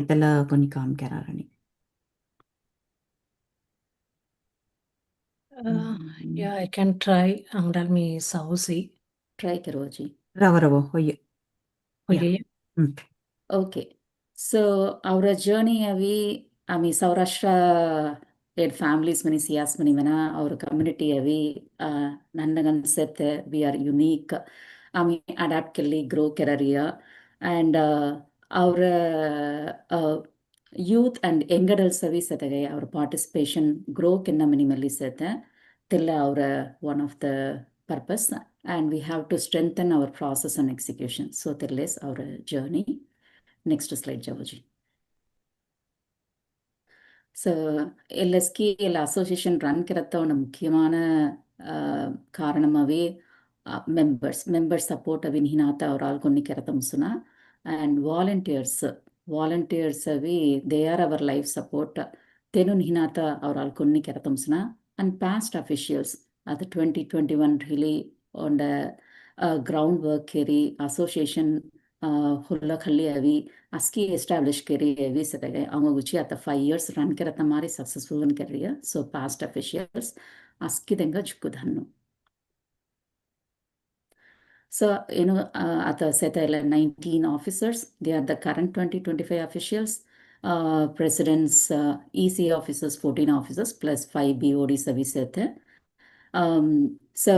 त्याला कोणी काम करणार आणि Yeah, I can try. Angdal mi sausi. Try करो जी. रवा रवा होय या Okay. Okay. So our journey ami Sourashtra led families many sias many mana our community nandagan set we are unique. Ami adapt kelly grow career and our youth and young adult service our participation grow kenna minimally set till our one of the purpose and we have to strengthen our process and execution. So till is our journey. Next slide, Javaji. So, LSK association run කරத்த ஒன்று முக்கியமான காரணமாகவே members support அவின் ஹினாத்த அவரால் கொண்டு கரத்தம் சொன்னா and volunteers AVI they are our life support தெனுன் ஹினாத்த அவரால் கொண்டு கரத்தம் சொன்னா and past officials அது 2021 really on the groundwork carry association ಹುಲ್ಲ ಖಲ್ಲಿ ಅವಿ ಅಸ್ಕಿ ಎಸ್ಟಾಬ್ಲಿಷ್ ಕೆರಿ ಅವಿ ಸೆತೆಗೆ ಅವ ಉಚಿ ಅತ್ತ 5 years ರನ್ ಕೆರತ್ತ ಮಾರಿ ಸಕ್ಸಸ್ಫುಲ್ ಅನ್ ಕೆರಿಯ ಸೊ ಪಾಸ್ಟ್ ಅಫಿಷಿಯಲ್ಸ್ ಅಸ್ಕಿದಂಗ ಜುಕ್ಕುದನ್ನು so at the set 19 officers they are the current 2025 officials presidents EC officers 14 officers plus 5 BOD service so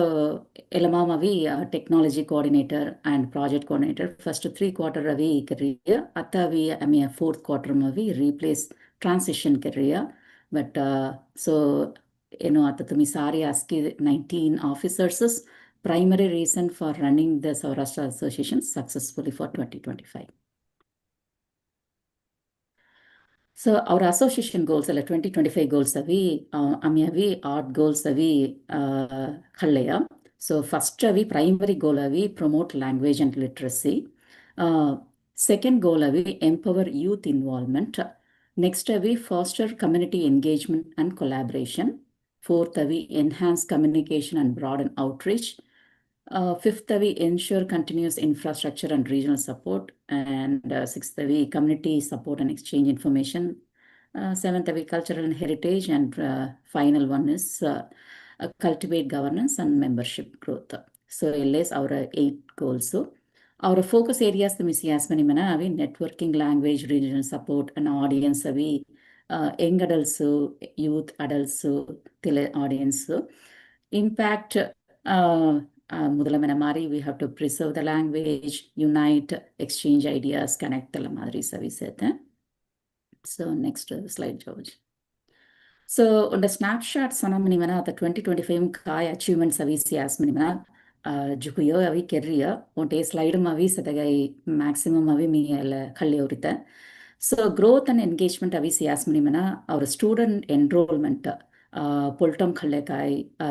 Elamamavi technology coordinator and project coordinator first 3 quarter avi career atavi I mean 4th quarter mavi replace transition career but so atatumi sari aski 19 officers primary reason for running the Sourashtra Association successfully for 2025. So our association goals are 2025 goals avi ami art goals avi khallaya. So first avi primary goal avi promote language and literacy. Second goal avi empower youth involvement. Next avi foster community engagement and collaboration. Fourth avi enhance communication and broaden outreach. Fifth, we ensure continuous infrastructure and regional support. And sixth, we community support and exchange information. Seventh, we cultural and heritage. And final one is cultivate governance and membership growth. So, LS our 8 goals. So, our focus areas, the we networking, language, regional support, and audience. We young adults, youth adults, audience. Impact. We have to preserve the language, unite, exchange ideas, connect the madri service. So next slide, George. So on the snapshot, sanamani the 2025 kai achievement service as minimana jukuyo avi career on a slide mavi sadagai maximum avi mi khalli urita. So growth and engagement avi as minimana our student enrollment पोल्टम खल्ले काय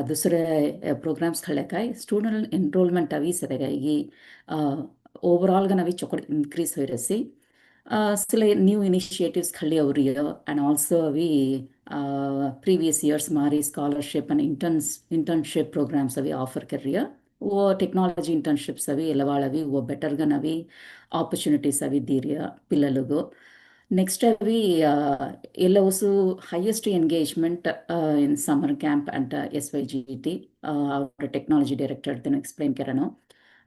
दूसरे programmes खल्ले काय student enrolment अभी सदेगाई overall gun अभी चोकर increase हो रही सिले new initiatives खल्ले हो रही है and also अभी previous years मारी scholarship and internship programs अभी offer कर रही है वो technology internships अभी लवाल अभी वो better गन अभी opportunities अभी दी रही है पिल्ललोगो. Next, we also highest engagement in summer camp and SYGT. Our technology director then explained Kerano.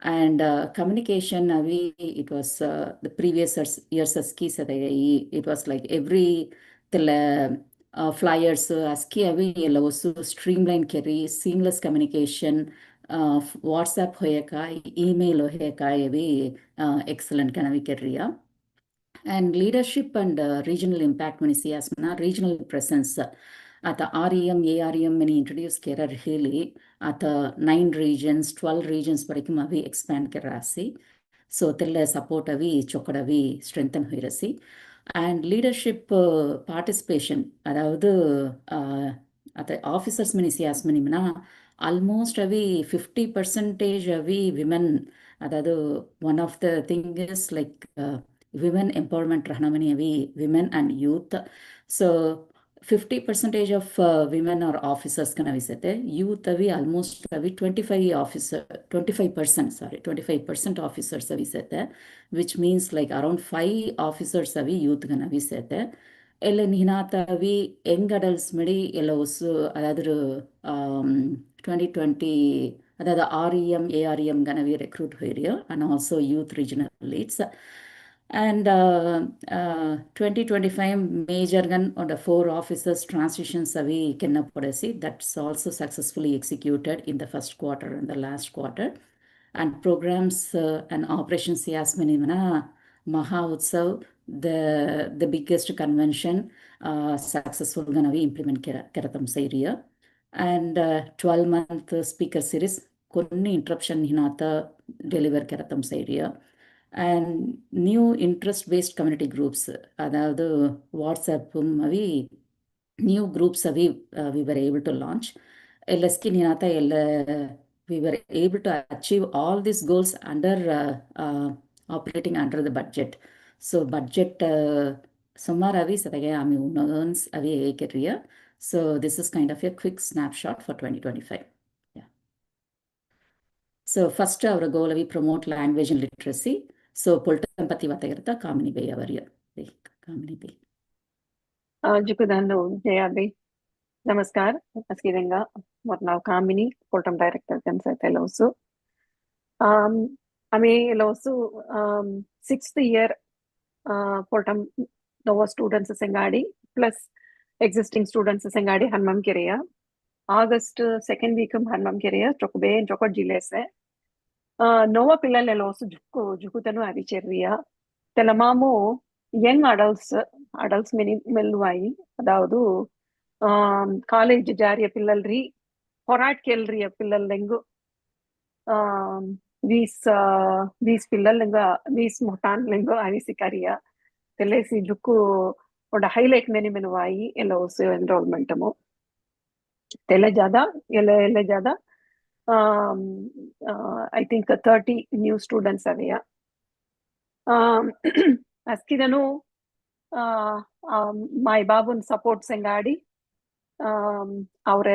And communication, it was the previous years it was like every flyers aski also streamline carry seamless communication. WhatsApp hoyekai, email hoyekai excellent kanavi carriya. And leadership and regional impact when you see as regional presence at the REM, AREM many introduced Kera Hili at the 9 regions, 12 regions varaikum avi expand kerasi. So tella support avi chokadavi strengthen hoirasi. And leadership participation அதாவது at the officers many as many almost avi 50% avi women அதாவது one of the thing is like women empowerment rahnamani avi women and youth. So 50% of women are officers kana visate. Youth avi almost avi 25% officers visate, which means like around 5 officers avi youth kana visate. ಎಲ್ಲ ನಿನಾತವಿ Young adults ಮಡಿ ಎಲ್ಲ ಹೊಸು ಅದಾದ್ರು 2020 ಅದಾದ AREM ಗನವಿ recruit ಹೋಯ್ರಿಯೋ and also youth regional leads and 2025 major gun on the 4 officers transitions avi kenna podesi that's also successfully executed in the first quarter and the last quarter and programs and operations yasmini mana Maha Utsav, the biggest convention successful gonna be implement keratam area and 12-month speaker series konni interruption hinata deliver keratam area and new interest-based community groups. அதாவது வாட்ஸ்அப்பும் அவி new groups avi we were able to launch. LSK Ninata we were able to achieve all these goals under operating under the budget. So budget sumar avi sadage ami unknowns avi ekeriya. So this is kind of a quick snapshot for 2025. Yeah. So first our goal we promote language and literacy. So Poltam Pati Vatagirta Kamini Bay Avaria. Kamini Bay. Jukudanu Jayabe. Namaskar. Askirenga. What now Kamini, Poltam Director can say also. I mean also 6th year Poltam Nova students Sengadi plus existing students Sengadi Hanmam Kiria. August 2nd week Hanmam Kiria, Chokbe and Chokot Gilese. Nova Pillal also Jukutanu Avicheria. Telamamu young adults మెల్లువాయి అదావదు college జారియ పిల్లల్రి ಹೊರಾಟ್ಕೆಲ್ರಿಯ పిల్లలంగు వీస్ పిల్లలంగా వీస్ మొటాన్లంగు అవిసికరియ తెలిసి జుక్కు ಒಂಡ ಹೈಲೈಟ್ మెనువాయి ಎಲ್ಲ ಹೊಸ ಎನ್ರೋಲ್ಮೆಂಟಮು ತೆಲೆ ಜಾದ I think 30 new students aveya. Askidanu my babun support Sengadi. Our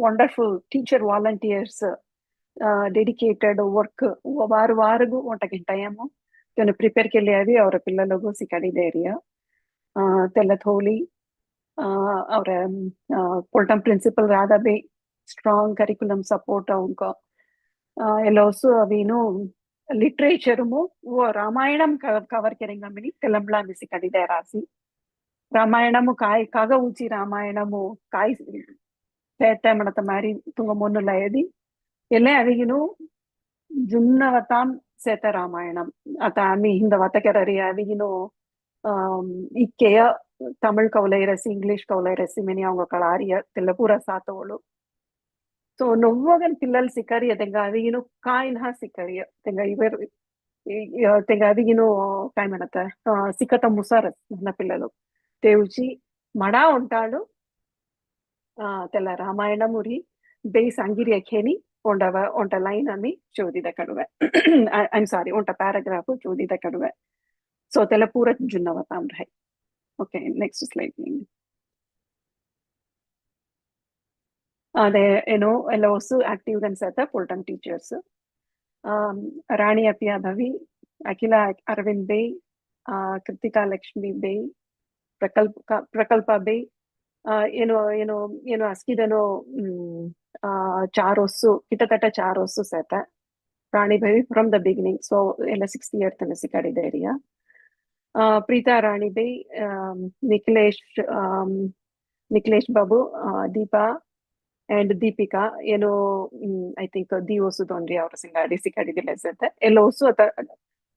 wonderful teacher volunteers dedicated work vargu ontagintayamu tene prepare kelliavi our pillalagu sikadide area tellatholi our Poltam principal Radhabe strong curriculum support unko and also avinu literature mu Ramayanam cover kerengamini telambla misi kadide rasi Ramayanamu kai kaga uchi Ramayanamu kai tete manata mari tunga monu layadi elle aviginu junnavatam seta Ramayanam ata ami hinda vatakarari aviginu ikkeya Tamil kavalairasi English kavalairasi meni avanga kalariya telapura satavolu so novvagan pillal sikariya tenga aviginu kainha sikariya tenga iver tenga aviginu kai manata sikata musaras na pillalu Teuchi Mada Ontadu Tella Ramayanamuри base Angiri Akeni on a line ami Chodi the Kaduve. I'm sorry, on a paragraph Chodi the Kaduve. So Telapura Junavatam Rai. Okay, next slide. They also active and set up full-time teachers. Rani Apia Bhavi, Akila Arvind Bay, Kritika Lakshmi Bay, Prakalpa Bay, Askidano Charosu, Kitatata Charosu Seta, Rani Bay from the beginning, so in the 6th year in the Sikari area. Preeta Rani Bay, Niklesh Babu, Deepa, and Deepika, I think Dio Sudondri or Singadi Sikari Leseta. Also,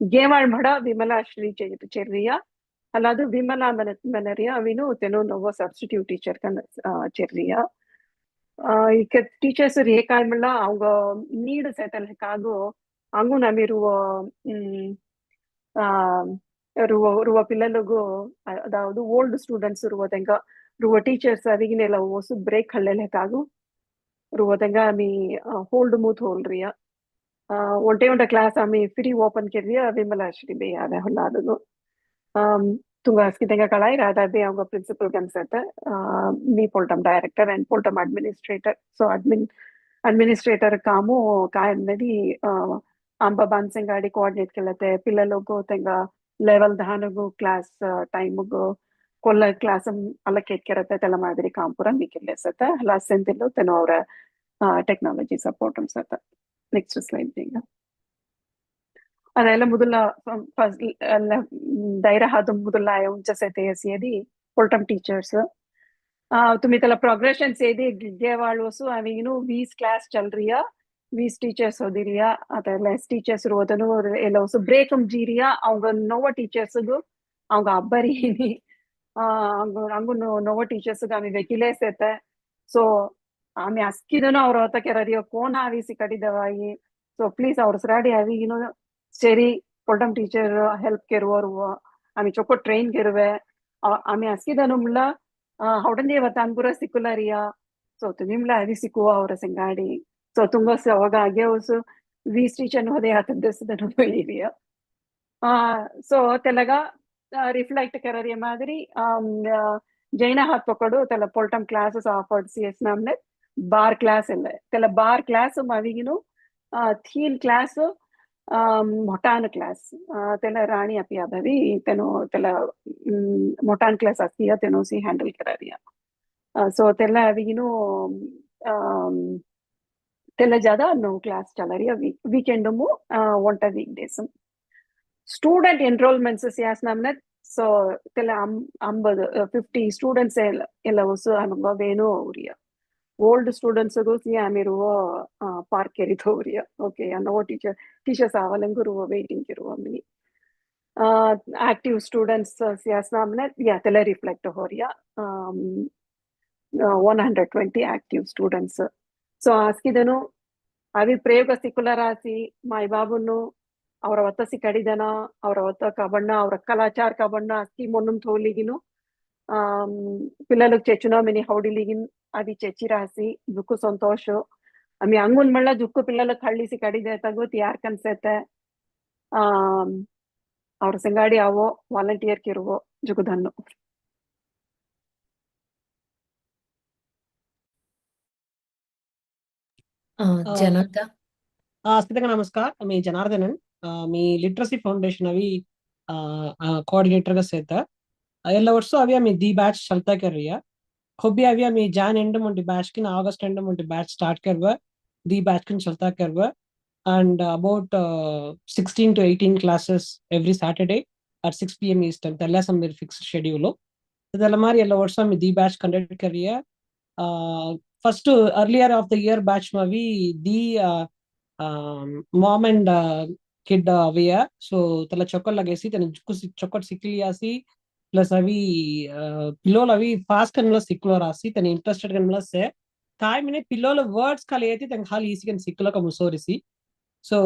Gamal Mada, Vimala Shri Cheria. Aladu Vimala Manaria, we know Teno Nova substitute teacher can Cheria. Teachers Rekamala, Anga need a settle Hekago, Angunamiru Rua Pilalogo, the old students Ruatenga, Rua teachers Aviginella was to break Halekago, Ruatenga me hold mood holdria. One day on the class, I mean, free open career, Vimala Shri Bay, tunga skitenga kalai rada be அவங்க principal kan seta me full-time director and full-time administrator. So administrator kamu kayanadi amba bansengadi coordinate kelate పిల్లలకు tenga level ಧಾನಗು class time gu kolla class allocate kerate tela madiri kampura mikille seta la sentillo teno avra technology support seta. Next slide dinga. ಅದೆಲ್ಲ ಮೊದಲ first daira hadum mudula uncha sete yedi full-time teachers तुम्ही त्याला progression सेदी गिगेवाळु सो आम्ही वीस class चल रिया 20 teachers होदिरिया आता less teachers रोदनु ಎಲ್ಲ so break ಜೀರಿಯಾ அவங்க ನೋವ ಟೀಚರ್ಸ್ ಗು அவங்க ಅಬ್ಬರಿನಿ ಅಂಗು ನೋವ ಟೀಚರ್ಸ್ ಗ ಆಮಿ ವೆಕಿಲೆ ಸೇತೆ ಸೊ ಆಮಿ ಅಸ್ಕಿದನು ಅವ್ರ ಹೊತ್ತ ಕೆರರಿಯೋ ಕೋನ್ ಹಾವಿಸಿ ಕಡಿದವಾಯಿ ಸೊ ಪ್ಲೀಸ್ ಅವ್ರ ಸ್ರಾಡಿ ಆವಿ ಸರಿ ಫುಲ್-ಟೈಮ್ ಟೀಚರ್ ಹೆಲ್ಪ್ ಕೆರುವರು ಆಮಿ ಚೊಕೊ ಟ್ರೈನ್ ಕೆರುವೆ ಆಮಿ ಅಸ್ಕಿದನು ಮುಲ್ಲ ಹೌಡಂದಿ ವತಾನ್ಪುರ ಸಿಕ್ಕುಲರಿಯಾ ಸೊ ತುಮಿಮ್ಲ ಅವಿ ಸಿಕ್ಕುವ ಅವರ ಸಂಗಾಡಿ ಸೊ ತುಂಗಸ್ ಅವಾಗ ಆಗೆ ಉಸು वीस टीचर होदे हतदसदनु इरिया ಸೊ ತೆಲಗ ರಿಫ್ಲೆಕ್ಟ್ ಕರರಿಯ ಮಾದರಿ ಜೈನ ಹಾತ್ ಪಕಡು ತೆಲ ಫುಲ್-ಟೈಮ್ ಕ್ಲಾಸಸ್ ಆಫರ್ಡ್ ಸಿಎಸ್ ನಮ್ನೆ ಬಾರ್ ಕ್ಲಾಸ್ ಇಲ್ಲ ತೆಲ ಬಾರ್ ಕ್ಲಾಸ್ ಮಾವಿಗಿನು ಥೀನ್ ಕ್ಲಾಸ್ ಮೊಟಾನ್ ಕ್ಲಾಸ್ ತೆಲ ರಾಣಿ ಅಪಿ ಅಭವಿ ತೆನು ತೆಲ ಮೊಟಾನ್ ಕ್ಲಾಸ್ ಅಸ್ತಿಯ ತೆನು ಸಿ ಹ್ಯಾಂಡಲ್ ಕರರಿಯ ಸೊ ತೆಲ ಅವಿಗಿನು तेला ज्यादा नो क्लास चला रही है वीकेंड मु वंटा वीकडेस स्टूडेंट एनरोलमेंट्स सियास नामने सो तेला 50 स्टूडेंट्स ಎಲ್ಲ ಹೊಸ ಅನುಭವ ವೇನೋ ಅವರಿಯ ಓಲ್ಡ್ ಸ್ಟೂಡೆಂಟ್ಸ್ ಗೋ ಸಿ ಆಮಿರುವ ಪಾರ್ಕ್ ಕೆರಿತ ಅವರಿಯ ಓಕೆ ಅನ್ನೋ ಟೀಚರ್ಸ್ ಅವಲಂಗುರುವ ವೇಟಿಂಗ್ ಇರುವ ಮಿನಿ ಆಕ್ಟಿವ್ ಸ್ಟೂಡೆಂಟ್ಸ್ ಸಿಯಾಸ್ ನಾಮನೆ ಯಾ ತೆಲ ರಿಫ್ಲೆಕ್ಟ್ ಹೋರಿಯ 120 ಆಕ್ಟಿವ್ ಸ್ಟೂಡೆಂಟ್ಸ್ ಸೊ ಆಸ್ಕಿದನು ಅವಿ ಪ್ರಯೋಗ ಸಿಕ್ಕುಲ ರಾಸಿ ಮಾಯಿ ಬಾಬುನು ಅವರ ಒತ್ತಸಿ ಕಡಿದನ ಅವರ ಒತ್ತ ಕಬಣ್ಣ ಅವರ ಕಲಾಚಾರ ಕಬಣ್ಣ ಅಸ್ಕಿ ಮೊನ್ನಂ ಥೋಲಿಗಿನು పిల్లలకు చెచ్చునో మిని హౌడిలిగిన్ అది చెచ్చి రాసి జుక్కు సంతోష ఆమె అంగున్ మళ్ళా జుక్కు పిల్లలకు కళ్ళిసి కడిದೆ ತಗೋ ಯಾರ್ ಕನ್ಸತ್ತೆ ಅವ್ರ ಸಂಗಾಡಿ ಅವೋ ವಾಲಂಟಿಯರ್ ಕಿರುವೋ ಜುಗುದನ್ನು జనార్ద స్థితంగా నమస్कार मी जनार्दनन मी लिटरसी फाउंडेशन अभी कोऑर्डिनेटर का सेता ಎಲ್ಲ ವರ್ಷ ಅವಿ ಆಮಿ ದಿ ಬ್ಯಾಚ್ ಚಲ್ತಾ ಕರ್ರಿಯ ಹೊಬ್ಬಿ ಅವಿ ಆಮಿ ಜಾನ್ ಎಂಡ್ ಮುಂಟಿ ಬ್ಯಾಚ್ ಕಿನ್ ಆಗಸ್ಟ್ ಎಂಡ್ ಮುಂಟಿ ಬ್ಯಾಚ್ ಸ್ಟಾರ್ಟ್ ಕರ್ವ ದಿ ಬ್ಯಾಚ್ ಕಿನ್ ಚಲ್ತಾ ಕರ್ವ and about 16 to 18 classes every Saturday at 6 p.m. Eastern tella some fixed schedule ಇದೆಲ್ಲ ಮಾರಿ ಎಲ್ಲ ವರ್ಷ ಆಮಿ ದಿ ಬ್ಯಾಚ್ ಕಂಡಕ್ಟ್ ಕರ್ರಿಯ first earlier of the year batch mavi the mom and kid awaya so tala chokol lagesi tena chokot sikliasi plus avi pillow avi fast kanla siklo rasi tena interested kanla se kai mine pillow words kali eti tena hal easy kan siklo ka musorisi so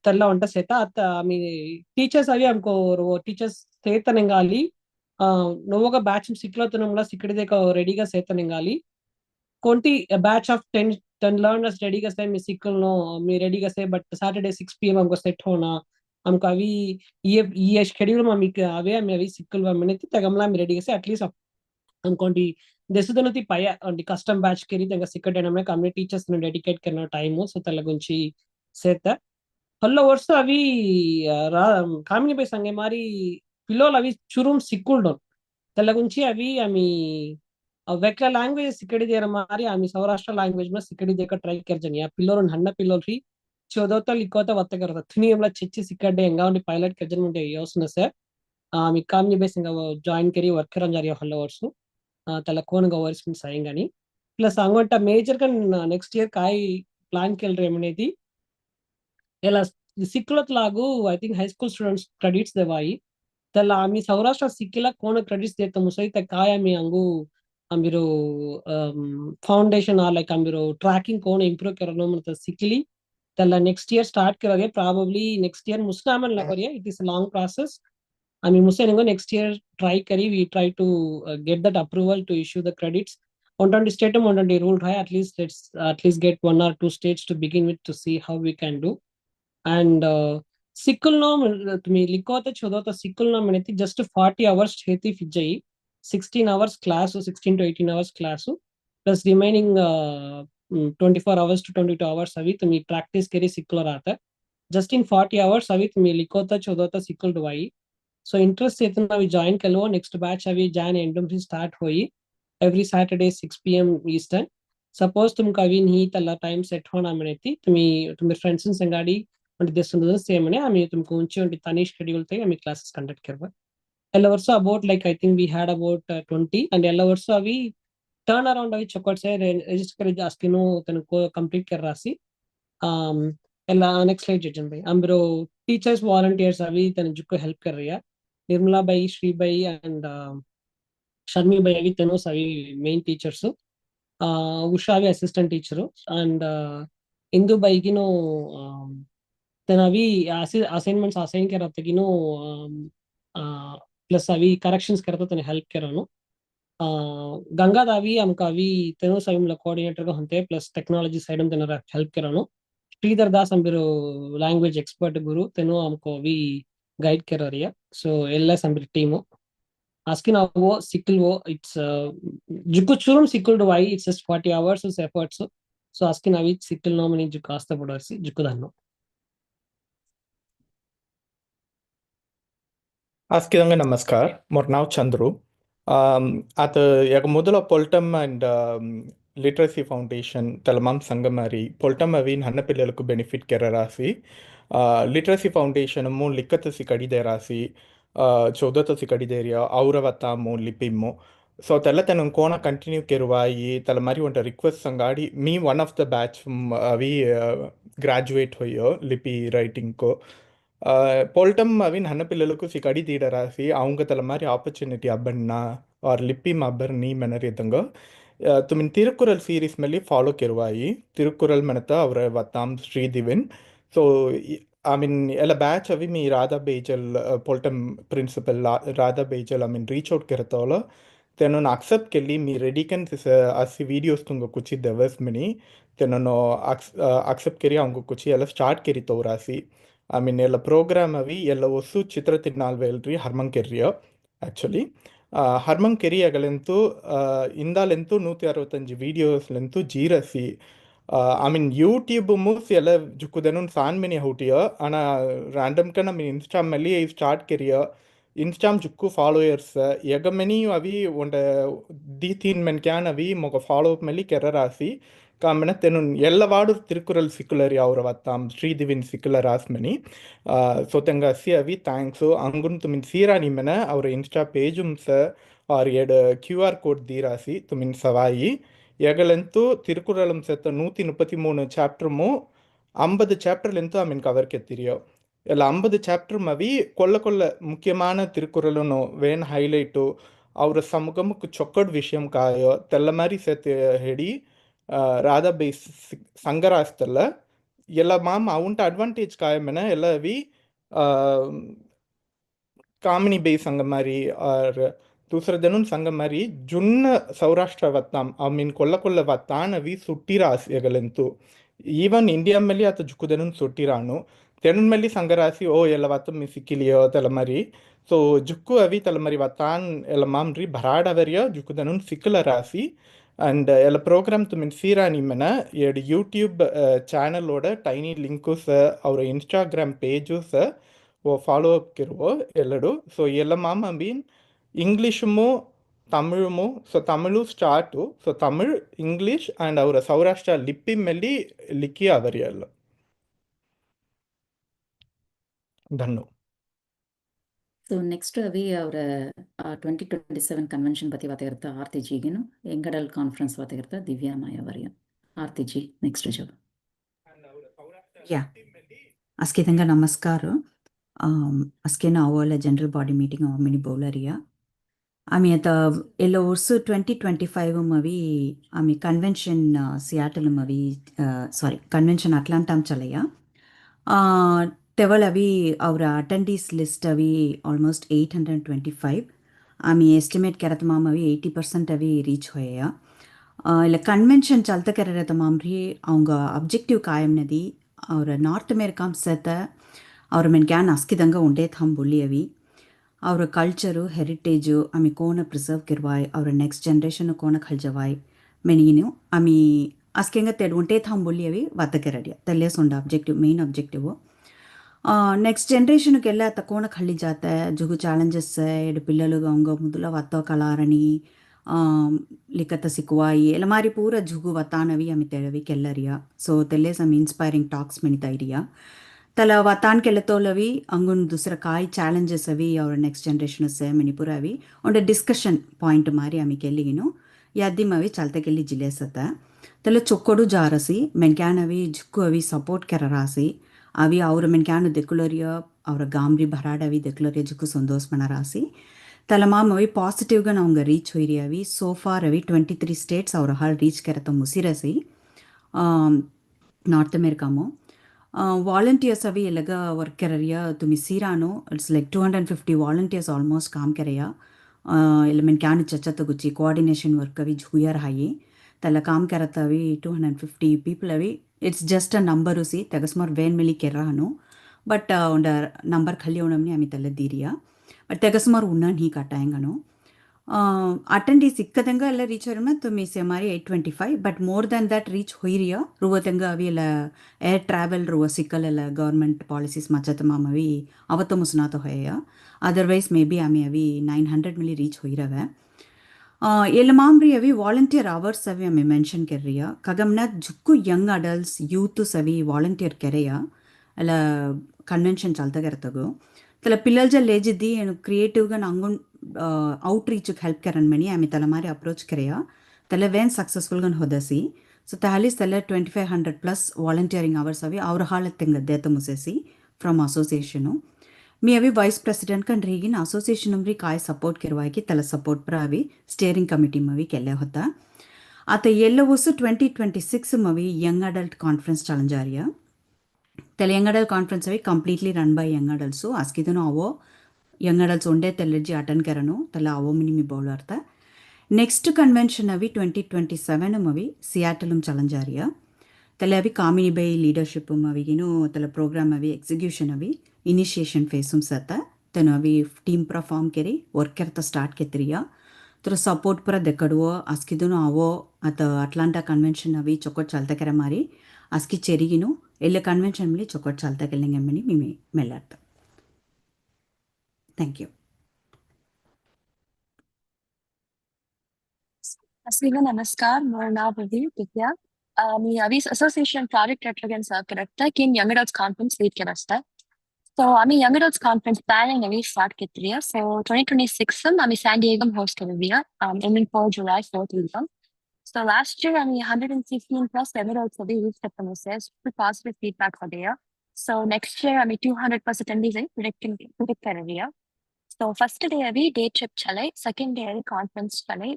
talla onta seta at ami teachers avi amko teachers setanengali novoga batch siklo tanamla sikide ka ready ga setanengali कोणती batch of 10 learners ready का से मी sickle no मी ready का से but Saturday 6 PM हमको set होना हमको अभी ये शेड्यूल में मी अवे मी अभी सिकल वा मिने तगमला मी रेडी का से एटलीस्ट हम कोणती देशदनती पाया और कस्टम बैच के री तंग सिकल डेना में कम्युनिटी टीचर्स ने डेडिकेट करना टाइम हो सो तला गुंची सेता हल्लो वर्ष अभी कामिनी पे संगे मारी पिलोल अभी चुरुम सिकुल डोन तला गुंची अभी आमी वेक्ला लैंग्वेज सिकड़ी देर मारी आमी सौराष्ट्र लैंग्वेज में सिकड़ी देकर ट्राई कर जनिया पिल्लोर हन्ना पिल्लोर ही चौदोता लिखोता वत्ते करता थनी हमला चिच्ची सिकड़े एंगा उन्हें पायलट कर जन मुझे योजना से आमी काम ये बेसिंगा वो जॉइन करी वर्कर अंजारी हल्ला वर्षु तला कौन गवर्स में साइंगानी प्लस अंगोटा मेजर का नेक्स्ट ईयर काई प्लान केल रे मनेदी एला सिक्लोत लागू I think high school students credits देवाई तला आमी सौराष्ट्र सिक्किला कौन क्रेडिट्स देता मुसई तक काय आमी अंगू आमिरो फाउंडेशन आर लाइक आमिरो ट्रैकिंग कोण इंप्रूव करनो मतलब सिकली तला नेक्स्ट ईयर स्टार्ट करोगे probably नेक्स्ट ईयर मुस्नामन लगोरिया it is a long process आमी मुसेनेगो नेक्स्ट ईयर ट्राई करी we try to get that approval to issue the credits ontondi state ontondi rule hai at least let's get 1 or 2 states to begin with to see how we can do and सिक्कुलनॉम तुम्ही लिखवता शोधवता सिक्कुलनॉम म्हणते just 40 hours छेती फिजाई 16 hours class 16 to 18 hours class plus remaining 24 hours to 22 hours अभी तुम्ही practice करी सिक्कुलर आता just in 40 hours अभी तुम्ही लिखवता शोधवता सिक्कुल डवाई so interest इतना अभी join कर लो next batch अभी जान एंडम से start हुई every Saturday 6 p.m. Eastern suppose तुमका अभी नहीं तला time set होना म्हणते तुम्ही friends संगाडी and this is the same I mean तुमको and Tanish schedule थे I mean classes conduct करवा all also about like I think we had about 20 and all also we turn around अभी चौकट से register करे जास्किनो तनको complete कर रासी ಎಲ್ಲ next slide जजन भाई अंबरो teachers volunteers अभी तन जुको help कर रही है निर्मला भाई श्री भाई and शर्मी भाई अभी तनो सभी main teachers उषा अभी assistant teacher and इंदु भाई की नो then अभी assignments assign करा था कि नो प्लस अभी corrections करता तो हेल्प करा नो गंगा दावी हमका अभी तेनो सभी मतलब कोऑर्डिनेटर को हंते प्लस टेक्नोलॉजी साइड में तेनो हेल्प करा नो श्रीधर दास अंबिरो लैंग्वेज एक्सपर्ट गुरु तेनो हमको अभी गाइड करा रही है सो एल्ला अंबिरो टीमो asking वो सिक्ल वो it's जुको चुरुम सिक्ल डवाई it's just 40 hours of efforts so asking अभी सिक्ल नो मनी जुको आस्ता पड़ा सी जुको दानो Askidanga namaskar. Mornav Chandru. At yaga modula Poltam and Literacy Foundation Talamam Sangamari Poltam avin Hannapillalku benefit kerarasi. Literacy Foundation mu likatasi kadiderasi. Chodhatasi kadideria auravatamu lipimmo. So telatanum kona continue keruvayi talamari want a request sangadi me one of the batch we graduate hoyo lipi writing ko. పోల్టమ్ అవి నన్న పిల్లలకు సికడి తీడ రాసి అవంగ తల மாதிரி opportunity ಅಬ್ಬನ್ನ और ಲಿಪ್ಪಿಮ್ ಅಬ್ಬರ್ ನೀ ಮೆನರಿದಂಗ ತುಮಿನ್ ತಿರುಕುರಲ್ ಸೀರೀಸ್ ಮೇಲೆ ಫಾಲೋ ಕೆರುವಾಯಿ ತಿರುಕುರಲ್ ಮೆನತ ಅವರ ವತ್ತಾಮ್ ಶ್ರೀದಿವಿನ್ ಸೊ ಐ ಮೀನ್ ಎಲ್ಲ ಬ್ಯಾಚ್ ಅವಿ మీ రాధా బేజల్ పోల్టమ్ ప్రిన్సిపల్ రాధా బేజల్ ఐ మీన్ రీచ్ అవుట్ కెరతోలో తెనను అక్సెప్ట్ కెళ్ళి మీ రెడీకన్ అసి వీడియోస్ ತುಂಗ ಕುಚಿ ದವಸ್ ಮಿನಿ ತೆನನು ಅಕ್ಸೆಪ್ಟ್ ಕೆರಿ ಅವಂಗ ಕುಚಿ ಎಲ್ಲ ಸ್ಟಾರ್ಟ್ ಕೆರಿ ತೋರಾಸಿ ಐ ಮೀನ್ ಎಲ್ಲ ಪ್ರೋಗ್ರಾಮ್ ಅವಿ ಎಲ್ಲ ಒಸ್ಸು ಚಿತ್ರ ತಿನ್ನಾಲ್ವೆಲ್ರಿ ಹರ್ಮಂಕೆರ್ರಿಯ ಆ್ಯಕ್ಚುಲಿ ಹರ್ಮಂಕೆರಿಯಗಳೆಂತೂ ಇಂದಾಲೆಂತೂ 165 ವೀಡಿಯೋಸ್ಲೆಂತೂ ಜೀರಸಿ ಐ ಮೀನ್ ಯೂಟ್ಯೂಬ್ ಮೂಸ್ ಎಲ್ಲ ಜುಕ್ಕುದೆನು ಸಾನ್ಮೆನಿ ಹೌಟಿಯ ಅಣ ರ್ಯಾಂಡಮ್ ಕಣ ಮೀನ್ ಇನ್ಸ್ಟಾಮ್ ಮಲ್ಲಿ ಸ್ಟಾರ್ಟ್ ಕೆರಿಯ ಇನ್ಸ್ಟಾಮ್ ಜುಕ್ಕು ಫಾಲೋಯರ್ಸ್ ಎಗಮೆನಿ ಅವಿ ಒಂಡ ದಿ ತೀನ್ ಮೆನ್ ಕ್ಯಾನ್ ಅವಿ ಮೊಗ ಫಾಲೋ ಅಪ್ ಮಲ್ಲಿ ಕೆರರಾಸಿ ಕಾಮನ ತೆನು ಎಲ್ಲ ವಾಡು ತಿರುಕುರಲ್ ಸಿಕ್ಯುಲರ್ ಅವರ ವತ್ತಾಂ ಶ್ರೀದಿವಿನ್ ಸಿಕ್ಯುಲರ್ ಆಸ್ಮನಿ ಸೊ ತೆಂಗ ಅಸಿ ಅವಿ ಥ್ಯಾಂಕ್ಸು ಅಂಗುನ್ ತುಮಿನ್ ಸೀರಾ ನಿಮ್ಮನ ಅವರ ಇನ್ಸ್ಟಾ ಪೇಜುಂ ಸ ಆರ್ ಎಡ್ QR ಕೋಡ್ ದೀರಾಸಿ ತುಮಿನ್ ಸವಾಯಿ எகலென்த்து திருக்குறளும் சேர்த்த 133 சாப்டருமோ 50 சாப்டர்லேருந்து ஐ மீன் கவர்க்கு தெரியும் இல்லை 50 சாப்டரும் అవి కొల్ల ముఖ్యమైన తిరుకురలను వేన్ హైలైటు ಅವ್ರ ಸಮುಖಮಕ್ಕೆ ಚೊಕ್ಕಡ್ ವಿಷಯಂ ಕಾಯೋ ತೆಲ್ಲಮಾರಿ ಸೇತ್ ಹೇಳಿ ರಾಧಾಬೈ ಸಂಗರಾಸ್ತಲ್ಲ ಎಲ್ಲ ಮಾಮ್ ಅವುಂಟ ಅಡ್ವಾಂಟೇಜ್ ಕಾಯಮೆನ ಎಲ್ಲ ಅವಿ कामिनी बे संगमारी और दूसरे दिन संगमारी जुन्न सौराष्ट्र वत्ताम आई मीन कोल्ल वत्तान अवी सुट्टिरासी एगलेंतु ಈವನ್ ಇಂಡಿಯಾ ಮೇಲೆ ಆತ ಜುಕ್ಕುದೆನು ಸುಟ್ಟಿರಾನು ತೆನುನ್ ಮೇಲೆ ಸಂಗರಾಸಿ ಓ ಎಲ್ಲ ವತ್ತ ಮಿ ಸಿಕ್ಕಿಲಿಯೋ ತಲಮರಿ ಸೊ ಜುಕ್ಕು ಅವಿ ತಲಮರಿ ವತ್ತಾನ್ ಎಲ್ಲ ಮಾಮ್ರಿ ಭರಾಡವರಿಯ ಜುಕ್ಕುದೆನು ಸಿಕ್ಕಲ ರಾಸಿ ಅಂಡ್ ಎಲ್ಲ ಪ್ರೋಗ್ರಾಮ್ ತುಮಿನ್ ಸೀರಾ ನಿಮ್ಮನ ಎಡ್ ಯೂಟ್ಯೂಬ್ ಚಾನಲೋಡ ಟೈನಿ ಲಿಂಕುಸ್ ಅವರ ಇನ್ಸ್ಟಾಗ್ರಾಮ್ ಪೇಜುಸ್ ಫಾಲೋ ಅಪ್ ಇರುವ ಎಲ್ಲಡು ಸೊ ಎಲ್ಲ ಮಾಮ ಮೀನ್ ಇಂಗ್ಲೀಷುಮು ತಮಿಳುಮು so Tamil start so Tamil English and ಅವರ ಸೌರಾಷ್ಟ್ರ ಲಿಪಿ ಮೇಲೆ ಲಿಕ್ಕಿ ಅವರಿಯಲ್ಲ ಧನ್ಯವಾದ. ಸೊ ನೆಕ್ಸ್ಟ್ ಅವಿ ಅವರ 2027 ಕನ್ವೆನ್ಷನ್ ಪತಿ ವಾತಿರ್ತಾ ಆರ್ತಿಜಿಗಿನು ಎಂಗಡಲ್ ಕಾನ್ಫರೆನ್ಸ್ ವಾತಿರ್ತಾ ದಿವ್ಯಾ ಮಾಯವರಿಯ ಆರ್ತಿಜಿ ನೆಕ್ಸ್ಟ್ ಜಾಬ್ ಯಾ ಅಸ್ಕಿದಂಗ ನಮಸ್ಕಾರ ಅಸ್ಕೇನ ಅವಳ ಜನರಲ್ ಬಾಡಿ ಮೀಟಿಂಗ್ ಅವ ಮಿನಿ ಬೌಲರಿಯ आम्ही आता येलो वर्ष 2025 मवी आम्ही कन्वेन्शन सियाटल मवी सॉरी कन्वेन्शन अटलांटाम चलया तेवल अवी और अटेंडीज लिस्ट अवी ऑलमोस्ट 825 आम्ही एस्टिमेट करत माम अवी 80% अवी रीच होया ಇಲ್ಲ ಕನ್ವೆನ್ಷನ್ ಚಲ್ತ ಕೆರತ ಮಾಮ್ರಿ ಅವಂಗ ಅಬ್ಜೆಕ್ಟಿವ್ ಕಾಯಂ ನದಿ ಅವ್ರ ನಾರ್ತ್ ಅಮೇರಿಕಾ ಸತ ಅವ್ರ ಮೆನ್ ಕ್ಯಾನ್ ಅಸ್ಕಿದಂಗ ಉಂಡೆ ಥಮ್ ಬುಲ್ಲಿ ಅವಿ ಅವ್ರ ಕಲ್ಚರು ಹೆರಿಟೇಜು ಆಮಿ ಕೋನ ಪ್ರಿಸರ್ವ್ ಕಿರ್ವಾಯ್ ಅವ್ರ ನೆಕ್ಸ್ಟ್ ಜನ್ರೇಷನ್ ಕೋನ ಖಲ್ಜವಾಯ್ ಮೆನಿಗಿನು ಆಮಿ ಅಸ್ಕೆಂಗ ತೆಡ್ ಉಂಟೆ ಥಮ್ ಬುಲ್ಲಿ ಅವಿ ವತ್ತಕೆರಡಿಯ ತೆಲ್ಲೇಸ್ ಉಂಡ ಆಬ್ಜೆಕ್ಟಿವ್ ಮೇನ್ ಆಬ್ಜೆಕ್ಟಿವ್ నెక్స్ట్ జనరేషన్కి వెళ్ళా తక్కువ ఖళ్ళి జాత జుగు ఛాలెంజెస్ ఎడు పిల్లలు గంగ ముద్దుల వత్త కలారని ಲಿಕತ್ತ ಸಿಕ್ಕುವಾಯಿ ಎಲ್ಲ ಮಾರಿ ಪೂರ ಜುಗು ವತಾನವಿ ಅಮಿ ತೆಳವಿ ಕೆಲ್ಲರಿಯ ಸೊ ತೆಲ್ಲೆ ಸಮ್ ಇನ್ಸ್ಪೈರಿಂಗ್ ಟಾಕ್ಸ್ ಮೆಣಿತಾಯಿರಿಯ ತಲ ವತಾನ್ ಕೆಲ್ಲತೋಲವಿ ಅಂಗುನ್ ದುಸರ ಕಾಯಿ ಚಾಲೆಂಜಸ್ ಅವಿ ಅವ್ರ ನೆಕ್ಸ್ಟ್ ಜನ್ರೇಷನ್ ಸೆ ಮೆಣಿಪುರ ಅವಿ ಒಂಡೆ ಡಿಸ್ಕಷನ್ ಪಾಯಿಂಟ್ ಮಾರಿ ಅಮಿ ಕೆಲ್ಲಿಗಿನು ಯಾದ್ದಿಮವಿ ಚಾಲ್ತೆ ಕೆಲ್ಲಿ ಜಿಲೇಸತ್ತ ತಲೆ ಚೊಕ್ಕೊಡು ಜಾರಸಿ ಮೆನ್ಕ್ಯಾನವಿ ಜುಕ್ಕು ಅವಿ ಸಪೋರ್ಟ್ ಕೆರ ರಾಸಿ ಅವಿ ಅವ್ರ ಮೆನ್ಕ್ಯಾನು ದೆಕ್ಕುಲರಿಯ ಅವರ ಗಾಮ್ರಿ ಭರಾಡವಿ ದೆಕ್ಕುಲರಿಯ ಜುಕ್ಕು ಸಂದೋಸ್ ಮನ ರಾಸಿ ತಲಮಾಮ್ ಅವಿ ಪಾಸಿಟಿವ್గా ನಾವು ರೀಚ್ ಹೊಯ್ರಿ ಅವಿ ಸೋಫಾರ್ ಅವಿ 23 ಸ್ಟೇಟ್ಸ್ ಅವ್ರ ಹಾಲ್ ರೀಚ್ ಕೆರತ ಮುಸಿರಸಿ ನಾರ್ತ್ ಅಮೇರಿಕಾಮು ವಾಲಂಟಿಯರ್ಸ್ ಅವಿ ಎಲ್ಲಗ ವರ್ಕ್ ಕೆರರಿಯ ತುಮಿ ಸೀರಾನು ಇಟ್ಸ್ ಲೈಕ್ 250 ವಾಲಂಟಿಯರ್ಸ್ ಆಲ್ಮೋಸ್ಟ್ ಕಾಮ್ ಕೆರೆಯ ಎಲ್ಲ ಮೆನ್ ಕ್ಯಾನ್ ಚಚ್ಚತ ಗುಚ್ಚಿ ಕೋಆರ್ಡಿನೇಷನ್ ವರ್ಕ್ ಅವಿ ಜುಯರ್ ಹಾಯಿ ತಲ ಕಾಮ್ ಕೆರತ ಅವಿ 250 ಪೀಪಲ್ ಅವಿ ಇಟ್ಸ್ ಜಸ್ಟ್ ಅ ನಂಬರು ಸಿ ತೆಗಸ್ಮಾರ್ ವೇನ್ ಮೆಲಿ ಕೆರ್ರಾನು ಬಟ್ ಒಂಡ ನಂಬರ್ ಖಲ್ಲಿ ಉಣಮ್ನಿ ಅಮಿ ತಲೆ ದೀರಿಯ ಬಟ್ ತೆಗಸ್ಮಾರ್ ಉಣ್ಣನ್ ಹೀ ಕಟ್ಟಾಯಂಗನು ಅಟೆಂಡಿ ಸಿಕ್ಕದಂಗ ಎಲ್ಲ ರೀಚ್ ಅವ್ರಮ್ಮ ತುಮಿ ಸೇಮಾರಿ 825 but more than that reach ಹೊಯ್ರಿಯ ರುವತಂಗ ಅವಿ ಎಲ್ಲ ಏರ್ ಟ್ರಾವೆಲ್ ರುವ ಸಿಕ್ಕಲೆಲ್ಲ ಗೌರ್ಮೆಂಟ್ ಪಾಲಿಸೀಸ್ ಮಚ್ಚತ ಮಾಮವಿ ಅವತ್ತು ಮುಸ್ನಾತ ಹೊಯ್ಯ ಅದರ್ವೈಸ್ ಮೇ ಬಿ ಆಮಿ ಅವಿ 900 ಮಿಲಿ ರೀಚ್ ಹೊಯ್ರವೆ ಎಲ್ಲ ಮಾಮ್ರಿ ಅವಿ ವಾಲಂಟಿಯರ್ ಅವರ್ಸ್ ಅವಿ ಆಮಿ ಮೆನ್ಷನ್ ಕೆರ್ರಿಯ ಕಗಮ್ನ ಜುಕ್ಕು ಯಂಗ್ ಅಡಲ್ಟ್ಸ್ ಯೂತ್ ಸವಿ ವಾಲಂಟಿಯರ್ ಕೆರೆಯ ಅಲ್ಲ ಕನ್ವೆನ್ಷನ್ ಚಾಲ್ತಾಗೆರ್ತಗು ತಲ ಪಿಲ್ಲಲ್ ಜಲ್ ಲೇಜಿದ್ದಿ ಏನು ಕ್ರಿಯೇಟಿವ್గా ನಂಗೊಂಡು ಔಟ್ ರೀಚ್ಗೆ ಹೆಲ್ಪ್ ಕೆರನ್ ಮನಿ ಆಮಿ ತಲ ಮಾರಿ ಅಪ್ರೋಚ್ ಕೆರೆಯ ತಲೆ ವೇನ್ ಸಕ್ಸಸ್ಫುಲ್ಗನ್ ಹೊದಸಿ ಸೊ ತಹಲಿಸ್ ತಲೆ 2500 ಪ್ಲಸ್ ವಾಲಂಟಿಯರಿಂಗ್ ಅವರ್ಸ್ ಅವಿ ಅವ್ರ ಹಾಳತ್ ತೆಂಗ ದೇತ ಮುಸೇಸಿ ಫ್ರಮ್ ಅಸೋಸಿಯೇಷನು मी अभी वाइस प्रेसिडेंट कन रहीगिन असोसिएशन अमरी काय सपोर्ट किरवायकी तला सपोर्ट पर अभी स्टीयरिंग कमिटी मवी केले होता आता येल्लो वसु 2026 मवी यंग अडल्ट कॉन्फ्रेंस चलंजारिया तले यंग अडल्ट कॉन्फ्रेंस अभी completely run by young adults आस्किदनो आवो यंग अडल्ट्स उंडे तेल्लेजी अटेंड करनो तला आवो मिनी मी बौलर्ता नेक्स्ट कन्वेंशन अभी 2027 मवी सियाटलम चलंजारिया तले अभी कामिनी बೈ ಲೀಡರ್ಶಿಪ್ ಅವಿಗಿನು ತಲೆ ಪ್ರೋಗ್ರಾಮ್ ಅವಿ ಎಕ್ಸಿಕ್ಯೂಷನ್ ಅವಿ ಇನಿಷಿಯೇಷನ್ ಫೇಸುಮ್ ಸತ್ತ ತನು ಅವಿ ಟೀಮ್ ಪುರ ಫಾರ್ಮ್ ಕೆರಿ ವರ್ಕ್ ಕೆರ್ತ ಸ್ಟಾರ್ಟ್ ಕೆತ್ರಿಯ ತರ ಸಪೋರ್ಟ್ ಪುರ ದೆಕ್ಕಡುವ ಅಸ್ಕಿದನು ಅವೋ ಅತ ಅಟ್ಲಾಂಟಾ ಕನ್ವೆನ್ಷನ್ ಅವಿ ಚೊಕೊಟ್ ಚಾಲ್ತ ಕೆರೆ ಮಾರಿ ಅಸ್ಕಿ ಚೆರಿಗಿನು ಎಲ್ಲ ಕನ್ವೆನ್ಷನ್ ಮಿಲಿ ಚೊಕೊಟ್ ಚಾಲ್ತ ಕೆಲ್ಲಿಂಗೆ ಮಿನಿ ಮಿಮಿ ಮೆಲ್ಲರ್ತ thank you Asliga namaskar, mein naam Pradeep Vidya. मी अभी असोसिएशन प्रोजेक्ट रेटरगन सर्व करता किन यंग अडल्ट्स कॉन्फ्रेंस लीड करता सो आम्ही यंग अडल्ट्स कॉन्फ्रेंस प्लानिंग अभी स्टार्ट केत्रिया सो 2026 आम्ही सॅन डिएगो होस्ट करूया aiming for July 4th weekend so last year आम्ही 116 plus यंग अडल्ट्स अभी रीच करता मुझे super positive feedback for दिया so next year आम्ही 200 plus attendees predict करूया so first day अभी day trip चले second day अभी conference चले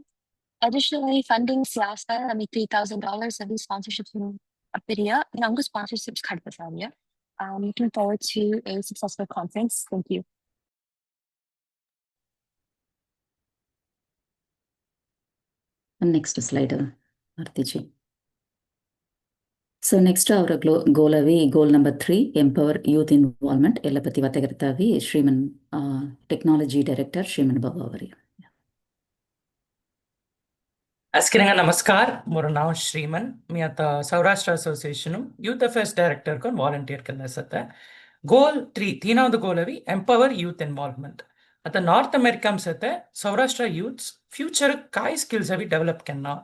Additionally, funding Siasa, $3,000 of these sponsorships in Apiria, and I'm sponsorships card Basalia. Looking forward to a successful conference. Thank you. Next slide, Artiji. So next our goal avi goal number 3, empower youth involvement. Ella pati vatagartavi Shriman technology director Shriman Babavari. अस्किरंगा नमस्कार मोर नाव श्रीमन मी आता Saurashtra association youth affairs director को volunteer करना सकता गोल 3 तीनावद गोल अभी एंपवर youth involvement आता north America में सकता Saurashtra youths future काय स्किल्स अभी डेवलप करना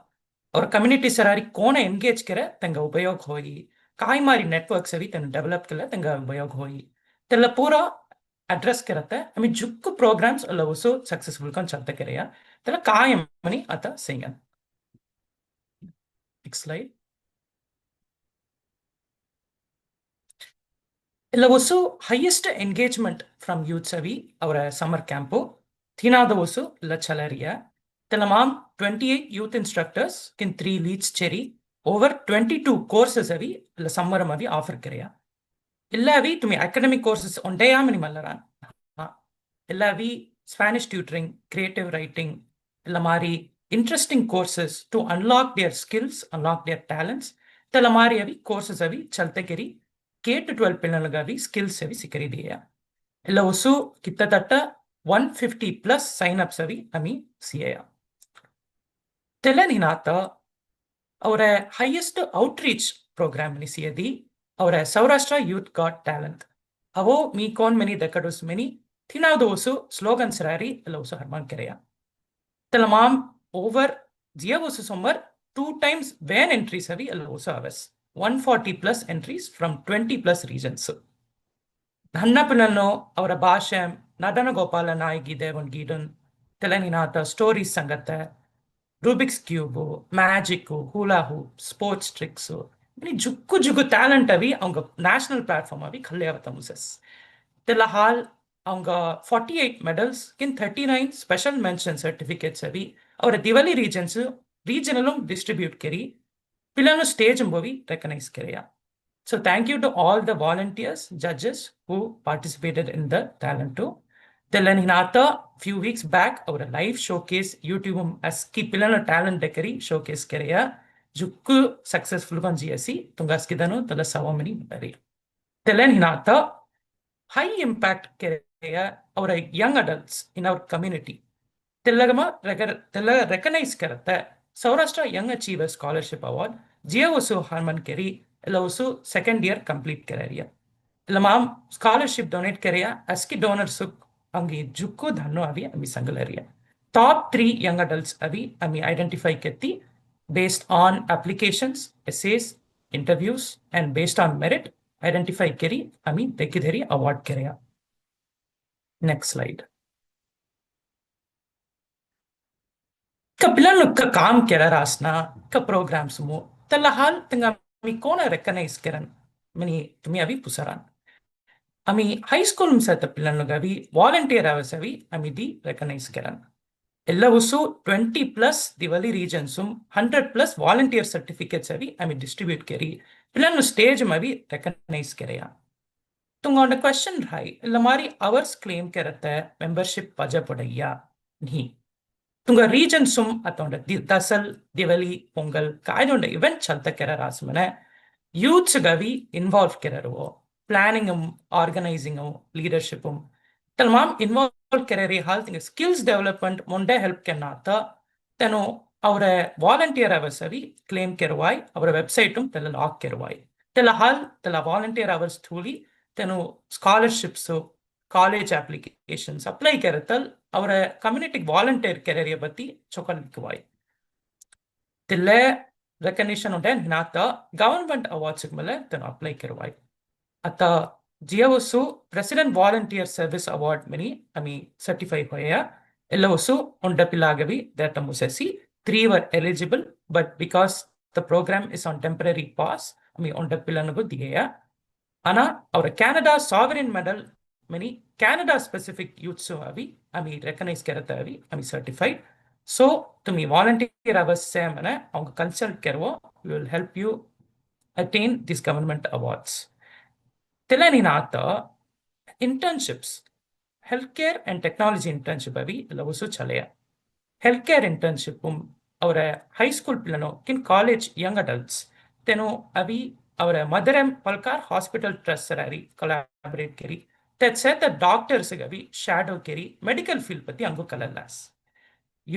और कम्युनिटी सरारी कौन एंगेज करे तंग उपयोग होई काय मारी नेटवर्क्स अभी तंग डेवलप करे तंग उपयोग होई तेला पूरा अड्रेस करता हमें जुक्क प्रोग्राम्स अल्लाह उसो सक्सेसफुल कन चलते करेया तेला काय मनी आता सेंगन Next slide. Illa also highest engagement from youth savi our summer campo. Thinada also illa chalaria. Telamam 28 youth instructors kin 3 leads cherry over 22 courses avi illa summer avi offer kariya. Illa avi tumi academic courses on day amani mallaran. Illa avi Spanish tutoring, creative writing, illa mari interesting courses to unlock their skills, unlock their talents. Telamari avi courses avi chalte keri K-12 పిల్లలుగా అవి skills అవి సికరిదియ ఇలా Vasu కిత్తతట్ట 150+ sign-ups అవి అమి సియ తెలనినాత ಅವರ highest outreach program ni siedi ಅವರ Sourashtra youth got talent avo mi kon many decadus many thinadosu slogans rari losu harman kereya telamam over jiavosu sommer 2 times van entries avi losu avas 140+ entries from 20+ regions ನನ್ನ పిల్లలను ಅವರ ಭಾಷೆ ನದನ ಗೋಪಾಲ ನಾಯಗಿ ದೇವನ್ ಗೀಡನ್ ತೆಲನಿನಾಥ ಸ್ಟೋರೀಸ್ ಸಂಗತೆ Rubik's cube magic hula hoop sports tricks ಜುಕ್ಕು ಜುಗ್கு டேலண்ட் அவி அவங்க நேஷனல் பிளாட்ஃபார்ம் அவி கல்யாவத்த முசஸ் தெல ஹால் அவங்க 48 medals in 39 special mention certificates அவி அவர திவலி ரீஜன்ஸ் ரீஜனலும் டிஸ்ட்ரிபியூட் கெரி பிள்ளைను ஸ்டேஜ் போவி ரெக்கனைஸ் கெரியா So thank you to all the volunteers, judges who participated in the talent too. Telanhinata few weeks back our live showcase YouTube as kipilana talent dekari showcase kereya jukku successful gon GSC tungaskidanu tala savamani bari. Telanhinata high impact kereya our young adults in our community. Telagama recognize karata Sourashtra Young Achiever Scholarship Award Jiavosu Harman Keri Elosu second year complete career. Lamam scholarship donate career aski donor suk angi jukku dhanno avi ami sangalaria. Top 3 young adults avi ami identify ketti based on applications, essays, interviews and based on merit identify keri ami dekidheri award career. Next slide. Ka pilannu ka kaam kera rasna ka programs mu talahal tinga mi kona recognize keran mani tumi avi pusaran ami high school msata pilannu gavi volunteer avasavi ami di recognize keran ellavusu 20+ divali regions 100+ volunteer certificates avi ami distribute keri pilannu stage avi recognize kereya tunga on the question hai illa mari hours claim kerata membership paja podayya ni tunga region atonda dasal diwali pongal kaidonda event chalta kera rasmane youths gavi involve keraro planning organizing leadership talmam involve kerari hal thing skills development monde help kenata teno avre volunteer avasavi claim kerwai avre website tela log kerwai tela hal tela volunteer hours thuli teno scholarships college applications apply keratal avre community volunteer career bati chokallikvai tilla recognition unde hinata government awards mele teno apply kerwai ata jiavosu president volunteer service award mani ami certify hoya ellosu unde pilagavi that musesi 3 were eligible but because the program is on temporary pause ami unde pilanugo digeya ana our Canada sovereign medal many Canada specific youths avi ami recognize kerata avi ami certified so to me volunteer hours semana avanga consult kervo we will help you attain these government awards telanhinata internships healthcare and technology internship avi lavusu chaleya healthcare internship our high school pilano kin college young adults teno avi our motherem palkar hospital trust sarari collaborate keri that said the doctors gavi shadow keri medical field pati angu kalalas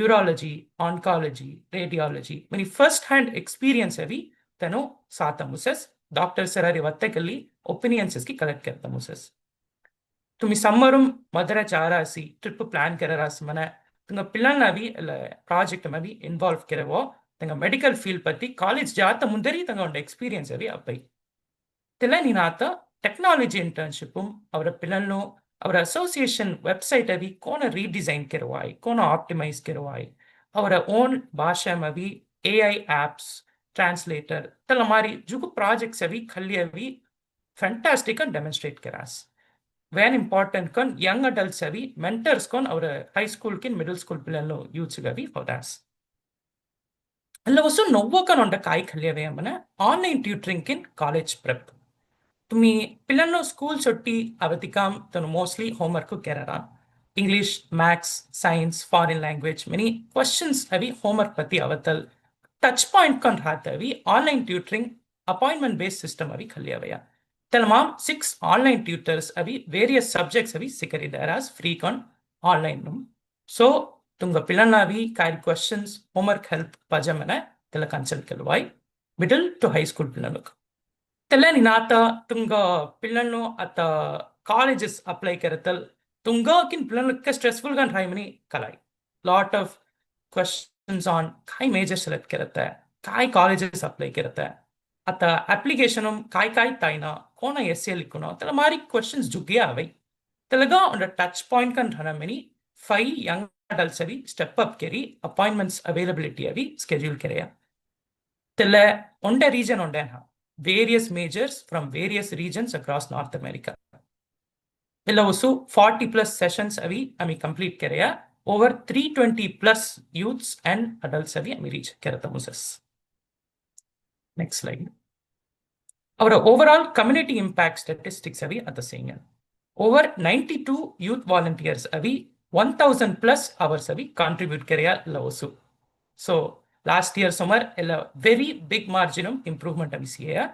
urology oncology radiology many first hand experience avi teno sata muses doctor sarari vattakali opinions ki collect kerta muses tumi summerum madara charasi trip plan keraras mana tunga pillan avi project avi involve kerevo tunga medical field pati college jata mundari tunga und experience avi appai telanhinata technology internship avara pillanno avara association website avi kona redesign kervai kona optimize kervai avara own bhasham avi AI apps translator talamari jugu projects avi khalli avi fantastic and demonstrate keras when important con young adults avi mentors con our high school kin middle school pillallo youths gavi hodas alla wasu novvo kan onda kai khalliyave amana online tutoring kin college prep tumi pillallo school chotti avatikam tanu mostly homework kerara English maths science foreign language many questions avi homework pati avatal touch point con hatavi online tutoring appointment based system avi khalliyave Telamam 6 online tutors avi various subjects avi sikari there as free con online num. So tunga pilanavi kind questions homework help pajamana tela consult kelwai middle to high school pilanuk. Tela ninata tunga pilanu at colleges apply karatal tunga kin pilanuk stressful gan try mani kalai. Lot of questions on kai major select karata, kai colleges apply karata. At the application kai taina kona SL ikuno tela mari questions jugya avai telaga on the touch point kan thana many 5 young adults avi step up keri appointments availability avi schedule kereya tela on the region on ha various majors from various regions across North America illa also 40 plus sessions avi ami complete kereya over 320 plus youths and adults avi ami reach keratamusas. Next slide. Our overall community impact statistics avi at the same. Over 92 youth volunteers avi 1000 plus hours avi contribute kariya lavosu. So last year summer a very big marginum improvement avi siya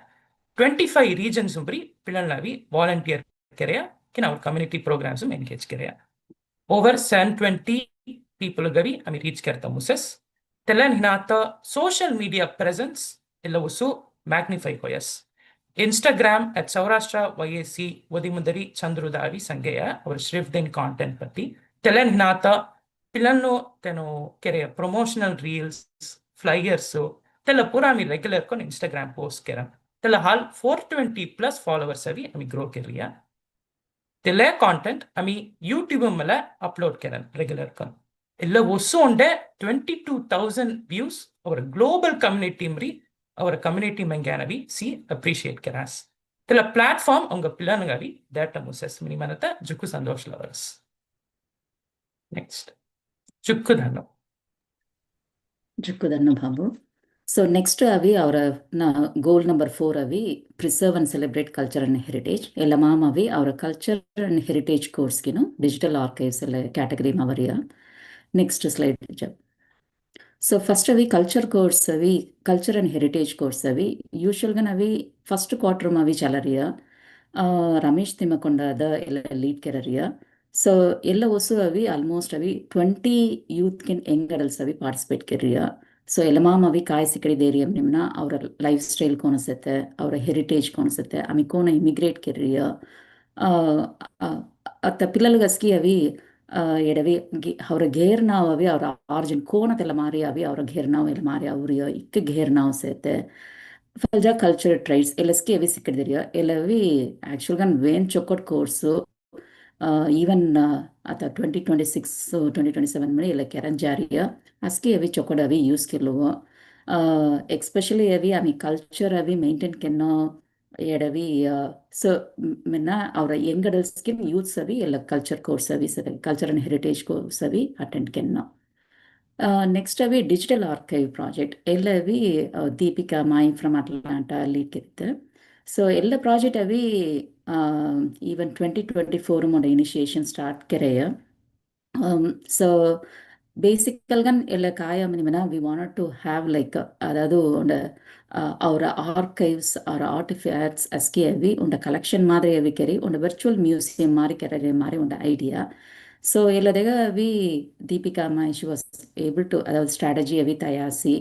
25 regions umbri pilan avi volunteer kariya kin our community programs engage kariya over 720 people gavi ami reach karta muses telan hinata social media presence illavosu magnify hoyas. Instagram at Sourashtra YAC Vadimudari Chandrudavi Sangeya our Shrifting content patti Telan Hinata Pilanno Teno Kere promotional reels flyers so Tela Purami regular con Instagram post keram Tela hal 420 plus followers avi ami grow keriya Tele content ami YouTube mala upload keran regular con illa osu onde 22,000 views our global community mri our community manganavi see appreciate keras tela platform unga pillanagavi data muses mini manata jukku sandosh lovers. Next jukkudanno Babu. So next avi our goal number 4 avi preserve and celebrate culture and heritage. Elamam avi our culture and heritage course kino digital archives category mavariya. Next slide. So first avi culture course avi culture and heritage course avi usual gan avi first quarter avi chalariya. Ramesh Timakonda the lead carrier. So ella also avi almost avi 20 youth can young adults avi participate carrier. So elamam avi kai sikri deriyam nimna our lifestyle konasete our heritage konasete ami kona immigrate carrier. At the pillalgaski avi ಎಡವಿ ಅವರ ಘೇರ್ನಾವ್ ಅವಿ ಅವರ ಆರ್ಜಿನ್ ಕೋನತೆಲ್ಲ ಮಾರಿ ಅವಿ ಅವರ ಘೇರ್ನಾವ್ ಎಲ್ಲ ಮಾರಿ ಅವ್ರಿಯ ಇಕ್ಕ ಘೇರ್ನಾವ್ ಸೇತೆ ಫಲ್ಜಾ culture ಟ್ರೈಡ್ಸ್ ಎಲ್ಲಸ್ಕಿ ಅವಿ ಸಿಕ್ಕಿದ್ರಿಯ ಎಲ್ಲವಿ ಆಕ್ಚುಲ್ಗನ್ vane ಚೊಕ್ಕೊಟ್ course even ಅತ 2026 2027 ಮನೆ ಎಲ್ಲ ಕೆರನ್ ಜಾರಿಯ ಅಸ್ಕಿ ಅವಿ ಚೊಕ್ಕೊಡ್ ಅವಿ ಯೂಸ್ ಕಿರ್ಲುವ ಎಕ್ಸ್ಪೆಷಲಿ ಅವಿ ಆಮಿ ಕಲ್ಚರ್ ಅವಿ ಮೇಂಟೈನ್ ಕೆನ್ನೋ ಎಡವಿ ಸೊ ಮಿನ್ನ ಅವರ ಯಂಗ್ ಅಡಲ್ಟ್ಸ್ಗೆ ಯೂತ್ಸ್ ಅವಿ ಎಲ್ಲ ಕಲ್ಚರ್ ಕೋರ್ಸ್ ಅವಿ ಕಲ್ಚರ್ ಅಂಡ್ ಹೆರಿಟೇಜ್ ಕೋರ್ಸ್ ಅವಿ ಅಟೆಂಡ್ ಕೆನ್ನ ನೆಕ್ಸ್ಟ್ ಅವಿ ಡಿಜಿಟಲ್ ಆರ್ಕೈವ್ ಪ್ರಾಜೆಕ್ಟ್ ಎಲ್ಲ ಅವಿ ದೀಪಿಕಾ ಮಾಯಿ ಫ್ರಮ್ ಅಟ್ಲಾಂಟಾ ಲೀಡ್ ಕಿರುತ್ತೆ ಸೊ ಎಲ್ಲ ಪ್ರಾಜೆಕ್ಟ್ ಅವಿ ಈವನ್ 2024 ಮೊಡ ಇನಿಷಿಯೇಷನ್ ಸ್ಟಾರ್ಟ್ ಕೆರೆಯ ಸೊ ಬೇಸಿಕಲ್ಗನ್ ಎಲ್ಲ ಕಾಯ ನಿಮ್ಮನ we want to have like ಅದಾದು ಅವರ ಆರ್ಕೈವ್ಸ್ ಅವರ ಆರ್ಟಿಫ್ಯಾಕ್ಟ್ಸ್ ಅಸ್ಕಿ ಅವಿ ಉಂಡ ಕಲೆಕ್ಷನ್ ಮಾದರಿ ಅವಿ ಕೆರಿ ಉಂಡ ವರ್ಚುವಲ್ ಮ್ಯೂಸಿಯಂ ಮಾರಿ ಕೆರೆ ಮಾರಿ ಉಂಡ ಐಡಿಯಾ ಸೊ ಎಲ್ಲದೆಗ ಅವಿ ದೀಪಿಕಾ ಮಾಯಿ ಶಿ ವಾಸ್ ಏಬಲ್ ಟು ಅದಾவது ಸ್ಟ್ರಾಟಜಿ ಅವಿ ತಯಾರಿಸಿ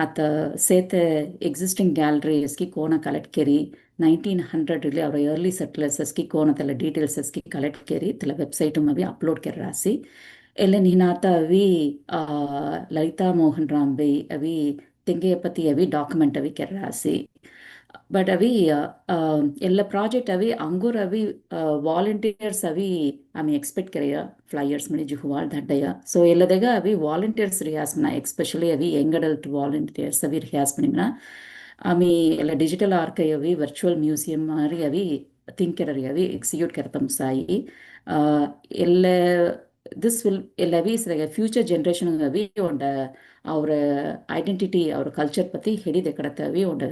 ಆತ ಸೇತೆ ಎಕ್ಸಿಸ್ಟಿಂಗ್ ಗ್ಯಾಲರೀಸ್ಗೆ ಕೋನ ಕಲೆಕ್ಟ್ ಕೆರಿ 1900 ಅವರ ಎರ್ಲಿ ಸೆಟ್ಲರ್ಸಸ್ಗೆ ಕೋನ ತಲೆ ಡೀಟೇಲ್ಸಸ್ಗೆ ಕಲೆಕ್ಟ್ ಕೆರಿ ತಲೆ ವೆಬ್ಸೈಟು ಅವಿ ಅಪ್ಲೋಡ್ ಕೆರ ರಾಸಿ ಎಲ್ಲ ನಿನಾತ ಅವಿ ಲಲಿತಾ ಮೋಹನ್ ರಾಂಬೆ ಅವಿ ತೆಂಗೆಯಪತಿ ಅವಿ ಡಾಕ್ಯುಮೆಂಟ್ ಅವಿ ಕೆರ ರಾಸಿ ಬಟ್ ಅವಿ ಎಲ್ಲ ಪ್ರಾಜೆಕ್ಟ್ ಅವಿ ಅಂಗೂರ್ ಅವಿ ವಾಲಂಟಿಯರ್ಸ್ ಅವಿ ಆಮಿ ಎಕ್ಸ್ಪೆಕ್ಟ್ ಕೆರೆಯ ಫ್ಲೈಯರ್ಸ್ ಮನಿ ಜುಹುವಾಳ್ ದಡ್ಡಯ್ಯ ಸೊ ಎಲ್ಲದೆಗ ಅವಿ ವಾಲಂಟಿಯರ್ಸ್ ರಿಯಾಸ್ಮನ ಎಕ್ಸ್ಪೆಷಲಿ ಅವಿ ಯಂಗ್ ಅಡಲ್ಟ್ ವಾಲಂಟಿಯರ್ಸ್ ಅವಿ ರಿಯಾಸ್ಮನಿಮ್ನ ಆಮಿ ಎಲ್ಲ ಡಿಜಿಟಲ್ ಆರ್ಕೈವ್ ಅವಿ ವರ್ಚುವಲ್ ಮ್ಯೂಸಿಯಂ ಮಾರಿ ಅವಿ ತಿಂಕೆರರಿ ಅವಿ ಎಕ್ಸಿಕ್ಯೂಟ್ ಕೆರತಮ್ ಸಾಯಿ ಎಲ್ಲ this will ಎಲ್ಲವಿ ಫ್ಯೂಚರ್ ಜನರೇಷನ್ ಅವಿ ಒಂದ ಅವರ ಐಡೆಂಟಿಟಿ ಅವರ ಕಲ್ಚರ್ ಪತಿ ಹಿಡಿದೆ ಕಡತ ಅವಿ ಒಂದ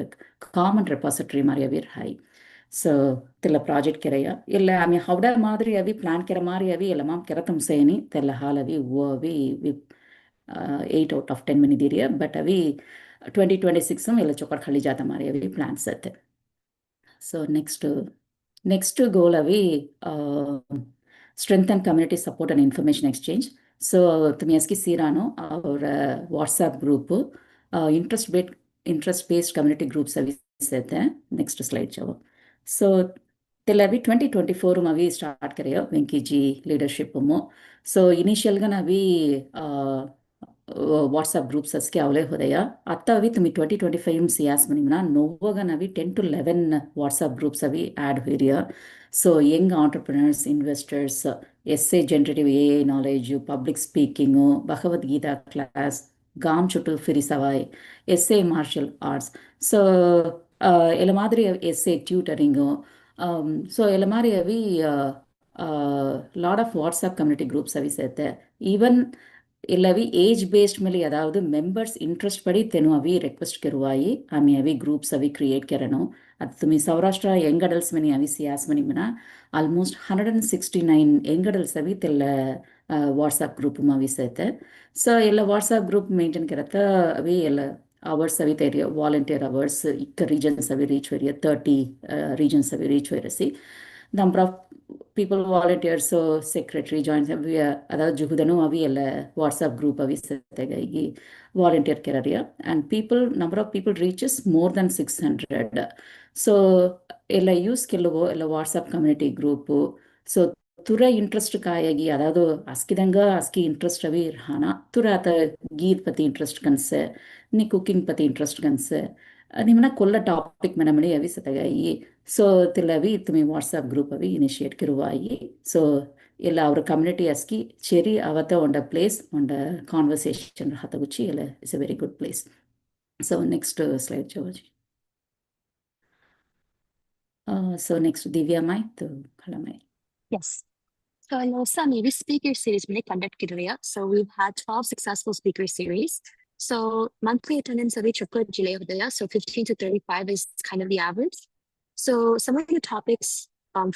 ಕಾಮನ್ ರೆಪಾಸಿಟರಿ ಮಾರಿ ಅವಿ ಹಾಯ್ ಸೊ ತೆಲ್ಲ ಪ್ರಾಜೆಕ್ಟ್ ಕೆರೆಯ ಎಲ್ಲ ಆಮಿ ಹೌಡ ಮಾದರಿ ಅವಿ ಪ್ಲಾನ್ ಕೆರ ಮಾರಿ ಅವಿ ಎಲ್ಲ ಮಾಮ್ ಕೆರತಮ್ ಸೇನಿ ತೆಲ್ಲ ಹಾಲ್ ಅವಿ ಅವಿ 8 out of 10 ಮನಿ ದಿರಿಯ ಬಟ್ ಅವಿ 2026 ಎಲ್ಲ ಚೊಕರ್ ಖಳಿ ಜಾತ ಮಾರಿ ಅವಿ ಪ್ಲಾನ್ಸ್ ಅತ್ತೆ so next next goal avi strengthen community support and information exchange. So tumi aski sirano our WhatsApp group interest based community groups avi sete. Next slide chavo. So till avi 2024 avi start kariyo Venki ji leadership mo. So initial ga navi WhatsApp groups aski avle hodaya atta avi tumi 2025 sias manimna novoga navi 10 to 11 WhatsApp groups avi add hoiriya. So young entrepreneurs, investors, essay generative AI knowledge, public speaking, Bhagavad Gita class, Gam Chutu Firisavai, essay martial arts. So ಎಲ್ಲ ಮಾದರಿ essay tutoring. So ಎಲ್ಲ ಮಾರಿ ಅವಿ lot of WhatsApp community groups ಅವಿ ಸೇತೆ. Even ಇಲ್ಲವಿ age based ಮೇಲೆ ಯಾವ್ದು members interest ಪಡಿ ತೆನು ಅವಿ ರಿಕ್ವೆಸ್ಟ್ ಕೆರುವಾಯಿ ಆಮಿ ಅವಿ ಗ್ರೂಪ್ಸ್ ಅವಿ ಕ್ರಿಯೇಟ್ ಕೆರನು ಅದು ತುಮಿ ಸೌರಾಷ್ಟ್ರ ಯಂಗ್ ಅಡಲ್ಸ್ ಮನಿ ಅವಿ ಸಿಯಾಸ್ ಮನಿ ಮನ ಆಲ್ಮೋಸ್ಟ್ 169 ಯಂಗ್ ಅಡಲ್ಸ್ ಅವಿ ತೆಲ್ಲ ವಾಟ್ಸಪ್ ಗ್ರೂಪ್ ಅವಿ ಸೇತೆ. ಸೊ ಎಲ್ಲ ವಾಟ್ಸಪ್ ಗ್ರೂಪ್ ಮೇಂಟೈನ್ ಕೆರತ್ತ ಅವಿ ಎಲ್ಲ ಅವರ್ಸ್ ಅವಿ ತೆರಿಯ ವಾಲಂಟಿಯರ್ ಅವರ್ಸ್ ಇಕ್ಕ ರೀಜನ್ಸ್ ಅವಿ ರೀಚ್ ವೆರಿಯ 30 regions ಅವಿ reach ವೆರಸಿ number of people volunteers so secretary joins ಅದಾದ ಜುಹುದನು ಅವಿ ಎಲ್ಲ ವಾಟ್ಸಪ್ ಗ್ರೂಪ್ ಅವಿ ಸತೆಗಾಗಿ ವಾಲಂಟಿಯರ್ ಕೆರರಿಯ and people number of people reaches more than 600. So ಎಲ್ಲ ಯೂಸ್ ಕೆಲವು ಎಲ್ಲ ವಾಟ್ಸಪ್ ಕಮ್ಯುನಿಟಿ ಗ್ರೂಪು ಸೊ ತುರ ಇಂಟ್ರೆಸ್ಟ್ ಕಾಯಾಗಿ ಅದಾವುದು ಅಸ್ಕಿದಂಗ ಅಸ್ಕಿ ಇಂಟ್ರೆಸ್ಟ್ ಅವಿ ಇರ್ಹಾನ ತುರ ಆತ ಗೀತ್ ಪತಿ ಇಂಟ್ರೆಸ್ಟ್ ಕನ್ಸೆ ನೀ ಕುಕಿಂಗ್ ಪತಿ ಇಂಟ್ರೆಸ್ಟ್ ಕನ್ಸೆ ನಿಮ್ಮನ್ನ ಕೊಲ್ಲ ಟಾಪಿಕ್ ಮನ ಮನೆ ಅವಿ ಸತಗಾಯಿ. ಸೊ ತಿಲ್ಲವಿ ತುಮಿ ವಾಟ್ಸಪ್ ಗ್ರೂಪ್ ಅವಿ ಇನಿಷಿಯೇಟ್ ಕಿರುವಾಯಿ. ಸೊ ಎಲ್ಲ ಅವ್ರ ಕಮ್ಯುನಿಟಿ ಅಸ್ಕಿ ಚೆರಿ ಅವತ್ತ ಒಂಡ ಪ್ಲೇಸ್ ಒಂಡ ಕಾನ್ವರ್ಸೇಷನ್ ಹತಗುಚ್ಚಿ ಎಲ್ಲ it's a very good place. So next slide ಚೋಜಿ. ಸೊ ನೆಕ್ಸ್ಟ್ ದಿವ್ಯಾ ಮೈ ತು ಕಳಮೈ. Yes. So in Osa, maybe speaker series may conduct Kidria. So we've had 12 successful speaker series. So monthly attendance of each Chakra Jile of the so 15 to 35 is kind of the average. So some of the topics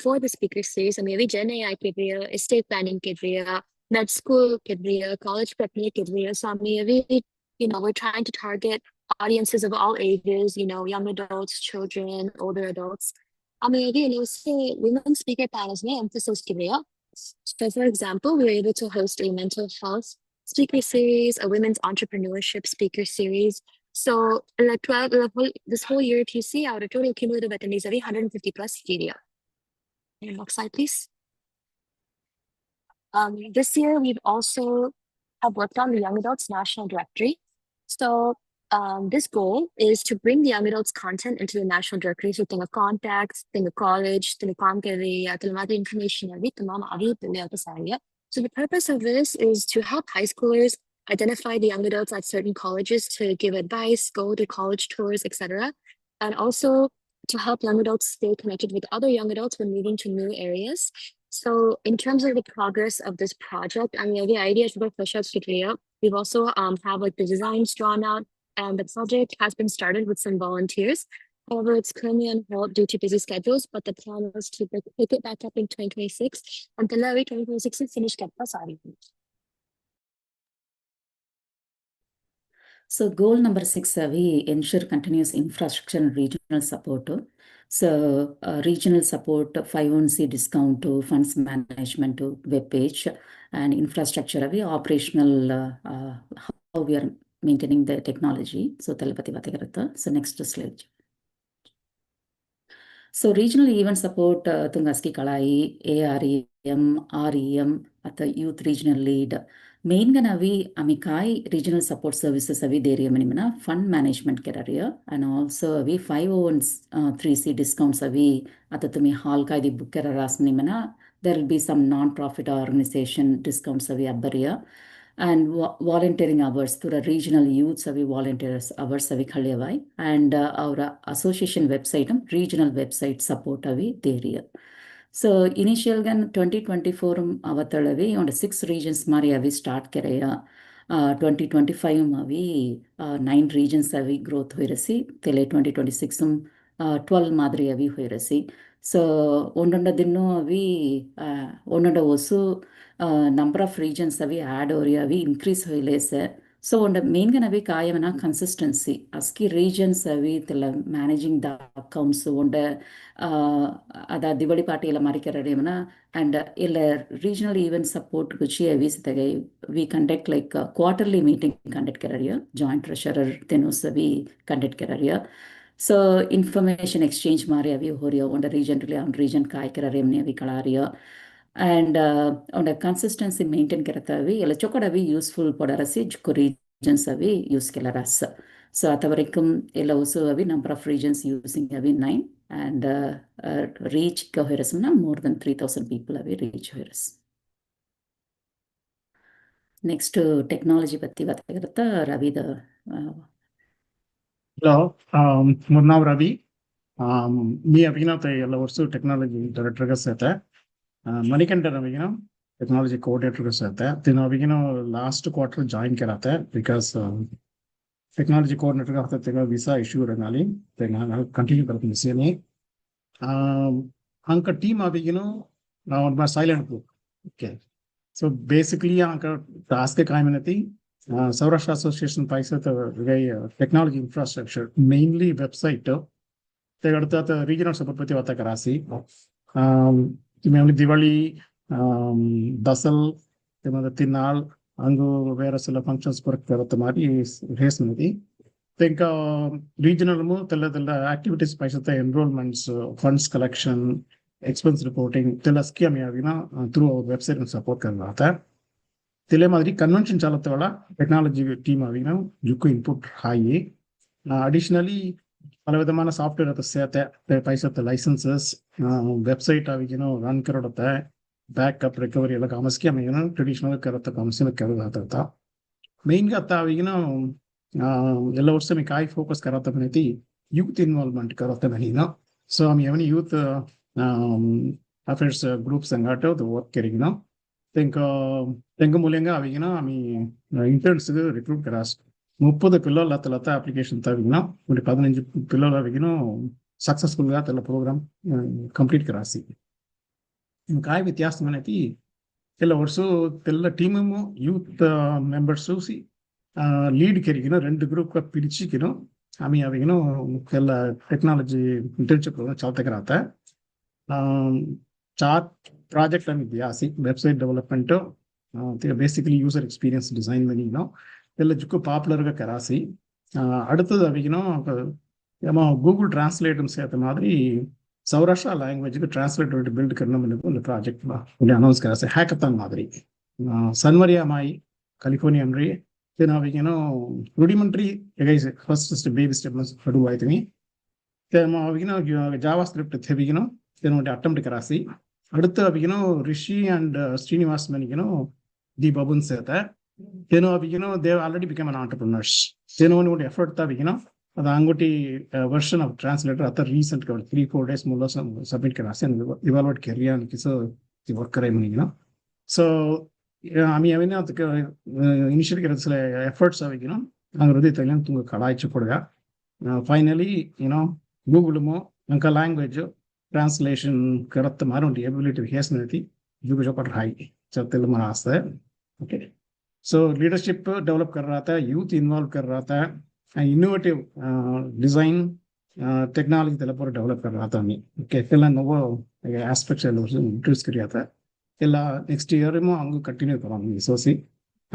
for the speaker series, maybe Gen AI Kidria, estate planning Kidria, med school Kidria, college prep Kidria. So maybe, we're trying to target audiences of all ages, young adults, children, older adults. Maybe women speaker panels may emphasize Kidria. So for example, we were able to host a mental health speaker series, a women's entrepreneurship speaker series. So this whole year, if you see our total cumulative attendees are 150 plus video. Next slide, please. This year, we've also have worked on the Young Adults National Directory. So this goal is to bring the young adults content into the national directory. So think of contacts, think of college, think of information. So the purpose of this is to help high schoolers identify the young adults at certain colleges to give advice, go to college tours, etc. And also to help young adults stay connected with other young adults when moving to new areas. So in terms of the progress of this project, the idea is to push out Kidria. We've also have like the designs drawn out, and the project has been started with some volunteers. However, it's currently on hold due to busy schedules, but the plan is to pick it back up in 2026 until 2026 is finished. So goal number 6 avi ensure continuous infrastructure and regional support. So regional support, 501c discount, funds management, web page, and infrastructure avi operational how we are maintaining the technology. So talapati vatagarata. So next slide. So regional event support tungaski kalai AREM, REM at the youth regional lead. Main ganavi amikai regional support services avi deriya manimana fund management kerariya and also avi 501c discounts avi atatumi hall kai di book keraras manimana there will be some non-profit organization discounts avi abbariya and volunteering hours to the regional youths avi volunteers hours avi khaliyavai and our association website regional website support avi deriya. So initial gan 2024 avatalavi on 6 regions mari avi start kereya 2025 avi 9 regions avi growth hoirasi tele 2026 12 madri avi hoirasi. So ondonda dinno avi ondonda osu number of regions avi add or avi increase hoilese So on the main gonna be kayamana consistency. Aski regions avi tilla managing the accounts on the ada Diwali party illa marikararemana and illa regional event support guchi avi sitagai we conduct like quarterly meeting conduct kararia joint treasurer tenus avi conduct kararia. So information exchange mari avi horia on the region kai kararemne avi kalaria. And on the consistency maintain karatavi illa chokodavi useful podarasi jukku regions avi use kelaras. So atavarikum illa also avi number of regions using avi 9 and reach coherence more than 3,000 people avi reach coherence. Next technology patti vatagirata Ravi the Hello, Murnav Ravi. Me Abhinav ಎಲ್ಲ ವರ್ಷ technology ಡೈರೆಕ್ಟರ್ಗೆ ಸೇತೆ ಮಣಿಕಂಠ ನಮಗಿನ technology ಕೋಆರ್ಡಿನೇಟರ್ಗೆ ಸೇತೆ ತಿನ್ನೋವಿಗಿನ last quarter join ಕೆರತೆ because technology ಕೋಆರ್ಡಿನೇಟರ್ಗೆ ಆಗ್ತದೆ ವೀಸಾ ಇಶ್ಯೂ ಇರೋದ್ರಲ್ಲಿ ನಾನು ಕಂಟಿನ್ಯೂ ಬರ್ತೀನಿ ಸೇನೆ ಅಂಕ ಟೀಮ್ ಅವಿಗಿನ ನಾವು ಒಂದು silent group okay so basically ಅಂಕ task ಕಾಯ್ಮನತಿ Sourashtra Association paisa technology infrastructure, mainly website. They got the regional support vata karasi. Diwali, Dasal, the Tinal, Angu, where a functions for Karatamari is Resmati. Think regional the activities paisa the enrollments, funds collection, expense reporting, Telaskia through our website and support Karata. Tele madri convention chalatawala technology team avina juku input high. Additionally, palavadamana software at the set the price of the licenses, website avigino run karodata, backup recovery la kamaski amina traditional karata kamsina karodata. Main gata avigino yellow semi kai focus karata manati youth involvement karata manina. So I'm having youth affairs groups and got the work carrying now. Think మూల్యంగా అవిగిన ఆమె interns recruit కరాస్ 30 పిల్లలు లత application తవిగిన 15 పిల్లలు అవిగిన successful గా తెల్ల programme complete కరాసి ఇంకా వ్యత్యాసం అనేది తెల్ల ವರ್ಷ తెల్ల టీము యూత్ మెంబర్స్ లీడ్ కెరిగిన 2 గ్రూప్ గా పిలిచికిన ఆమె అవిగిన తెల్ల టెక్నాలజీ ఇంటర్న్షిప్ ప్రోగ్రామ్ చాలా దగ్గర chart project and website development basically user experience design popular karasi Google Translate Sourashtra language translate build project announce hackathon Sanvaria mai California then rudimentary first baby step JavaScript then attempt karasi அடுத்து Rishi and Srinivas the Babun said that they already become an entrepreneurs. They know effort the Angoti version of translator at the recent 3-4 days mulla submit karasi and evaluate career and the work so I mean initially efforts finally Google language translation करते मारो उनकी ability है इसमें थी जो कुछ पर high चलते लोग मनाते हैं okay so leadership develop कर रहा था youth involve कर रहा था innovative design technology तेरे पर develop कर रहा था नहीं okay तेला नवो aspects है लोग introduce कर रहा था तेला next year में आंगो continue करेंगे so see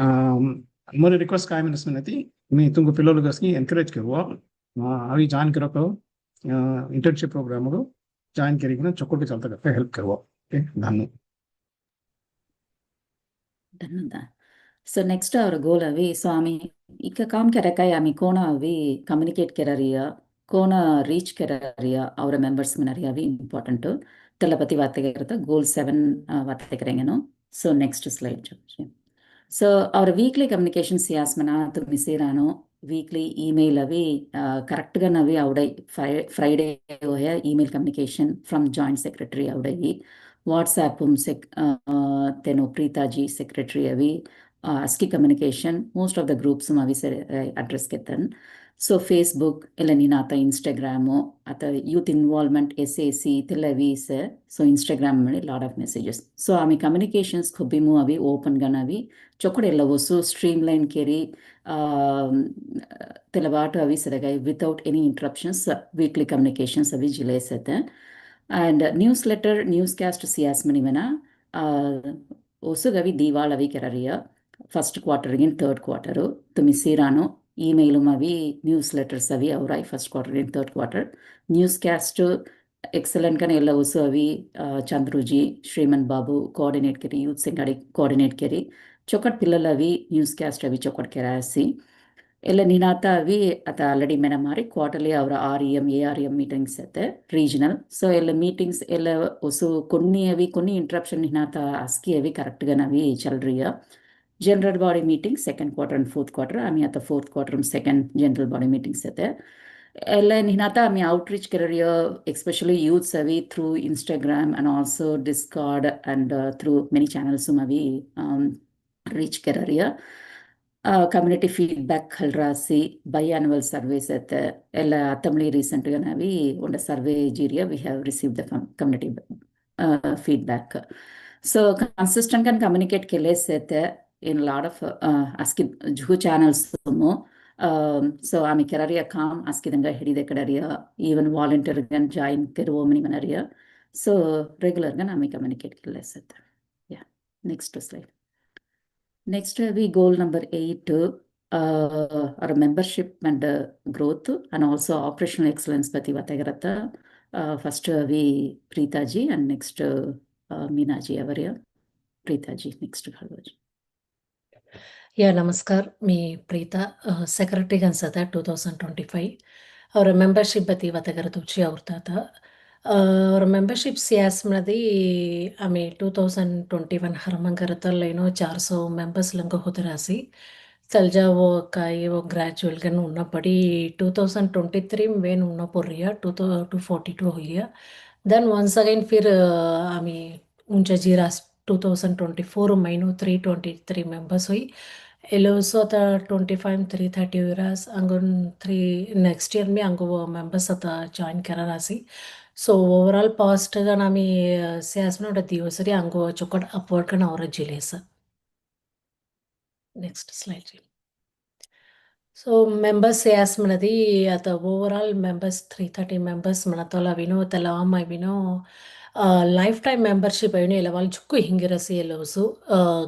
हमारे request काय में इसमें थी मैं तुमको पिलो लोग इसकी encourage करूँगा अभी जान करो को internship program को join करेंगे चौकोट के चलते करते help करवाओ okay धन्यवाद. So next our goal avi so ami ikka काम कराkai ami kona avi communicate Karariya kona reach Karariya our members मनरिया avi important to Thalapathy बातें करता goal 7 बातें करेंगे no so next slide so our weekly communication siasmana to misirano weekly email avi correct ga navi avudai Friday hoya email communication from joint secretary avudai WhatsApp teno Preeta ji secretary avi ASCII communication, most of the groups mavi address ketan. So Facebook, Elenina, Instagram, at youth involvement, SAC, Televi, so Instagram, a lot of messages. So ami communications could be more open ganavi, chocolate so streamline carry, Telavato avi sadagai without any interruptions, weekly communications avi jile sete. And newsletter, newscast sias manivana, also gavi Diwal avi kararia, first quarter again, third quarter, to Misirano, email avi, newsletters avi, aurai, first quarter in third quarter, newscast, excellent kan ella also avi, Chandruji, Shriman Babu, coordinate keri, youth sengadi coordinate keri, chokat pillalavi, newscast avi chokat kerasi. ಎಲ್ಲ ನಿನಾತ ಅವಿ ಅತ already ಮೇನ ಮಾರಿ quarterly ಅವರ REM ARM meetings అయితే regional so ಎಲ್ಲ meetings ಎಲ್ಲ ಒಸು కొన్ని ఇంటరప్షన్ నినాత అస్కి అవి కరెక్ట్గా అవి చల్రియా general body meeting second quarter and fourth quarter ఆమె అత fourth quarter second general body meetings అయితే ಎಲ್ಲ ನಿನಾತ ಆమె అవుట్రీచ్ కెరియర్ ఎస్పెషల్లీ యూత్స్ అవి through Instagram and also Discord and through many channels అవి రీచ్ కెరియర్ community feedback halrasi biannual surveys at ella atamli recently navi on the survey jiria we have received the community feedback. So consistent can communicate keles at in a lot of asking juhu channels so ami kararia kam askidanga hidide kadaria even volunteer gan join keromani manaria so regular gan ami communicate keles at. Yeah, next slide. Next, we goal number 8, our membership and growth and also operational excellence. Pati Vatagarata. First, we Preeta ji and next Meena ji. Avaria Preeta ji. Next, Yeah, namaskar. Me Preeta, secretary Gansata 2025. Our membership Pati Vatagaratuchi Aurtata. Our membership CS Madi, I mean 2021 Harmangarata Leno, 400 members Lango Hotarasi. Salja wo kai wo gradual gan unna padi 2023 when unna porria 242 hoya. Then once again fir I mean uncha jiras 2024 maino 323 members hui. Also the 25 330 horas angun 3 next year me angu members ata join kararasi. So overall past ga nami siasno da divasari angu chokad upward kan aura jilesa. Next slide. So members sias manadi at the overall members 330 members manatola vino talama vino lifetime membership ayino elawal jukku hingirasi elosu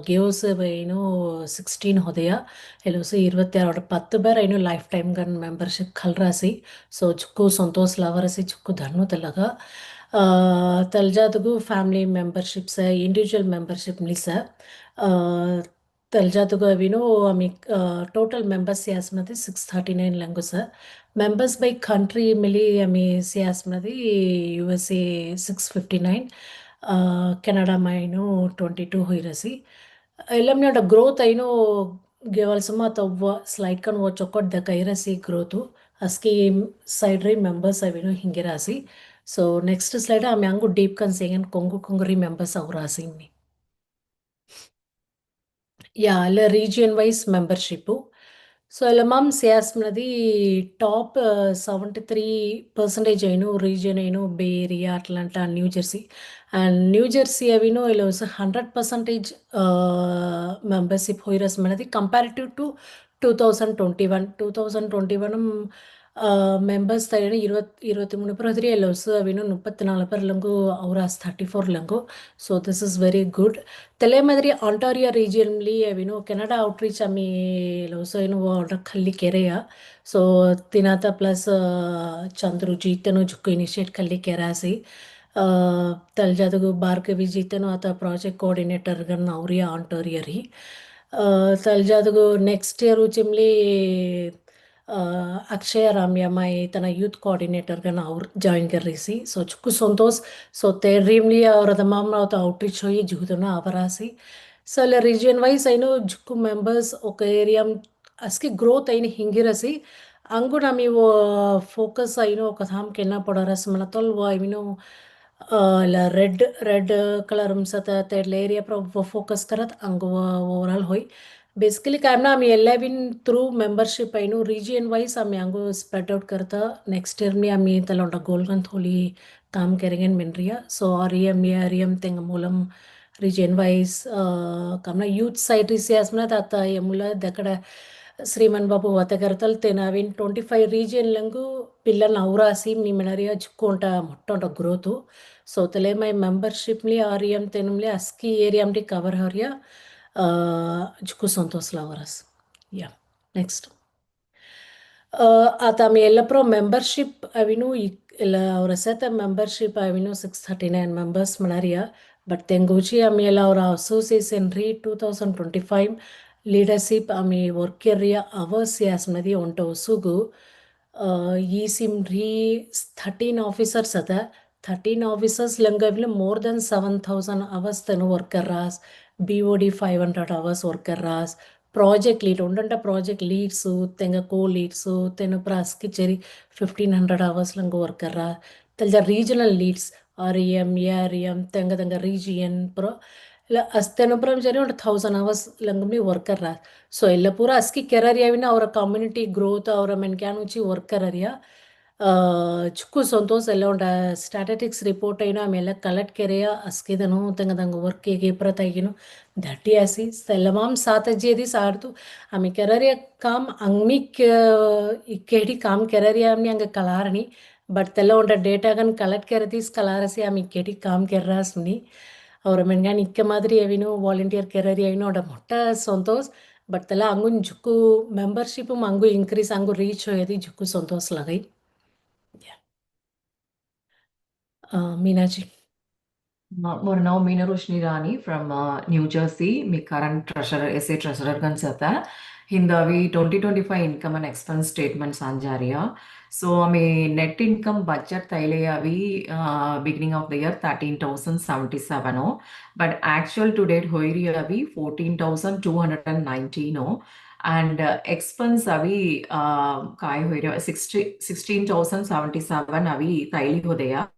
gives ayino 16 hodaya elosu 26 10 bar ayino lifetime gan membership khalrasi so jukku santosh lavarasi jukku dhannu talaga taljatugu family memberships individual membership nisa taljatugu avino ami total members siasmati 639 language members by country mili ami siasmati USA 659 Canada maino 22 hoirasi elamna da growth aino geval sama ta slide kan wo chokot da kairasi growth aski side ray members avino hingirasi so next slide ami angu deep kan sengen konguri members aurasi ni. Yeah, region wise membership. So Lamam says the top 73% region Bay Area, Atlanta, New Jersey. And New Jersey avino 100% membership hoiras manadi comparative to 2021. 2021 members tayani 23 pradri elosu avino 34 parlangu auras 34 langu. So this is very good. Telemadri Ontario region avino Canada outreach ami loso order khalli kereya so tinata plus Chandru jitano jukku initiate khalli kerasi taljadagu Bhargavi jitano ata project coordinator gan auria Ontario ri taljadagu next year uchimli Akshay Ramya mai tana youth coordinator gan aur join karisi so chukku santosh so terrimli aur the mamla ata outreach hoyi juhudana avarasi so region wise I know jukku members oka area aski growth aini hingirasi angu nami wo focus I know katham kenna padaras manatol wo I know la red color umsata ter area pro focus karat angu overall hoy basically काय ना आम्ही 11 through membership आहे न्हू region wise आम्ही हांगो spread out करता next year मी आम्ही त्याला वाटतं गोल्गन थोली काम करेंगेन मिनरिया सो आरियम एरियम Teng Moolam region wise kamna youth site is mana tata yemula dekada Shriman Babu వతగరతల్ తెనావిన్ 25 region lung పిల్లల నౌరాసి మీ మెనరియా చుక్కుంట మొట్టంట గ్రోత్ సో తలే మై మెంబర్షిప్ లి ఆరియం తెనుమ్లి అస్కి ఏరియామ్ డి కవర్ హరియా ಜುಕ್ಕು ಸಂತೋಷ್ ಲವರಸ್ ಯಾ ನೆಕ್ಸ್ಟ್ आता आम्ही ಎಲ್ಲಪ್ರೋ ಮೆಂಬರ್ಶಿಪ್ ಅವಿನು ಎಲ್ಲ ಅವರ ಸೆತ ಮೆಂಬರ್ಶಿಪ್ ಅವಿನು 639 ಮೆಂಬರ್ಸ್ ಮಣಾರಿಯಾ ಬಟ್ ತೆಂಗೋಚಿ ಆಮಿ ಎಲ್ಲ ಅವರ ಅಸೋಸಿಯೇಷನ್ ರೀ 2025 ಲೀಡರ್ಶಿಪ್ ಆಮಿ ವರ್ಕ್ ಏರಿಯಾ ಅವರ್ಸ್ ಯಾಸ್ಮದಿ ಒಂಟ ಒಸುಗು ಈ ಸಿಮ್ ರೀ 13 ಆಫೀಸರ್ಸ್ ಅದ 13 officers ಲಂಗವಿಲು more than 7,000 hours ತೆನು worker BOD 500 hours worker ras project lead undanta project leads tenga co-leads tenu praski cheri 1500 hours lang worker ra telja regional leads REM AREM tenga region pro la astenu pram cheri 1000 hours langumni worker ra so ella pura aski career yavina avra community growth avra menkanuchi worker area ಚುಕ್ಕು ಸಂತೋಷ ಎಲ್ಲ ಉಂಡ statistics report అయినా ಆమె ಎಲ್ಲ collect ಕೆರೆಯ ಅಸ್ಕಿದನು ತಂಗದಂಗ ವರ್ಕಿಗೆ ಪ್ರತಾಗಿನು ದಟ್ಟಿ ಆಸಿ ಸೆಲ್ಲಮಾಮ್ ಸಾತಜ್ಜೇದಿ ಸಾಡ್ತು ಆమె ಕೆರರಿಯ com ಅಂಗ್ಮಿಕ್ ಇಕ್ಕೇಡಿ com ಕೆರರಿಯ ಆమె ಹಂಗ ಕಲಾರಣಿ but ತೆಲ್ಲ ಉಂಡ ಡೇಟಾಗನ್ collect ಕೆರದೀಸ್ ಕಲಾರಸಿ ಆమె ಇಕ್ಕೇಡಿ com ಕೆರ್ರಾಸ್ನಿ ಅವ್ರ ಮೆನ್ಗಾನ್ ಇಕ್ಕ ಮಾದರಿ ಅವಿನು volunteer ಕೆರರಿ ಅವಿನು ಉಂಡ ಮೊಟ್ಟ ಸಂತೋಷ್ ಬಟ್ ತೆಲ್ಲ ಅಂಗುನ್ ಜುಕ್ಕು ಮೆಂಬರ್ಶಿಪ್ ಅಂಗು ಇಂಕ್ರೀಸ್ ಅಂಗು ರೀಚ್ ಹೋಯದಿ ಜುಕ್ಕು ಸಂತೋಷ್ ಲಗೈ Meenaji. We're now Meena Roshni Rani from New Jersey. My current treasurer, SA treasurer Gansata. Hindavi 2025 income and expense statements Anjaria. So my net income budget Thailayavi beginning of the year 13,077. But actual to date Hoiriavi 14,219. And expense avi kai hoira 16,077 avi Thaili Hodaya.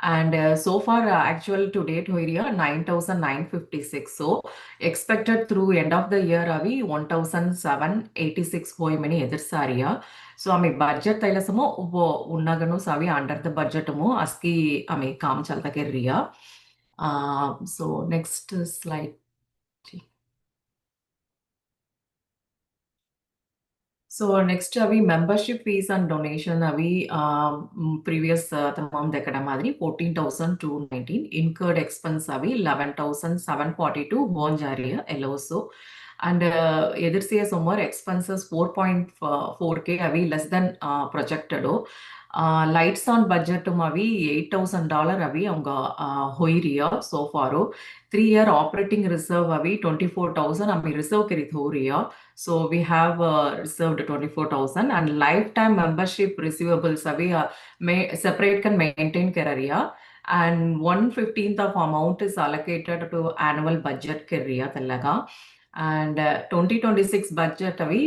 And so far actual to date hoiriya 9,956 so expected through end of the year avi 1,786 hoy many other sariya so ami budget tailasamo unnaganu savi under the budget mo aski ami kam chalta kerriya so next slide. So next avi membership fees and donation avi previous tamam dekada madri 14,219 incurred expense avi 11,742 bonjariya LOSO and edirsiya somewhere expenses 4.4k avi less than projected lights on budget avi $8,000 avi avanga hoiriya so far 3-year operating reserve avi 24,000 ami reserve kari thoriya so we have reserved 24,000 and lifetime membership receivables avi separate can maintain kararia and 1/15 of amount is allocated to annual budget kariya talaga and 2026 budget avi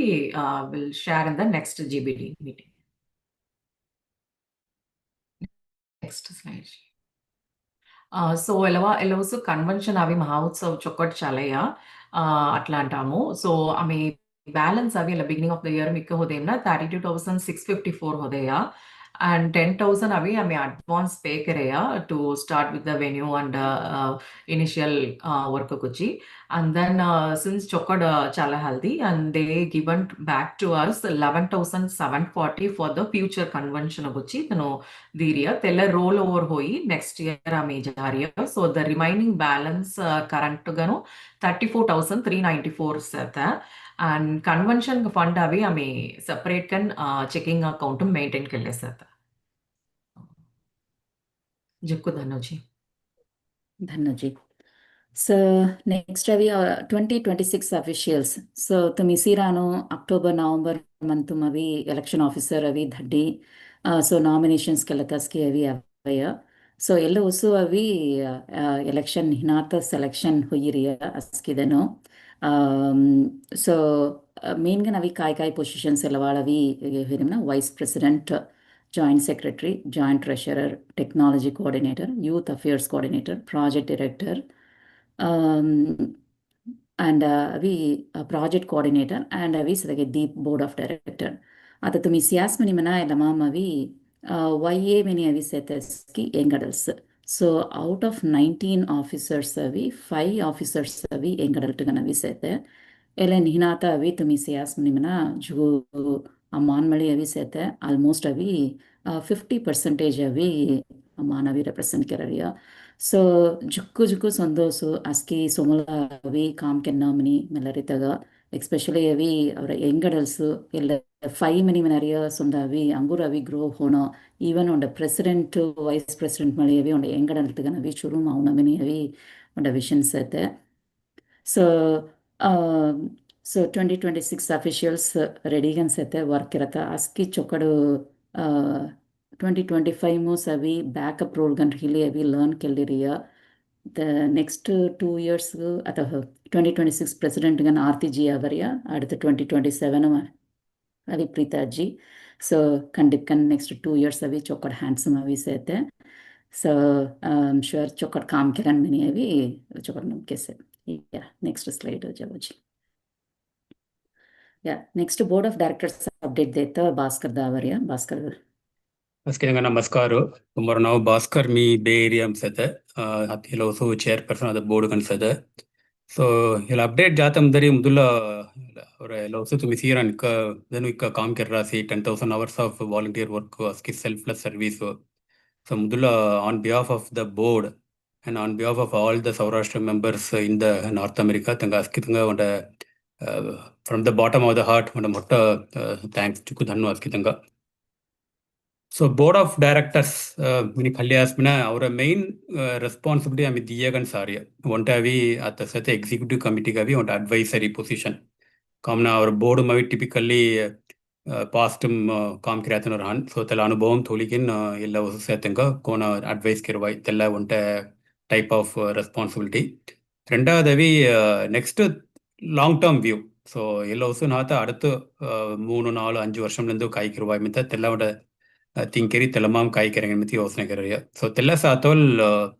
will share in the next GBD meeting. Next slide. So ఎలవసు convention అవి మహోత్సవ్ చొక్కటి చాలయ్య అట్లా అంటాము so ఆమె balance అవి ఇలా beginning of the year మిక్క హోదేమ్న 32,654 హోదేయ and 10,000 avi I advance pay kareya to start with the venue and initial work kuchi and then since chokkad chala healthy and they given back to us 11,740 for the future convention kuchi tano diriya tella roll over hoi next year ame jariya so the remaining balance current ganu 34,394 seta and convention fund avi ame separate kan checking account maintain kelle seta jikku dhanuji. Dhanaji. So next avi 2026 officials. So tumisirano October November month avi election officer avi dhaddi so nominations kalakaski avi avaya. So ಎಲ್ಲ ಹೊಸು ಅವಿ election ಹಿನಾತ selection ಹೊಯ್ಯಿರಿಯ ಅಸ್ಕಿದನು so ಮೇನ್ಗೆ ನಾವಿ ಕಾಯಿ positions ಎಲ್ಲ ವಾಳವಿ ಹೇಳಿಮ್ನ vice president Joint Secretary, Joint Treasurer, Technology Coordinator, Youth Affairs Coordinator, Project Director, and we project coordinator and we the deep board of director. Ata tumi sias mani mana elamama vi YA many avi seteski engadals. So out of 19 officers avi 5 officers avi engadal tugana vi sete. Elen hinata avi tumi sias mani mana ju amman mali avi sete almost avi 50% avi amman avi represent keraria. So jukku sandosu aski somala avi kam kennamani melaritaga especially avi avra young adults illa 5 many manaria sundavi angura avi grow hono even on the president to vice president mali avi on the young adult gana avi churu mauna many avi on the vision set. So so 2026 officials ready gan set work irata aski chokadu 2025 most avi backup role gan really avi learn kelliriya. The next 2 years at the 2026 president gan RTG avariya at the 2027 avi Preeta ji. So kandikan next 2 years avi chokad handsome avi sete. So I'm sure chokad kaam kiran many avi chokad nam kese. Yeah, next slide Javaji. Yeah, next board of directors update deta Bhaskar Davariya. Bhaskar. Askinanga namaskaru. Tomorrow now Bhaskar me Bay Area sete. He'll also chairperson of the board consede. So he'll update jatam dari mudula or he'll also to misir and then we come kerasi 10,000 hours of volunteer work aski selfless service. So mudula on behalf of the board and on behalf of all the Sourashtra members in the North America, tanga askitanga on from the bottom of the heart on motta thanks to kudhannu askitanga. So board of directors, mini Khalyasmina, our main responsibility am Diyagan Sarya. Want to be at the set executive committee gavi on advisory position. Kamna our board mavi typically past kam kiratan ran. So telanu boom thulikin illa usu setenga kona advice kirwai tella want type of responsibility. Renda devi next long term view. So illa usu nata adattu 3-4 5 varsham lendu kai kirwai mita tella want tinkeri telamam kai kereng miti osne keraya. So tella satol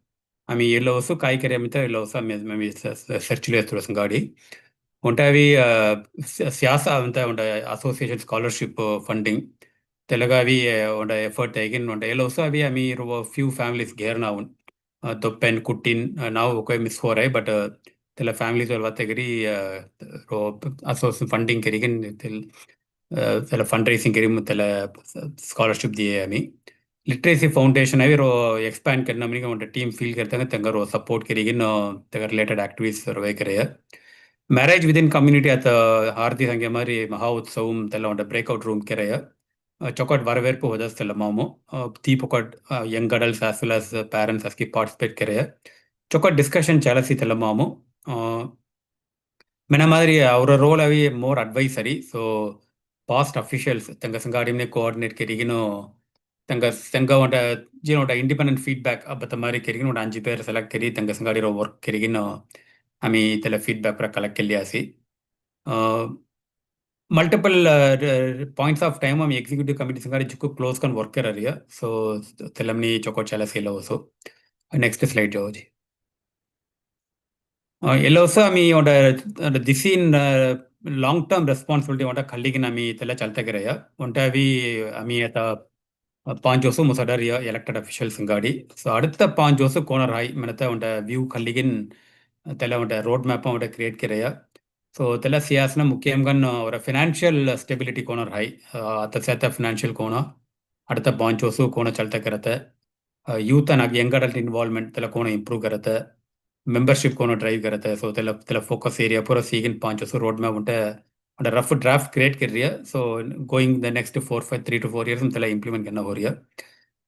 ami yellow also kai kerya mita yellow also ami searchile turasangadi. Ontavi siasa anta onda association scholarship funding telagavi onda effort again onda yellow also avi ami few families gear now toppen kutin now okay miss for but tella families or vategari association funding kerigen tella fundraising kerim tella scholarship diye ami literacy foundation avi expand karna mani on team feel karta hai tanga support kerigin tanga related activities ro karaya. Marriage within community at Harthi Sangya mari Maha Utsavam tella on breakout room keraya. Chokot varverpu hodas tella mamo tea pokot young adults as well as parents aski participate keraya. Chokot discussion chalasi tella mamo mena madri our role avi more advisory. So past officials tanga sangadi ne coordinate kerigino tanga on independent feedback abata mari kerigino 5 pair select keri tanga sangadi ro work kerigino ami tella feedback pra collect kelyasi. Multiple points of time ami executive committee sangadi jukku close kan work kerariya. So telamni chokot chala sela also. Next slide George. Also ami on this in long term responsibility on kalligin ami tella chalta keraya. Onta vi ami ata 5 also musadaria elected officials sangadi. So adutha 5 also corner high manata on view kalligin tella on road map on create keraya. So tella siyasna mukyamgan or financial stability corner high at the financial corner adutha 5 also corner chalta karate. Youth and young adult involvement tella corner improve karate. Membership corner drive karate. So tella focus area pura seeking 5 also roadmap unte on a rough draft create kariya. So going the next 3 to 4 years tella implement karna ho riya.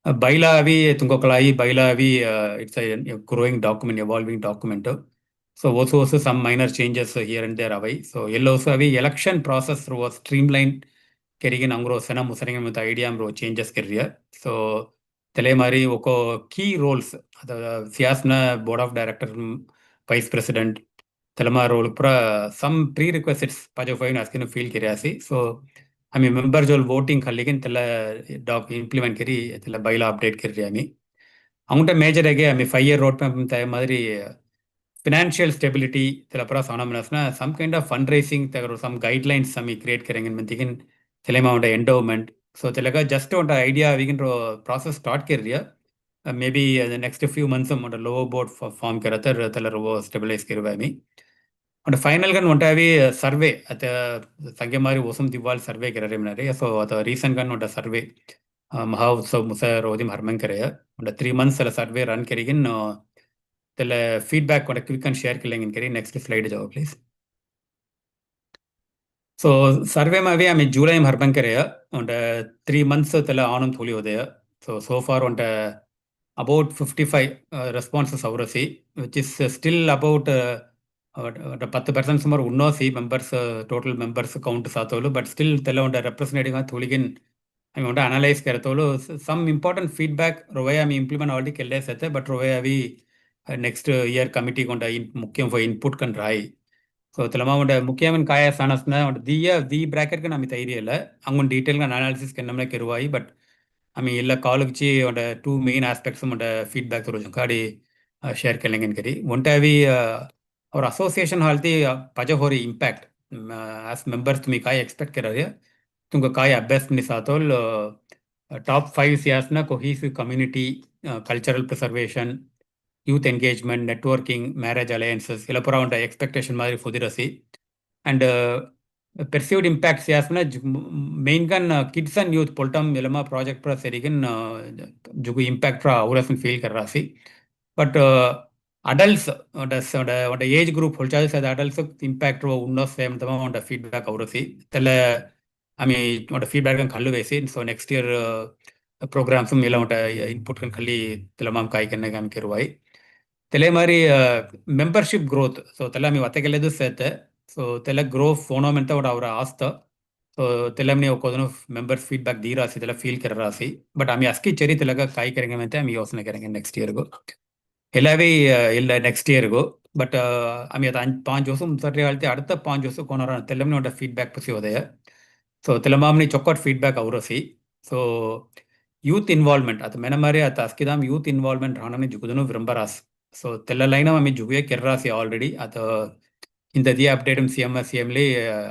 Baila avi tunko kalai baila avi it's a growing document, evolving document. So also some minor changes here and there away. So yellow also avi election process was streamlined kerigin angro sena musaringa with idea amro changes kariya. So tele mari oko key roles the siasna board of director vice president telama role pura some prerequisites pajofain askin feel kiriasi. So I mean members all voting kalligin tela doc implement keri tela baila update keri ami. Amunta major age ami 5-year roadmap tay madri financial stability telapra sanamnasna some kind of fundraising there are some guidelines some create karen men tikin telema on endowment so telaga just on the idea we can process start kariya maybe the next few months on the lower board form karatar telaro stabilize kirvami on the final gan want have survey at sangamari osum diwal survey karare menare so the recent gan on the survey maha utsav musa rodim harman karaya on the 3 months survey run karigin the feedback on a quick and share killing in carry next slide जाओ please. So survey में भी हमें जुलाई में हरबन करे on the 3 months तले आनंद थोड़ी होते हैं. So far on the about 55 responses आवरसी which is still about the 10% सुमार उन्नोसी members total members count सातोलो but still तले on the representative थोड़ी किन हमें on the analyze करे तोलो some important feedback रोवे हमें implement already केले सेते but रोवे अभी next year committee konda mukyam for input kan rai so telama onda mukyam kaya sanasna onda the bracket kan ami thairiyala angun detail kan analysis kan namna kerwai but ami illa college onda two main aspects onda feedback rojum kadi share kelengen kari wonta vi our association halti paja hori impact as members tumi kai expect karare tunga kai abhyas ni satol top 5 siyasna cohesive community cultural preservation youth engagement, networking, marriage alliances, ఇలా around expectation మాదిరి ఫుదిరసి and perceived impacts యాస్న main గన్ kids and youth పొల్టమ్ ఇలమా project ప్రా సెరిగన్ జుగు ఇంపాక్ట్ ప్రా ఔరసన్ ఫీల్ కర్ రాసి but adults on the age group holchal sa adults impact ro unno same tama on the feedback ఔరసి tele ami on the feedback kan khallu vesi so next year programs mila on input kan khalli telamam kai kan gam kerwai tele mari membership growth so tele mi vatekeledu sete so tele grow phenomenon ta avra asta so tele amni okodno members feedback di rasi tele feel kar rasi but ami aski cheri telaga kai karenge mente ami yosna karenge next year go எல்லாவே இல்லை next இயருக்கு but আমি அது 5 வருஷம் சரி வாழ்த்தி அடுத்த 5 வருஷம் கொண்டாட తెలంగాణ ఉండే ఫీడ్బ్యాక్ పసి ఉదయ సో తెలంగాణని చొక్కట్ ఫీడ్బ్యాక్ అవరసి సో యూత్ ఇన్వాల్వ్మెంట్ అత మెన మరి అత అస్కిదాం యూత్ ఇన్వాల్వ్మెంట్ రానని జుగుదను విరంబరాస్ సో తెల్లలైన ఆమె జుగుయే కెర్రాసి ఆల్రెడీ అత ఇంత ది అప్డేట్ సిఎంలీ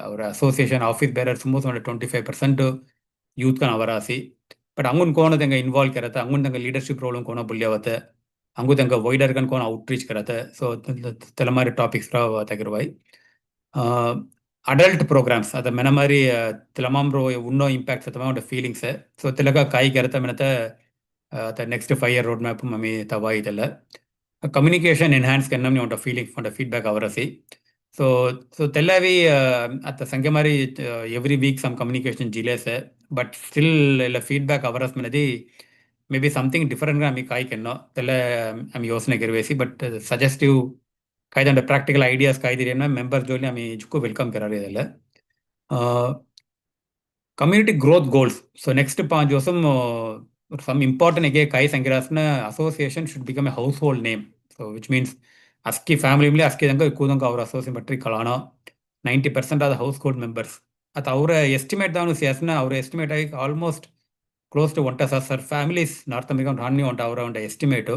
ಅವರ association office bearers most 25% youth ಕನ್ ಅವರಾಸಿ ಬಟ್ ಅಂಗುನ್ ಕೋಣ ತಂಗ ಇನ್ವಾಲ್ವ್ ಕರತ ಅಂಗುನ್ ತಂಗ ಲೀಡರ್ಶಿಪ್ ರೋಲ್ ಕೋಣ ಬುಲ್ಯವತೆ अंगू तंग वाइडर कन कौन आउटरीच करते सो तेलमारी टॉपिक्स तगिरवाई अडल्ट प्रोग्राम्स अद मेनमारी तेलमाम रो उन्नो इंपैक्ट्स तमा उंड फीलिंग्स सो तेलगा काई करते मेनते नेक्स्ट 5 year रोड मैप मम्मी तवाई तेल कम्युनिकेशन एनहांस कन्नम उंड फीलिंग उंड फीडबैक आवरसी so तेलवी अत संगमारी every week some communication delays but still la feedback avras menadi maybe something different ga ami kai kenno tele ami yosne gervesi but suggestive kai the practical ideas kai direna members joli ami jukku welcome karare dele community growth goals so next 5 years some important again kai sangrasna association should become a household name so which means aski family mli aski danga ikudanga our association battery kalana 90% of the household members at our estimate down siyasna our estimate ai almost close to 1,000 families North American running on our estimate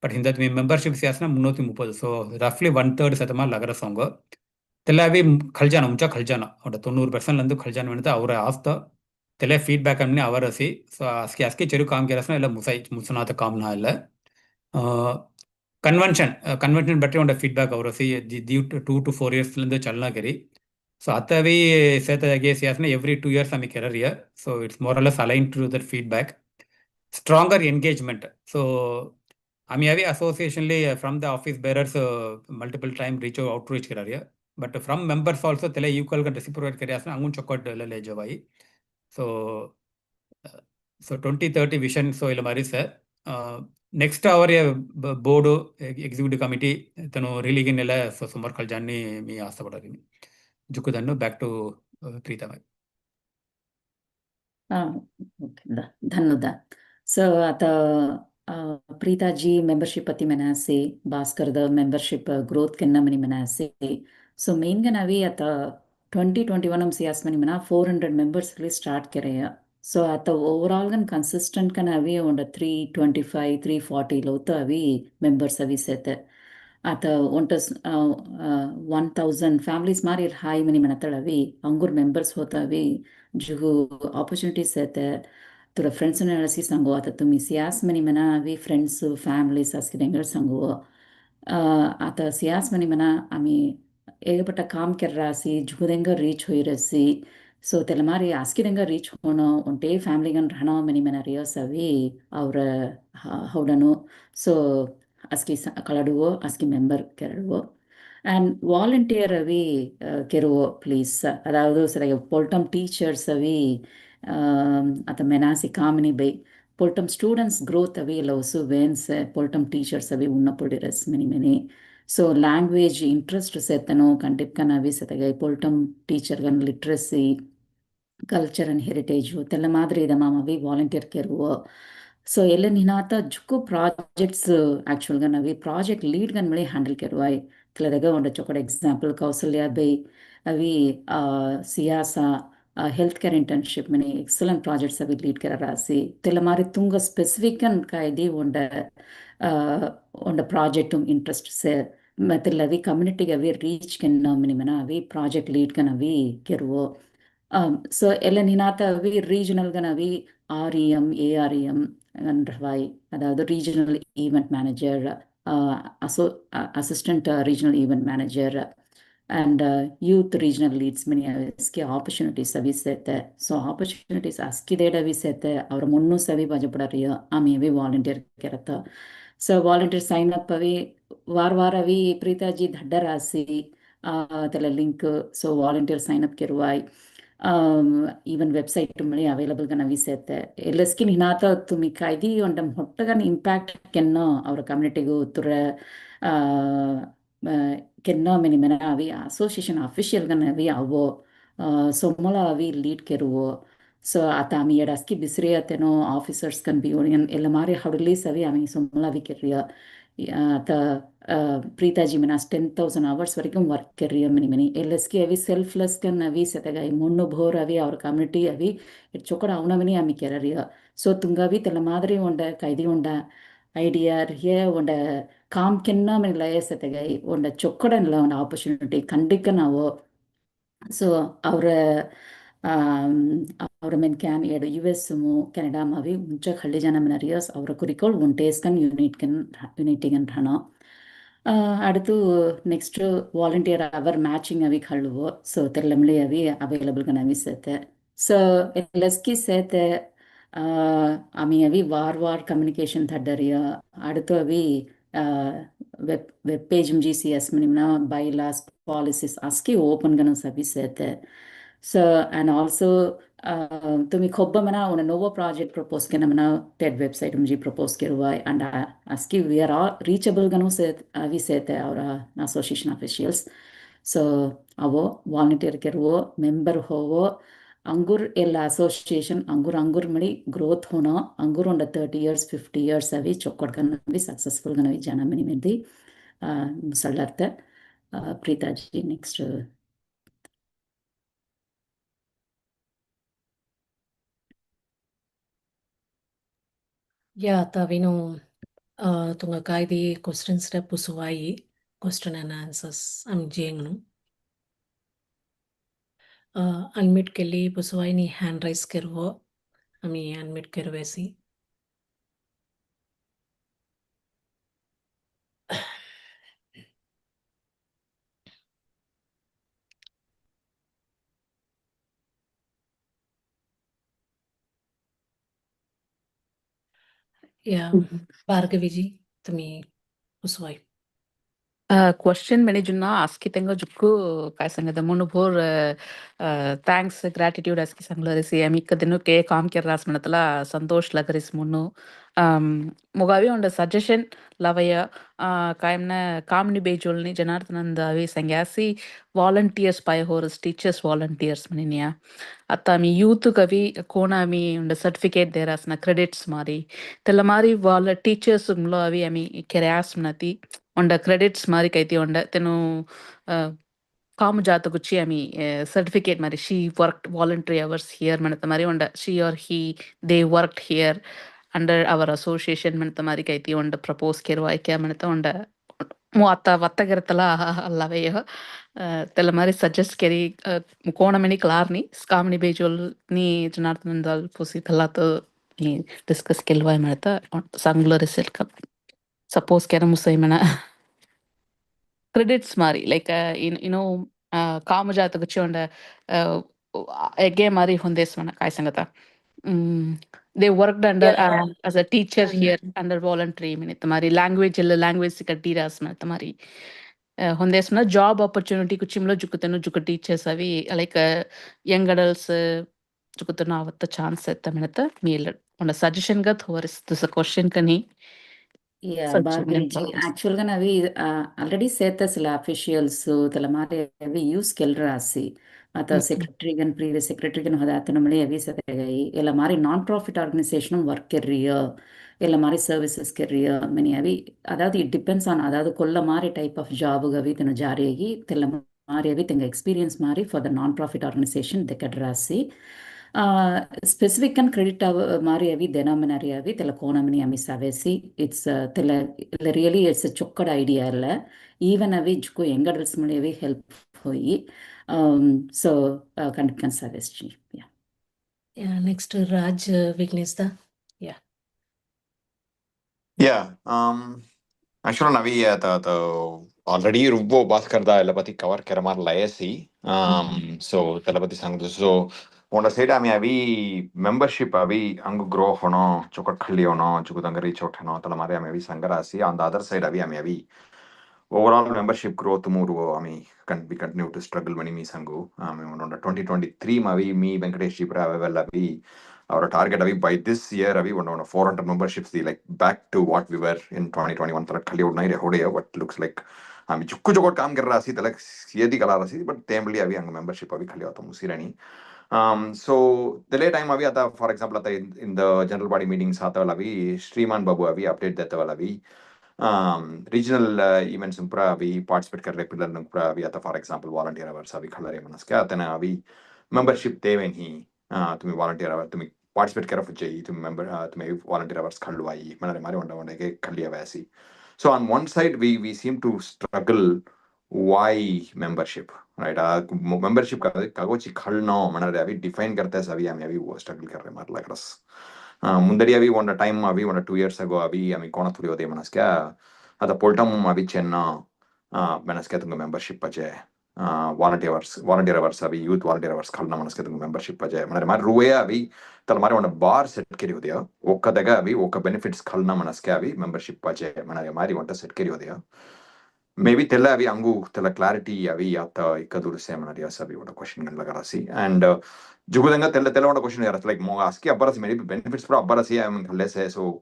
but in that membership siyasna 330 so roughly 1/3 satama lagara songo telavi khaljana uncha khaljana or 90% landu khaljana venata avra asta tele feedback amni avarasi so aski cheru kaam kerasna illa musanata kaam na illa convention better on the feedback avarasi due to 2 to 4 years landu chalna kari so atavi seta guess yasna every 2 years ami career so it's more or less aligned to that feedback stronger engagement so ami avi association from the office bearers multiple time outreach career but from members also tele equal ga reciprocate kare asna angun chokot le jawai so 2030 vision so ila mari sir next our board executive committee tano really ginela so sumar kaljanni mi asapadadini ಜುಕ್ಕುದನ್ನು back to ಪ್ರೀತಮ धन्यवाद so ಆತ ಪ್ರೀತಾಜಿ membership ಅತಿ ಮನಾಸೆ ಭಾಸ್ಕರ್ದ membership growth ಕೆನ್ನ ಮನಿ ಮನಾಸೆ ಸೊ ಮೇನ್ ಗ ನಾವಿ ಆತ 2021 ಸಿಯಾಸ್ ಮನಿ ಮನ 400 ಮೆಂಬರ್ಸ್ ಲಿ ಸ್ಟಾರ್ಟ್ ಕೆರೆಯ ಸೊ ಆತ ಓವರಾಲ್ ಗನ್ ಕನ್ಸಿಸ್ಟೆಂಟ್ ಕನ ಅವಿ ಒಂದ 325 340 ಲೋತ ಅವಿ ಮೆಂಬರ್ಸ್ ಅವಿ ಸೇತೆ आता ontas 1000 families मारी हाई मनी मनतळवी अंगूर मेंबर्स होतावी जुगु opportunities येते तुला फ्रेंड्स नरसी सांगो आता तुम्ही सियास मनी मनावी फ्रेंड्स फॅमिलीज असकिदेंगर सांगो आता सियास मनी मना आम्ही ಏಗಪಟ್ಟ ಕಾಮ್ ಕೆರ್ರಾಸಿ ಜುಗುದೆಂಗ ರೀಚ್ ಹೊಯ್ರಸಿ ಸೊ ತೆಲಮಾರಿ ಆಸ್ಕಿದೆಂಗ ರೀಚ್ ಹೋಣೋ ಒಂಟೇ ಫ್ಯಾಮಿಲಿಗನ್ ರಣ ಮನಿ ಮನ ರಿಯೋಸವಿ ಅವ್ರ ಹೌಡನು ಸೊ ಅಸ್ಕಿ ಕಳಡುವೋ ಅಸ್ಕಿ ಮೆಂಬರ್ ಕೆರಡುವೋ ಆ್ಯಂಡ್ ವಾಲಂಟಿಯರ್ ಅವಿ ಕೆರುವೋ ಪ್ಲೀಸ್ ಅದಾವುದು ಸರಿಯಾಗಿ ಪೊಲ್ಟಮ್ ಟೀಚರ್ಸ್ ಅವಿ ಅತ ಮೆನಾಸಿ ಕಾಮಿನಿ ಬೈ ಪೊಲ್ಟಮ್ ಸ್ಟೂಡೆಂಟ್ಸ್ ಗ್ರೋತ್ ಅವಿ ಲವ್ಸು ವೇನ್ಸ್ ಪೊಲ್ಟಮ್ ಟೀಚರ್ಸ್ ಅವಿ ಉಣ್ಣಪೊಡಿರಸ್ many many so language interest ಸೇತನೋ ಕಂಟಿಪ್ಕ ನಾವಿ ಸತಗೈ ಪೊಲ್ಟಮ್ ಟೀಚರ್ ಗನ್ ಲಿಟ್ರಸಿ ಕಲ್ಚರ್ ಅಂಡ್ ಹೆರಿಟೇಜು ತೆಲ್ಲ ಮಾದರಿ ಇದೆ ಮಾಮವಿ ವಾಲಂಟಿಯರ್ ಕೆರುವು ಸೊ ಎಲ್ಲ ನಿನಾತ ಜುಕ್ಕು ಪ್ರಾಜೆಕ್ಟ್ಸ್ ಆ್ಯಕ್ಚುಲ್గా ನವಿ ಪ್ರಾಜೆಕ್ಟ್ ಲೀಡ್ ಗನ್ ಮಳಿ ಹ್ಯಾಂಡಲ್ ಕೆರುವಾಯ್ తెలదగా ఉండొచ్చు ఒక ఎగ్జాంపుల్ కౌసల్య బై అవి సియాస హెల్త్ కేర్ ఇంటర్న్షిప్ మని ఎక్సలెంట్ ప్రాజెక్ట్స్ అవి లీడ్ కేర రాసి తెల్లమారి తుంగ స్పెసిఫిక్ ఇది ఉండ ప్రాజెక్ట్ ఇంట్రెస్ట్ సే తెల్లవి కమ్యూనిటీకి అవి రీచ్ కెన్న మిని మన అవి ప్రాజెక్ట్ లీడ్ కన్ అవి ಕೆರುವು ಸೊ ಎಲ್ಲ ನಿನಾತ ಅವಿ ರೀಜನಲ್ಗನ ಅವಿ REM AREM ಅಂದ್ರವಾಯ್ ಅದಾವುದು regional event manager assistant regional event manager and youth regional leads many ski opportunities avi sete so opportunities askide avi sete avra munnu savi bajapadariya ami avi volunteer kerata so volunteer sign up avi var avi preetaji dhadda rasi tela link so volunteer sign up keruwai even website ಮಳಿ available ಗನ ವಿಸೇತೆ ಎಲ್ಲಸ್ಕಿನ್ ಹಿನಾತ ತುಮಿ ಕಾಯ್ದಿ ಒಂಡ ಹೊಟ್ಟಗನ್ impact ಕೆನ್ನೋ ಅವ್ರ ಕಮ್ಯುನಿಟಿಗೂ ತುರ ಕೆನ್ನೋ mini ಮೆನ ಅವಿ association official ಗನ ಅವಿ ಅವೋ ಸೊಮ್ಮಳ ಅವಿ lead ಕೆರುವೋ so ಆತ ಆಮಿ ಎಡಸ್ಕಿ ಬಿಸಿರಿಯತೆನೋ officers ಕನ್ B ಓಣಿಯನ್ ಎಲ್ಲ ಮಾರಿ ಹೌಡಲಿ ಸವಿ ಆಮಿ ಸೊಮ್ಮಳ ಅವಿ ಕೆರಿಯ ಆತ ಪ್ರೀತಾಜಿ ಮಿನಾಸ್ 10,000 hours ವರೆಗೂ ವರ್ಕ್ ಕೆರಿಯ ಮಿನಿ ಮಿನಿ ಎಲ್ಲಸ್ಕಿ ಅವಿ ಸೆಲ್ಫ್ಲೆಸ್ ಕನ್ ಅವಿ ಸೆತಗಾಯಿ ಮುನ್ನು ಭೋರ್ ಅವಿ ಅವ್ರ ಕಮ್ಯುನಿಟಿ ಅವಿ ಚೊಕಡ ಅವನವನಿ ಆಮಿ ಕೆರರಿಯ ಸೊ ತುಂಗವಿ ತೆಲ್ಲ ಮಾದರಿ ಒಂಡ ಕೈದಿ ಒಂಡ ಐಡಿಯಾ ರಿಯ ಒಂಡ ಕಾಮ್ ಕೆನ್ನ ಮಿನಿ ಲಯ ಸೆತಗಾಯಿ ಒಂಡ ಚೊಕ್ಕಡನ್ಲ ಒಂಡ ಆಪರ್ಚುನಿಟಿ ಖಂಡಿಕ ನಾವು ಸೊ ಅವ್ರ ಮೆನ್ ಕ್ಯಾನ್ ಎಡು US ಕೆನಡಾ ಮಾವಿ ಮುಂಚೆ ಹಳ್ಳಿ ಜನ ಮಿನರಿಯಸ್ ಅವರ ಕುರಿಕೋಳ್ ಉಂಟೇಸ್ಕನ್ ಯೂನಿಟಿಗನ್ ಹಣ അടുത്തു നെക്സ്റ്റ് ವಾಲಂಟಿಯರ್ ಅವರ್ ಮ್ಯಾಚಿಂಗ್ ಅವಿ ಕಳ್ಳುವು ಸೊ ತೆಲ್ಲಮಳಿ ಅವಿ ಅವೈಲಬಲ್ ಗನ ಅವಿ ಸೇತೆ ಸೊ ಎಲ್ಲಸ್ಕಿ ಸೇತೆ ಆಮಿ ಅವಿ ವಾರ್ ಕಮ್ಯುನಿಕೇಶನ್ ಥಡ್ಡರಿಯ അടുത്തു ಅವಿ ವೆಬ್ ಪೇಜ್ GCS ಮಿನಿಮ್ನ ಬೈಲಾಸ್ ಪಾಲಿಸಿಸ್ ಅಸ್ಕಿ ಓಪನ್ ಗನ ಸವಿ ಸೇತೆ ಸೊ ಆ್ಯಂಡ್ ಆಲ್ಸೋ तुम्ही खूप मना उन नोवो प्रोजेक्ट प्रपोज केना मना टेड वेबसाइट मुझे प्रपोज केरुवाय and aski we are all reachable ganu se avi sete our association officials so avo volunteer keruvo member hovo अंगूर ಎಲ್ಲ ಅಸೋಸಿಯೇಷನ್ ಅಂಗೂರ್ ಮಳಿ ಗ್ರೋತ್ ಹೋನೋ ಅಂಗೂರ್ ಒಂದ 30 years 50 years ಅವಿ ಚೊಕ್ಕಡ್ಗನವಿ ಸಕ್ಸಸ್ಫುಲ್ ಗನವಿ ಜನ ಮನಿ ಮೆದ್ದಿ ಮುಸಳ್ಳರ್ತೆ ಪ್ರೀತಾಜಿ next Ya, tavino tunga kaidi questions re pusuai question and answers am jengnu. Unmute kelli pusuai ni hand raise kervo. Ami unmute kervesi. Ya, Bhargaviji, tumi pusuai. Question many junna aski tengo jukku kai sangada munu bhor thanks gratitude aski sangla resi amik dinu ke kaam kar ras manatla santosh lag ris munu mugavi on suggestion lavaya kaimna kamni bejolni janardhananda avi sangyasi volunteers by horus teachers volunteers maninya atami youth kavi kona ami on certificate there as na credits mari telamari wala teachers umlo avi ami keras manati on the credits mari kaiti on the tenu ಕಾಮ್ ಜಾತಗುಚ್ಚಿ ಆಮಿ certificate ಮರಿ she worked voluntary hours here ಮನತ ಮರಿ ಒಂಡ she or he they worked here under our association ಮನತ ಮರಿ ಕೈತಿ ಒಂಡ ಪ್ರಪೋಸ್ ಕೆರುವ ಐಕ್ಯ ಮನತ ಒಂಡ Muata Vatagartala Laveo Telemari suggests Kerry Mukonamini Clarni, Scamini Bejul ni Janathandal Pusitalato discuss Kelva Mata Sangler Silka. Suppose Keramusaimana credits Mari, like Kamajata Gachonda again Mari Hundesmana Kaisangata. They worked under as a teacher here under voluntary minute tamari language sikatiras tamari hondesna job opportunity kuchimlo jukutenu juk teachers avi like young adults jukutenu avatta chance taminata meal on a suggestion gat horis this a question kani Yeah, Bhargavi, actually navi already said this la officials tela mari we use kelrasi ata secretary gan previous secretary gan hadatanu mali avi sadagai ela mari non profit organization work career ela mari services career many avi adadu it depends on adadu kolla mari type of job gavi tenu jariyagi tela mari avi tenga experience mari for the non profit organization de kadrasi specific and credit mari avi denominary avi tela konamini ami savesi it's tela really it's a chokkad idea alla even avi jku younger adults mali avi help hoyi so kan savesti Yeah, next Raj Vignesta. Yeah. Yeah. Actually, navi the already rubo baat karda elapati cover karamar layasi. So telapati sang so on the side ami avi membership avi angu grow hono chokat khali hono chukudanga reach out hono telamari ami avi sangarasi. On the other side avi overall membership growth muru ami we continue to struggle many me sangu. On the 2023 mavi me Venkatesh Jibra avi our target avi by this year avi on 400 memberships like back to what we were in 2021 tar khali udnai re what looks like ami chukku jokot kaam kar raha si talak siedi kala rasi but temli avi ang membership avi khali hota musirani so the late time avi ata for example ata in the general body meetings ata avi Sriman Babu avi update that avi regional events impra avi participate kar rahe pillar nang pura avi ata for example volunteer hours avi khalare manaska atana avi membership deven hi tumi volunteer hour tumi participate kara fujai tumi member tumi volunteer hours khalwai manare mari onda ke khalliya vaisi. So on one side we seem to struggle why membership, right? Membership kagochi khalno manare avi define karte savi ami avi struggle kar rahe mar lag ras mundari avi one time avi 2 years ago avi ami kona thuri ode manaska ata poltam avi chenna manaska tunga membership paje volunteer hours avi youth volunteer hours khalna manaska tunga membership paje manare mar ruwe avi tal mari one bar set keri hodia okka daga avi okka benefits khalna manaska avi membership paje manare mari one set keri hodia maybe tella avi angu tella clarity avi ata ikaduru se manare asabi one question gan lagarasi and jugudanga tella one question yaras like mo aski abbarasi maybe benefits pro abbarasi am khalle se so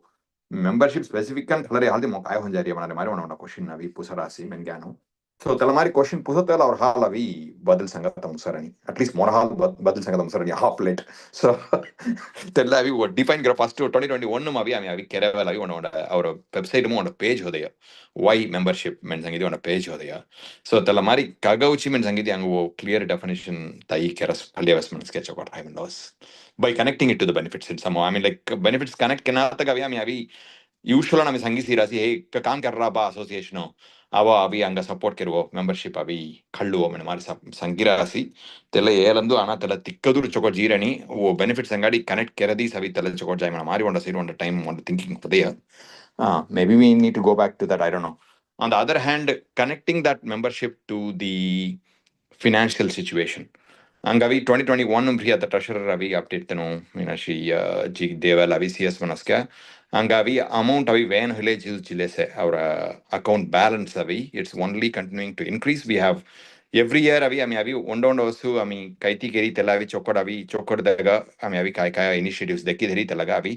membership specific kan khalare haldi mo kai honjari manare mari one question avi pusarasi men gano so tella mari question pusatela or hal avi badal sangata musarani at least more hal badal sangata musarani half late so tella avi what define gra first 2021 no avi avi kerevel avi one our website mo on page hodaya why membership men sangidi on page hodaya so tella mari kagauchi men sangidi angu clear definition tai keras phaliyas men sketch about time and loss by connecting it to the benefits in somehow I mean like benefits connect kenata gavi avi usually nami sangisi rasi hey kaam kar raha ba association ava avi anga support keruvo membership avi khalluvo men mari sangirasi tella elandu ana tella tikkadur choko jirani wo benefits angadi connect keradi savi tella choko jai men mari onda side onda time onda thinking hodaya maybe we need to go back to that I don't know. On the other hand, connecting that membership to the financial situation angavi 2021 bri at the treasurer avi update tenu minashi ji deval avi cs manaska angavi amount avi ven hile jilese our account balance avi it's only continuing to increase we have every year avi onda vasu ami kaiti keri telavi chokod daga avi kai initiatives dekki dheri telaga avi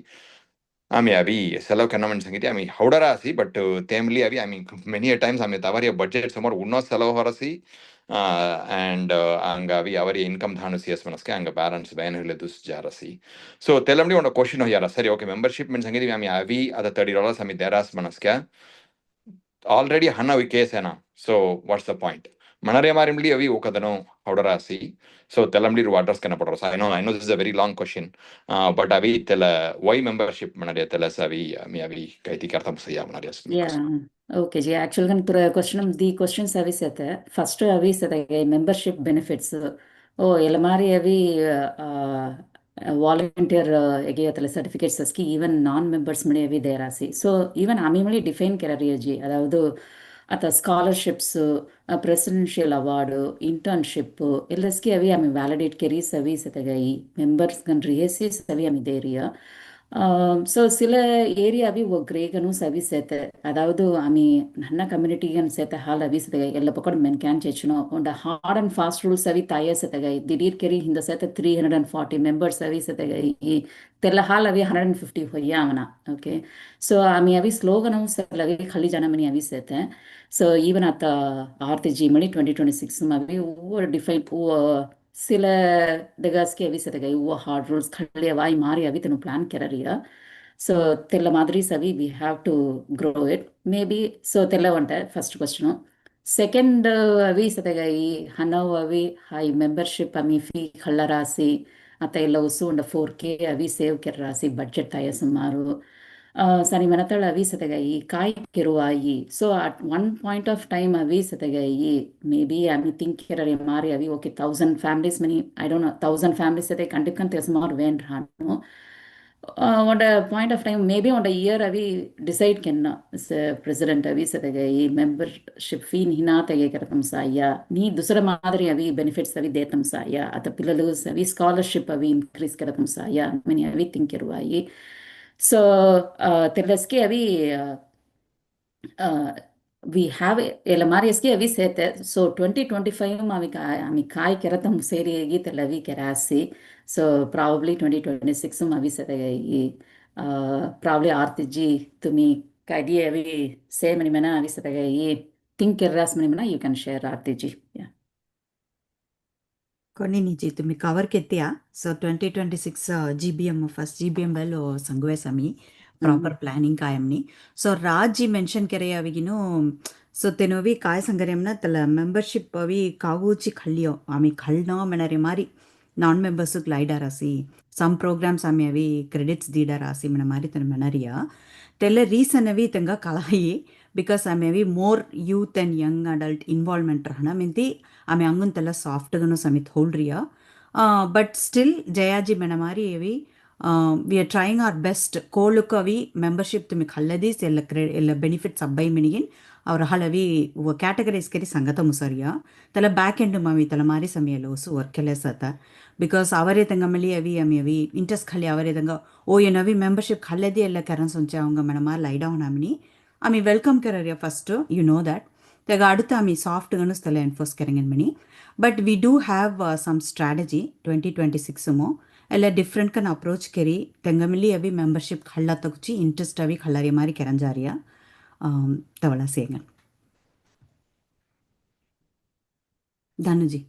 selav kannaman sangiti howdarasi but temli avi many a times tavari budget somewhere unno selav horasi and angavi avari income dhanu cs manaske anga balance ben hile dus jarasi so telamdi on a question hoyara sari okay membership men sangiti avi ada $30 deras manaske already hana vi case ena so what's the point manare marimli avi okadano howdarasi so telamdi ru address kana padro I know this is a very long question but avi tela why membership manare tela savi avi kaiti kartam saya manare yeah Okay, ji. Actually, kan pura the questions avi sete. First avi sete membership benefits. Oh, elamari avi volunteer egi atala certificates aski even non-members mani avi there asi. So even ami mali define kerariya ji. Adavadu ata scholarships, presidential award, internship, ellaski avi ami validate keri savi sete gai members kan rehesi savi ami deria. So ಸಿಲ area ಅವಿ ಒ ಗ್ರೇಗನು ಸವಿ ಸೇತೆ ಅದಾವುದು ಆಮಿ ನನ್ನ community gun ಸೇತೆ ಹಾಲ್ ಅವಿ ಸೆತೆಗೈ ಎಲ್ಲ ಪಕೊಂಡು men can ಚೆಚ್ಚುನೋ ಒಂದ hard and fast rules ಅವಿ ತಾಯ ಸೆತೆಗೈ ದಿಢೀರ್ ಕೆರಿ ಹಿಂದ ಸೇತೆ 340 ಮೆಂಬರ್ಸ್ ಅವಿ ಸೆತೆಗೈ ಈ ತೆಲ್ಲ ಹಾಲ್ ಅವಿ 150 ಹೊಯ್ಯ ಅವನ ಓಕೆ ಸೊ ಆಮಿ ಅವಿ ಸ್ಲೋಗನು ಸಲ ಅವಿ ಖಾಲಿ ಜನ ಮನಿ ಅವಿ ಸೇತೆ ಸೊ ಈವನ್ ಆತ ಆರ್ತಿ ಜಿ ಮಳಿ 2026 ಅವಿ ಓ define O sila degaski avi setagai wo hard rules khali avai mari avi tenu plan kerariya so tella madri savi we have to grow it maybe so tella vanta first question second avi setagai hanav avi high membership ami fee khallarasi ata ella usu und 4k avi save kerrasi budget taya sumaru sani manatal avi setagai kai keruai so at one point of time avi setagai maybe I'm thinking here mari avi okay 1,000 families many I don't know 1,000 families sete kantikan tesmar ven rano on a point of time maybe on a year avi decide kenna president avi setagai membership fee hina tege karatam saya ni dusra madri avi benefits avi detam saya ata pillalu avi scholarship avi increase karatam saya many avi think keruai so terleski avi we have elamariaski avi sete so 2025 ami kai keratam seri egi telavi kerasi so probably 2026 avi sete probably artiji tumi kaidi avi say mani mana avi sete think keras mani mana you can share artiji yeah కొన్ని ನಿಜಿ ತುಮಿ cover ಕೆತ್ತಿಯ so 2026 GBM first GBM ಬೈಲು ಸಂಗುವೆ ಸಮಿ proper planning ಕಾಯಮ್ನಿ so Raji mention ಕೆರೆ ಅವಿಗಿನು ಸೊ ತೆನೋವಿ ಕಾಯ ಸಂಗರೆಮ್ನ ತಲ ಮೆಂಬರ್ಶಿಪ್ ಅವಿ ಕಾಗೂಚಿ ಖಳ್ಳಿಯೋ ಆಮಿ ಖಳ್ನೋ ಮೆನರೆ ಮಾರಿ ನಾನ್ ಮೆಂಬರ್ಸ್ ಗ್ಲೈಡರ್ ಆಸಿ ಸಮ್ ಪ್ರೋಗ್ರಾಮ್ಸ್ ಆಮಿ ಅವಿ ಕ್ರೆಡಿಟ್ಸ್ ದೀಡರ್ ಆಸಿ ಮೆನ ಮಾರಿ ತನ ಮೆನರಿಯ ತೆಲ್ಲ ರೀಸನ್ ಅವಿ ತಂಗ ಕಳಾಯಿ ಬಿಕಾಸ್ ಆಮಿ ಅವಿ more youth and young adult involvement ರಹಣ ಮಿಂತಿ ಆಮೆ ಅಂಗುಂತೆಲ್ಲ ಸಾಫ್ಟ್ಗನು ಸಮಿತ್ ಹೋಲ್ರಿಯ ಬಟ್ ಸ್ಟಿಲ್ ಜಯಾಜಿ ಮೆನಮಾರಿ ಅವಿ we are trying our best ಕೋಳುಕು ಅವಿ ಮೆಂಬರ್ಶಿಪ್ ತುಮಿಕ್ ಹಲ್ಲದೀಸ್ ಎಲ್ಲ ಬೆನಿಫಿಟ್ಸ್ ಅಬ್ಬೈ ಮಿನಿಗಿನ್ ಅವ್ರ ಹಲವಿ ಕ್ಯಾಟಗರೈಸ್ ಕೆರಿ ಸಂಗತ ಮುಸರಿಯ ತಲ ಬ್ಯಾಕ್ ಎಂಡ್ ಮವಿ ತಲ ಮಾರಿ ಸಮಯಲು ಸು ವರ್ಕೆಲೆ ಸತ ಬಿಕಾಸ್ ಅವರೇ ತಂಗ ಮಲಿ ಅವಿ ಇಂಟ್ರೆಸ್ಟ್ ಖಾಲಿ ಅವರೇ ತಂಗ ಓ ಏನವಿ ಮೆಂಬರ್ಶಿಪ್ ಖಲ್ಲದಿ ಎಲ್ಲ ಕರನ್ ಸೊಂಚ ಅವಂಗ ಮೆನಮಾರ್ ಲೈ ಡೌನ್ ಆಮಿನಿ ಆಮಿ ವೆಲ್ಕಮ್ ಕರರಿಯ ಫಸ್ಟ್ ಯು ನೋ ದ್ಯಾಟ್ ತೆಗ அடுத்து ಆಮಿ ಸಾಫ್ಟ್ ಗನಸ್ ತಲೆ ಎನ್ಫೋರ್ಸ್ ಕೆರಂಗನ್ ಮನಿ but we do have some strategy 2026 ಎಲ್ಲ ಡಿಫ್ರೆಂಟ್ ಕನ್ ಅಪ್ರೋಚ್ ಕೆರಿ ತೆಂಗಮಿಲಿ ಅವಿ ಮೆಂಬರ್ಶಿಪ್ ಖಳ್ಳ ತಗುಚಿ ಇಂಟ್ರೆಸ್ಟ್ ಅವಿ ಖಳ್ಳರಿ ಮಾರಿ ಕೆರಂಜಾರಿಯ ತವಳ ಸೇಂಗನ್ ಧನುಜಿ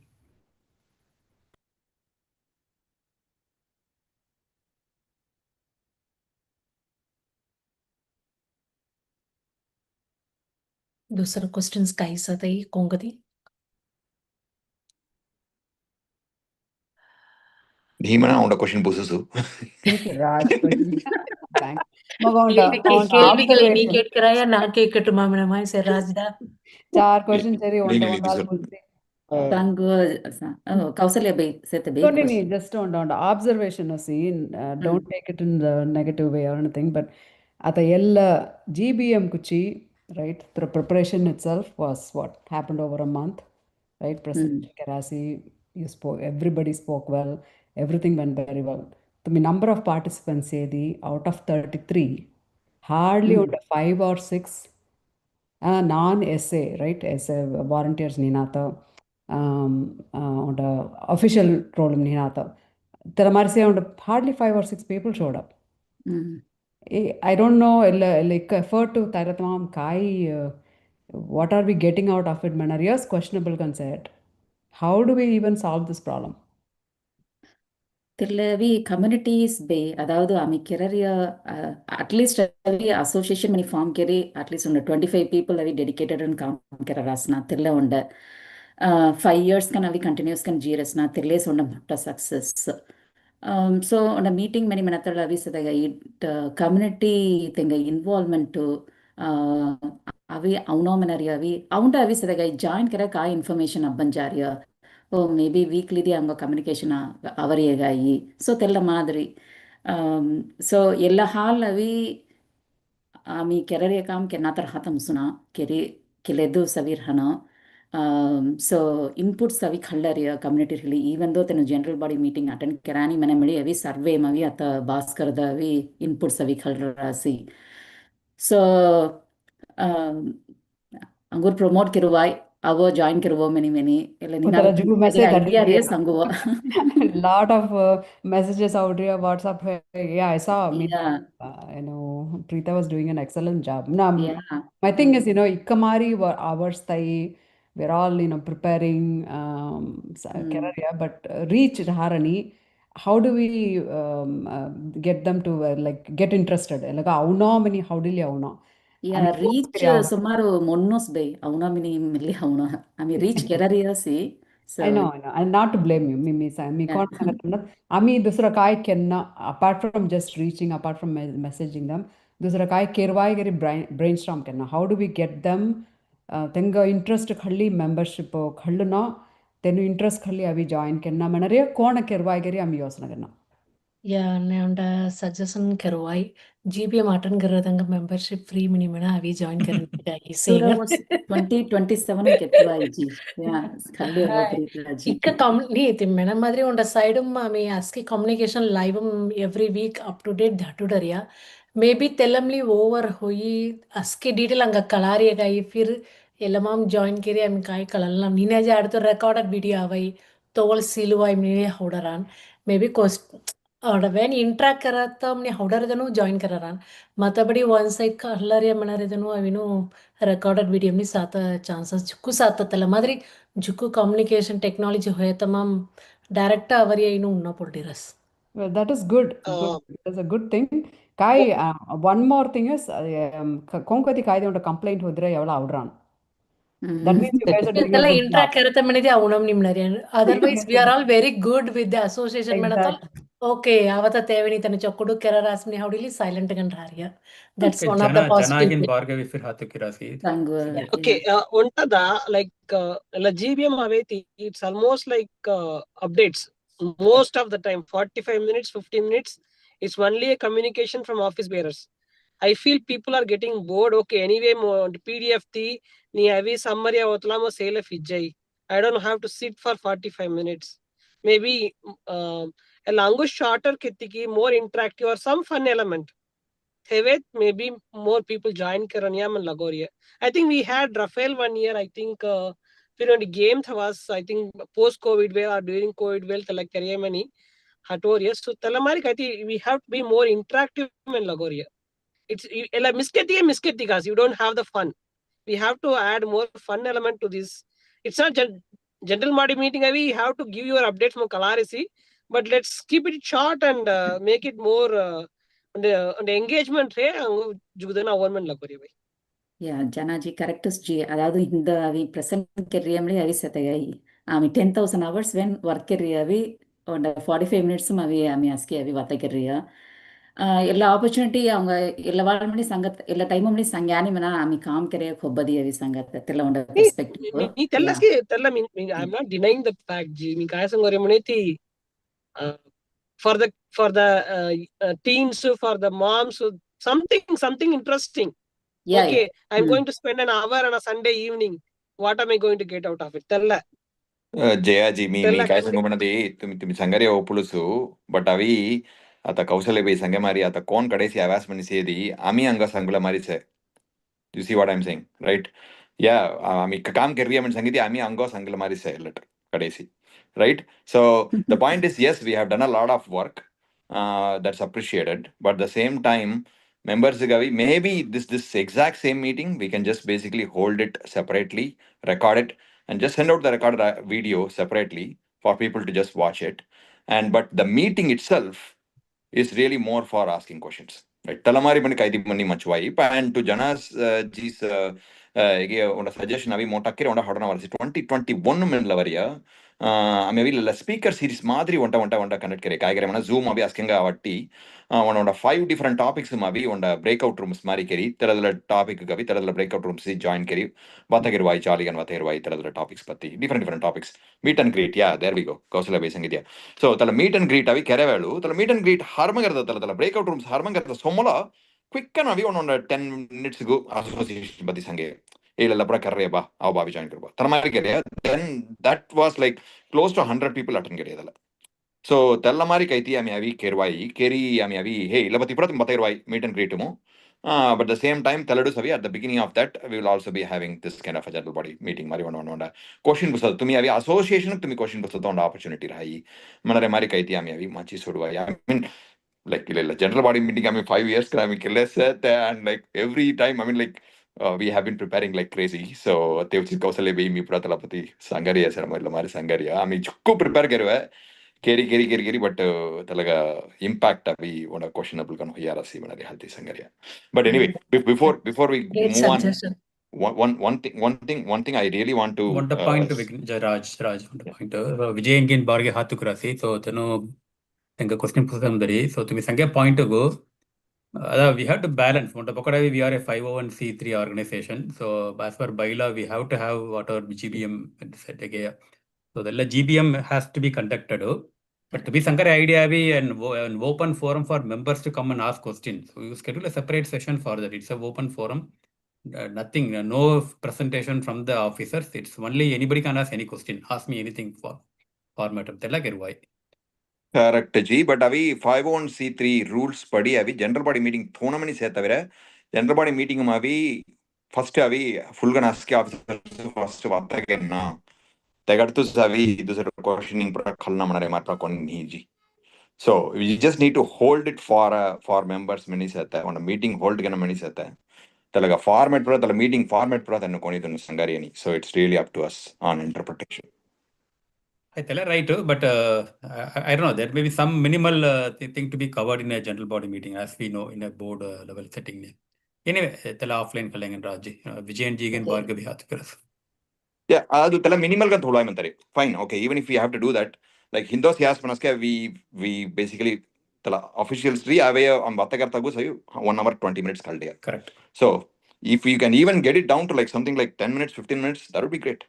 दूसरा क्वेश्चंस कैसा था ये कोंगदी Dhimana on the question bususu. Think Raj question blank. Magonda on கேள்விகளை நீ observation. கேட்கிறாயா நான் கேட்கட்டுமா மேடமா சரி ராஜ்தா Char question seri on Really, all sir. bulsi. tango kausalya bay sete bay No, no, question just on observation scene. Don't take it in the negative way or anything. But at the GBM kuchi, right? The preparation itself was what happened over a month, right? President Karasi, you spoke. Everybody spoke well. Everything went very well. The number of participants say out of 33, hardly under 5 or 6 non-essay, right? Essay volunteers ninata. On the official role in Hinata. Telamarse on hardly 5 or 6 people showed up. I don't know, like effort to Taratamam Kai, what are we getting out of it? Manaria's questionable concept. How do we even solve this problem? Tillavi communities bay adavadu ami kerariya at least avi association many form keri at least on 25 people avi dedicated and kam kerarasna tilla onda 5 years kan avi continuous kan jirasna tille sonda mutta success so on a meeting many manathal avi sadaga it community thinga involvement to अभी अवनो मनरी अभी अवुंटा अभी सदगा join करे का information अब्बन जारिया or may be weekly दी अंगो कम्युनिकेशन आवरियेगा ई सो तेल्ला मादरी सो ಎಲ್ಲ ಹಾಲ್ ಅವಿ आमी केररे काम के नातर हातम सुना केरी केलेदु सवीर हना so inputs avi khallariya community really even though tenu general body meeting attend kerani mane mili avi survey mavi ata bhaskar da avi inputs avi khalrasi so angur promote kiruwai avo join kiruvo many ella nina Uttara jugu message idea re that sanguva lot of messages out here, WhatsApp. Yeah, I saw. I mean, yeah Preeta was doing an excellent job. Now, yeah my thing is, Ikamari were hours tai. We're all, preparing career, but reach Dharani. How do we get them to get interested? Like, avuna many how do you avuna? yeah reach sumaru monnos bay avuna mini milli avuna I mean reach kerariya see so I know, and not to blame you. Me yeah can't sangat. Ami dusra kai kenna apart from just reaching, apart from messaging them, dusra kai kerwai gari brainstorm kenna. How do we get them? Tenga interest khalli membership khallu na tenu interest khalli avi join kenna. Manare kona kerwai gari ami yosna kenna. Yeah, neonda suggestion करवाई GBM attend कर रहा था membership free mini मना अभी join करने का ये Sura same was 2027 ketwa ji yeah khalli avo Hi. Preeta ji Ikka nee mena madri on the side mami aski communication live every week up to date dhatudariya maybe tellamli over hoyi aski detail anga kalari gai fir ellamam join kiri am kai kalallam nine ja adto recorded video avai towal silwai mine haudaran maybe cost और when interact करता हमने हौडर Danu join करारान माताबड़ी one side का हल्लारिया मनारे Danu अविनु recorded video में साता chances चुक्कु साता तला मादरी जुक्कु communication technology होया तमाम direct आवरिया इनु उन्ना पोल्डिरस Well, that is good. Good. That's a good thing. Kai, one more thing is, konkati kai de complaint hodre yavala avudran. That means you guys are doing a तला good job. interact करता मैंने दिया उन्नम निम्नरिया otherwise we are all very good with the association में नतल Exactly. okay आवता तेवनी तने चक्कुडु केरारास में हाउडिली silent गन रारिया that's one of the ಜನ positive ಆಗಿನ thing ಭಾರ್ಗವಿ ಫಿರ್ ಹತ್ತು ಕಿರಾಸಿ sangu yeah Okay, untada like GBM aveti, it's almost like updates. Most of the time, 45 minutes, 50 minutes, it's only a communication from office bearers. I feel people are getting bored. Okay, anyway, PDF ni heavy summary otlamo sale fijay. I don't have to sit for 45 minutes. Maybe a longer, shorter kitiki, more interactive or some fun element. Hevet, maybe more people join Karanyam and Lagoria. I think we had Rafael 1 year. I think the game was, I think, post-COVID well or during COVID well, like Karyamani, Hatoria. So Talamarik, I think we have to be more interactive in Lagoria. It's like misketi, you don't have the fun. We have to add more fun element to this. It's not general body meeting. We have to give your updates more clarity, but let's keep it short and make it more the engagement rate jugdana government la kori bhai. Yeah, Janaji, correct us G. Adadu in the we present kerriyamli avi setagai. Ami 10,000 hours when work kerriyavi on 45 minutes avi ami aski avi vata kerriya. ಎಲ್ಲ opportunity ಅವಂಗ ಎಲ್ಲ ವಾರ ಮನಿ ಸಂಗತ್ ಎಲ್ಲ time money ಸಂಗ್ಯಾನಿ ಮನ ಆಮಿ com ಕೆರೆ ಕೊಬ್ಬದಿ ಅವಿ ಸಂಗತ್ ತೆಲ್ಲ ಒಂದ perspective Me tell me I'm not denying the fact G. Me kaya sangore maneti for the teens, for the moms, something interesting. Yeah Okay, I'm going to spend an hour on a Sunday evening. What am I going to get out of it? Tell జయాజీ me tell me కాయ సంగమన్నది ತುಮಿ ಸಂಗರಿ ಅವು ಪುಳುಸು but ಅವಿ ಆತ ಕೌಶಲ್ಯ by Sange ಮಾರಿ ಆತ ಕೋನ್ ಕಡೆಸಿ ಹವ್ಯಾಸ ಮನಿ ಸೇದಿ ಅಮಿ ಹಂಗ ಸಂಗುಲ ಮಾರಿಸೆ you see what I'm saying right yeah ಆಮಿ ಕಾಮ್ ಕೆರ್ರಿಯ ಮನ್ ಸಂಗೀತಿ ಆಮಿ ಹಂಗೋ ಸಂಗುಲ ಮಾರಿಸೆ ಲೆಟ್ ಕಡೆಸಿ right so the point is yes we have done a lot of work that's appreciated but at the same time members gavi maybe this exact same meeting we can just basically hold it separately record it and just send out the recorded video separately for people to just watch it and but the meeting itself is really more for asking questions right talamari mani kaidi mani machwai and to janas g's una suggestion avi motakkire onda hodana varsi 2021 men lavariya आम्ही अभी speaker series मादरी वंटा connect करे काय करे म्हणा झूम अभी अस्किंगा वट्टी ಒಂದ 5 different topics ಮಾವಿ ಒಂದ ಬ್ರೇಕ್ಔಟ್ ರೂಮ್ಸ್ ಮಾರಿ ಕೆರಿ ತರದಲ ಟಾಪಿಕ್ ಗವಿ ತರದಲ ಬ್ರೇಕ್ಔಟ್ ರೂಮ್ಸ್ ಜಾಯಿನ್ ಕೆರಿ ಬಾತಗಿರುವಾಯಿ ಜಾಲಿಗನ್ ಬಾತಗಿರುವಾಯಿ ತರದಲ ಟಾಪಿಕ್ಸ್ ಪತ್ತಿ different topics meet and greet ಯಾ ದೇರ್ ವಿ ಗೋ ಕೌಶಲ ಬೇಸಂಗಿದ್ಯಾ ಸೊ ತಲ ಮೀಟ್ ಅಂಡ್ ಗ್ರೀಟ್ ಅವಿ ಕೆರೆವೇಳು ತಲ ಮೀಟ್ ಅಂಡ್ ಗ್ರೀಟ್ ಹಾರ್ಮಂಗರ್ದ ತಲ ಬ್ರೇಕ್ಔಟ್ ರೂಮ್ಸ್ ಹಾರ್ಮಂಗರ್ದ ಸೊಮ್ಮಲ ಕ್ವಿಕ್ ಅನ್ ಅವಿ ಒಂದ 10 minutes ಗು ಅಸೋಸಿಯೇಷನ್ ಬದಿ ಸಂಗೆ ಏಳೆಲ್ಲ ಪುರ ಕರ್ರೆ ಬಾ ಅವ ಬಾವಿ ಜಾಯಿನ್ ಕರ್ಬಾ ತರ ಮಾರಿ ಕೆರೆ then that was like close to 100 people attend ಕೆರೆಯದಲ್ಲ ಸೊ ತೆಲ್ಲಮಾರಿ ಕೈತಿ ಆಮಿ ಅವಿ ಕೆರ್ವಾಯಿ ಕೇರಿ ಆಮಿ ಅವಿ ಹೇ ಇಲ್ಲ ಬತ್ತಿ ಪುರ ಬತ್ತ ಇರುವಾಯಿ meet and greet but the same time teladu savi at the beginning of that we will also be having this kind of a general body meeting mari one question busad tumi avi association tumi question busad on opportunity rahi manare mari kaiti ami avi machi sodwa I mean like general body meeting I mean 5 years I mean kille set and like every time I mean like we have been preparing like crazy so tevchi kausale be mi pura talapati sangariya sir mari sangariya I mean chukku prepare kerwe ಕೇರಿ but ತಲಗ impact ಅವಿ ಒಂದ questionable ಕನ್ ಹೊಯ್ಯಾರಸಿ ಮನರಿ ಹಲ್ತಿ ಸಂಗರಿಯ but anyway before we Great move on suggestion. one thing I really want to One point Raj one point Vijay engin barge hatu krasi so tenu tenga question pusam dari so tumi sange point go we have to balance one pakada we are a 501c3 organization so as per bylaw we have to have whatever GBM set again so the GBM has to be conducted but to be Sankara idea be an open forum for members to come and ask questions so you schedule a separate session for that it's a open forum nothing no presentation from the officers it's only anybody can ask any question ask me anything for format tella gerwai correct ji but avi 501c3 rules padi avi general body meeting thona mani setavira general body meeting avi first avi full gan ask officers first vattagenna tegadtu savi this questioning pra khalna manare marpa konni ji so we just need to hold it for members many seta on a meeting hold gana many seta talaga format pura tala meeting format pura tannu koni tunu sangariyani so it's really up to us on interpretation I tell her right but I don't know there may be some minimal thing to be covered in a general body meeting as we know in a board level setting anyway tell offline kalangan Raji Vijay and Jigan Bhargavi hatkaras yeah adu tala minimal ga thoda mantare fine okay even if we have to do that like hindos yas panaske we basically tala officials we ave on vattakarta go sayu 1 hour 20 minutes kalde correct so if you can even get it down to like something like 10 minutes 15 minutes that would be great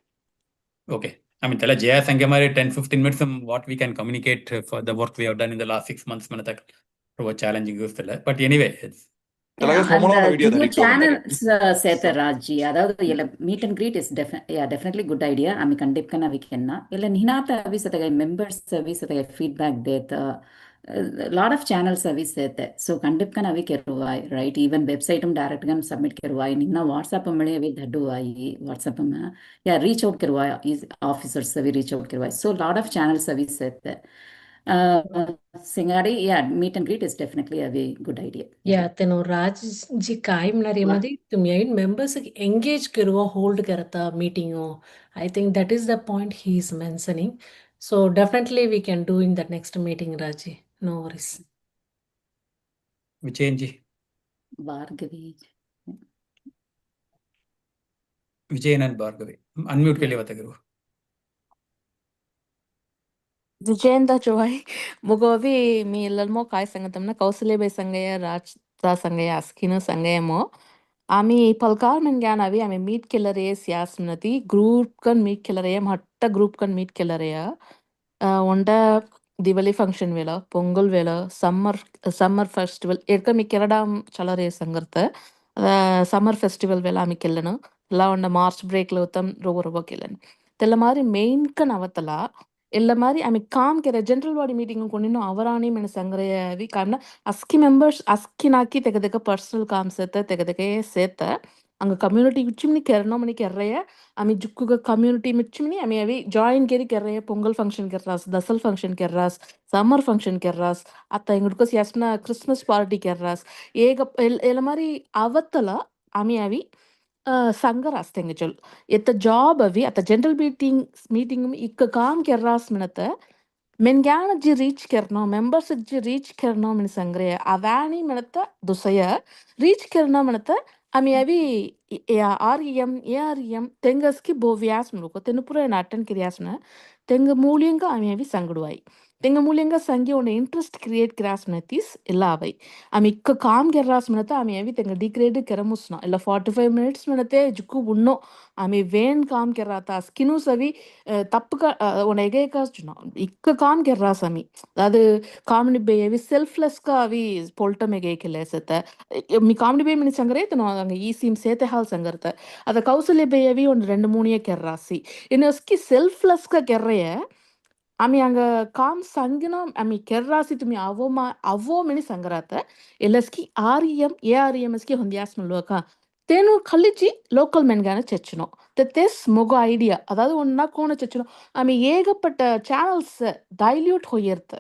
okay I mean tell Jaya Sangamari 10-15 minutes what we can communicate for the work we have done in the last 6 months manatak challenging but anyway it's talaga somala video Video dhari channels சேத்த ராஜி அதாவது இல்ல meet and greet is definitely good idea ami kandipkana weekend illa ninata avi sataga members service sataga feedback det lot of channels service sete so kandipkana avi keruvai right even website direct gan submit keruvai ninna whatsapp male avi dhaduvai whatsapp ma yeah reach out keruvai officers avi reach out keruvai so lot of channel service sete Singari, yeah, meet and greet is definitely a very good idea. Yeah, teno Raj ji kai mnari madi tumya members engage kirwa hold karata meeting I think that is the point he is mentioning. So definitely we can do in the next meeting, Raji. No worries. Vijay ji Bhargavi. Vijay and Bhargavi unmute ke liye batagaru Vijayenda Joy, Mugovi, me Lalmo Kai Sangatamna, Kausalebe Sangaya, Raj Sangaya, Skino Sangayamo. Ami Palkar Manganavi, I mean meet killer race Yasnati, group can meet killer hatta group can meet killer Onda Diwali function vela, Pongal vela, summer festival, Erka Mikeradam Chalare Sangartha, summer festival vela Mikellano, La on the March break lotham rover killen. Telamari main Kanavatala. ಎಲ್ಲ ಮಾರಿ ಆಮೇಲೆ com ಕೆರೆ general body meeting ಕೊಂಡಿನೂ ಅವರಾಣಿ ಮೆಣ ಸಂಗ್ರಹವಿ ಕಾರಣ ಅಸ್ಕಿ members ಅಸ್ಕಿನಾಕಿ ತೆಗೆದಕ personal com ತೆಗೆದಕೆ ಸೇತ ಅಂಗ community ಉಚ್ಚಿಮ್ನಿ ಕೆರನೋ ಮನಿ ಕೆರ್ರೆಯ ಆಮಿ ಜುಕ್ಕುಗ community ಮಿಚ್ಚಿಮ್ನಿ ಆಮಿ ಅವಿ join ಕೆರಿ ಕೆರ್ರೆಯ Pongal function ಕೆರ್ರಾಸ್ ದಸಲ್ ಫಂಕ್ಷನ್ ಕೆರ್ರಾಸ್ ಸಮ್ಮರ್ ಫಂಕ್ಷನ್ ಕೆರ್ರಾಸ್ ಅತ್ತ ಇಂಗುಡ್ಕೋಸ್ ಯಾಸ್ನ ಕ್ರಿಸ್ಮಸ್ ಪಾರ್ಟಿ ಕೆರ್ರಾಸ್ ಏಗ ಎಲ್ಲ ಮಾರಿ ಅವತ್ತಲ ಆಮಿ ಅವಿ ಸಂಗರಾಸ್ ತೆಂಗಜಲ್ ಎತ್ತ ಜಾಬ್ ಅವಿ ಅತ್ತ ಜನರಲ್ ಮೀಟಿಂಗ್ ಇಕ್ಕ ಕಾಮ್ ಕೆರ್ರಾಸ್ ಮಿನತ men gana ji reach kerno members ji reach kerno min sangre avani minata dusaya reach kerno minata ami avi rem tengas ki bovias mluko tenupura na atten kiryasna ತೆಂಗ ಮೂಲ್ಯಂಗ ಆమె ಅವಿ ಸಂಗಡುವಾಯಿ ತೆಂಗ ಮೂಲ್ಯಂಗ ಸಂಗಿ ಒಂದ interest create cross ಮನತೀಸ್ ಎಲ್ಲ away ಆమె ಇಕ್ಕ com ಗೆರ್ರಾಸ್ ಮನತ ಆమె ಅವಿ ತೆಂಗ degrade ಕೆರಮುಸ್ನ ಇಲ್ಲ 45 minutes ಮನತೆ ಜುಕ್ಕು ಉಣ್ಣೋ ಆమె vane com ಕೆರ್ರಾತ skin ಸವಿ ತಪ್ಪುಗ ಒಂದ ಎಗೇಕಾಸ್ಜುನ ಇಕ್ಕ com ಗೆರ್ರಾಸ್ ಆಮಿ ಅದು ಕಾಮಿನಿ ಬೇ ಅವಿ selfless ಕ ಅವಿ ಪೊಲ್ಟಮ್ ಎಗೇಕೆಲ್ಲ ಸತ mi ಕಾಮಿಡಿ ಬೇ ಮಿನಿ ಸಂಗರೇತ ನೋ ಅಂಗ ಈ ಸೀಮ್ ಸೇತೆ ಹಾಲ್ ಸಂಗರ್ತ ಅದ ಕೌಸಲ್ಯ ಬೇ ಅವಿ ಒಂದ್ 2-3 ಕೆರ್ರಾಸಿ ಇನ್ನು ಸ್ಕಿ ಸೆಲ್ಫ್ಲೆಸ್ ಕ ಕೆರ್ರೆಯ आम्ही अंग काम संगिना आम्ही केर्रासी तुम्ही आवो मिनी संगरात एलस्की आरईएम एआरईएमएस की ಹೊಂದ್ಯಾಸ್ ಮಲ್ವಕ ತೇನು ಖಲ್ಲಿಜಿ ಲೋಕಲ್ ಮೆನ್ಗಾನ ಚೆಚ್ಚನೋ ತೆಸ್ ಮೊಗೋ ಐಡಿಯಾ ಅದಾದ ಒನ್ನ ಕೋಣ ಚೆಚ್ಚನೋ ಆಮಿ ಏಗಪಟ್ಟ ಚಾನಲ್ಸ್ ಡೈಲ್ಯೂಟ್ ಹೋಯಿರ್ತ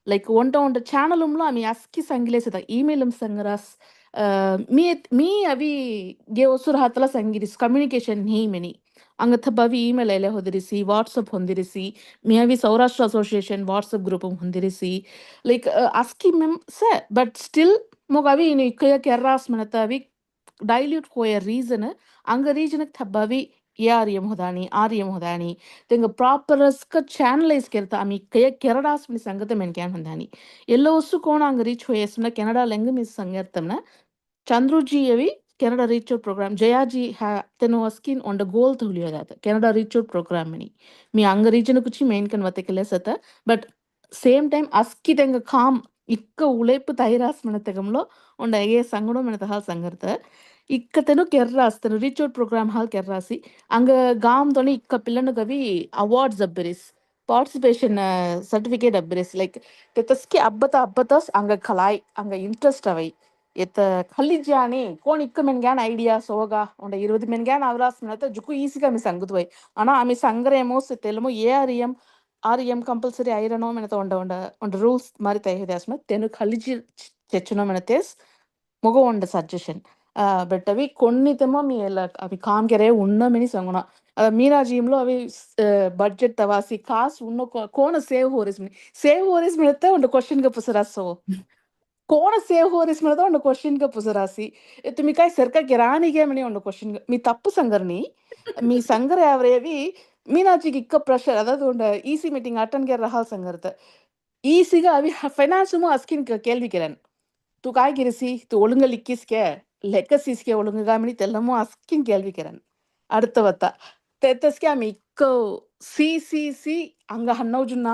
ಲೈಕ್ ಒಂಟ ಚಾನಲ್ ಆಮಿ ಅಸ್ಕಿ ಸಂಗಿಲೇಸದ ಇಮೇಲ್ ಸಂಗರಾಸ್ मी अभी गे ओसुर हातला संगिरिस कम्युनिकेशन ही मिनी अंग थबवी ईमेल एले होदिरिसी व्हाट्सएप ಹೊಂದಿರಿಸಿ मी अभी सौराष्ट्र एसोसिएशन व्हाट्सएप ग्रुप ಹೊಂದಿರಿಸಿ लाइक अस्की मेम से बट स्टिल मोगावी इन इकय केर्रास मनता अभी डाइल्यूट होय रीजन अंग रीजन थबवी एआरएम होदानी आरएम होदानी तेंग प्रॉपर स्क चैनलाइज करता आमी कय केरडास मिनी संगत मेन क्यान होदानी ಎಲ್ಲೋ ಒಸು ಕೋಣ ಅಂಗ ರೀಚ್ ಹೋಯಸ್ನ ಕೆನಡಾ ಲೆಂಗ ಮಿಸ್ ಸಂಗರ್ತಮ್ನ ಚಂದ್ರುಜಿ ಅವಿ ಕೆನಡಾ ರೀಚೌಟ್ ಪ್ರೋಗ್ರಾಮ್ ಜಯಾಜಿ ತೆನು ಸ್ಕಿನ್ ಒಂಡ ಗೋಲ್ ತುಳಿಯೋದಾತ ಕೆನಡಾ ರೀಚೌಟ್ ಪ್ರೋಗ್ರಾಮ್ ಮನಿ ಮೀ ಅಂಗ ರೀಜನ್ ಕುಚಿ ಮೇನ್ ಕನ್ ವತೆಕೆಲೆ ಸತ but same time Aski ತೆಂಗ com ಇಕ್ಕ ಉಳೆಪು ತೈರಾಸ್ ಮನ ತೆಗಮ್ಲೋ ಒಂಡ ಎಗೆ ಸಂಗಡೋ ಮನ ತಹಾಲ್ ಸಂಗರ್ತ ಇಕ್ಕ ತೆನು ಕೆರ್ರಾಸ್ ತೆನು ರೀಚೌಟ್ ಪ್ರೋಗ್ರಾಮ್ ಹಾಲ್ ಕೆರ್ರಾಸಿ ಅಂಗ ಗಾಮ್ ತೊನಿ ಇಕ್ಕ ಪಿಲ್ಲನು ಗವಿ ಅವಾರ್ಡ್ಸ್ ಅಬ್ಬರಿಸ್ ಪಾರ್ಟಿಸಿಪೇಷನ್ ಸರ್ಟಿಫಿಕೇಟ್ ಅಬ್ಬರಿಸ್ ಲೈಕ್ ತೆತಸ್ಕಿ ಅಬ್ಬತಸ್ ಅಂಗ ಖಲಾಯ್ ಅಂಗ ಇಂಟ್ರೆಸ್ಟ್ ಅವೈ ಎತ್ತ ಖಲ್ಲಿಜ್ಜಾನಿ ಕೋಣ ಇಕ್ಕ ಮೆನ್ಗ್ಯಾನ್ ಐಡಿಯಾ ಸೋಗ ಒಂಡ 20 ಮೆನ್ಗ್ಯಾನ್ ಅವರಾಸ್ ಮೆನತ ಜುಕು ಈಸಿಗ ಆಮಿ ಸಂಗುದ್ವೈ ಆನಾ ಆಮಿ ಸಂಗ್ರೇಮೋ ಸೆತೆಲ್ಮೋ ಆರ್ಎಂ ಕಂಪಲ್ಸರಿ ಐರನೋ ಮೆನತ ಒಂಡ ರೂಲ್ಸ್ ಮಾರಿ ತೈಹಿದಾಸ್ ಮೆನ ತೆನು ಖಲ್ಲಿಜಿ ಚೆಚ್ಚುನೋ ಮೆನತೆಸ್ ಮೊಗೋ ಒಂಡ ಸಜೆಷನ್ ಬಟ್ ಅವಿ ಕೊನ್ನಿತೆಮೋ ಮೀ ಎಲ್ಲ ಅವಿ ಕಾಮ್ ಕೆರೆ ಉಣ್ಣ ಮೆನಿ ಸಂಗುಣ ಮೀನಾಜೀಮ್లో అవి బడ్జెట్ తవాసి కాస్ ఉన్న కోణ సేవ్ హోరిస్ మిళతే ಒಂದು ಕ್ವಶನ್ ಗೆ ಪುಸರಾಸೋ ಕೋಣ ಸೇವ್ ಹೋರಿಸ್ ಮಿಳದ ಒಂದು ಕ್ವಶನ್ ಗೆ ಪುಸರಾಸಿ ತುಮಿ ಕಾಯ್ ಸರ್ಕ ಗಿರಾನಿಗೆ ಮನಿ ಒಂದು ಕ್ವಶನ್ మీ తప్పు సంగర్ని మీ సంగర యావరేవి మీనాచికి ఇక్క ప్రెషర్ అதாவது ಒಂದು ఈసీ మీటింగ్ అటెండ్ ಗೆ ರಹಾಲ್ ಸಂಗರ್ತ ಈಸಿಗ ಅವಿ ಫೈನಾನ್ಸ್ ಮು ಅಸ್ಕಿನ್ ಕೇಳ್ವಿ ಕೆರನ್ तू काय गिरसी तू ஒழுங்கா லிக்கிஸ்கே லெக்கசிஸ்கே ஒழுங்கா மணி தெல்லமோ அஸ்கின் கேள்வி ಕೆರನ್ அடுத்தவத்த ತೆತ್ತಸ್ಗೆ ಆಮಿ ಇಕ್ಕ ಸಿ ಅಂಗ ಹನ್ನವ್ ಜುನ್ನ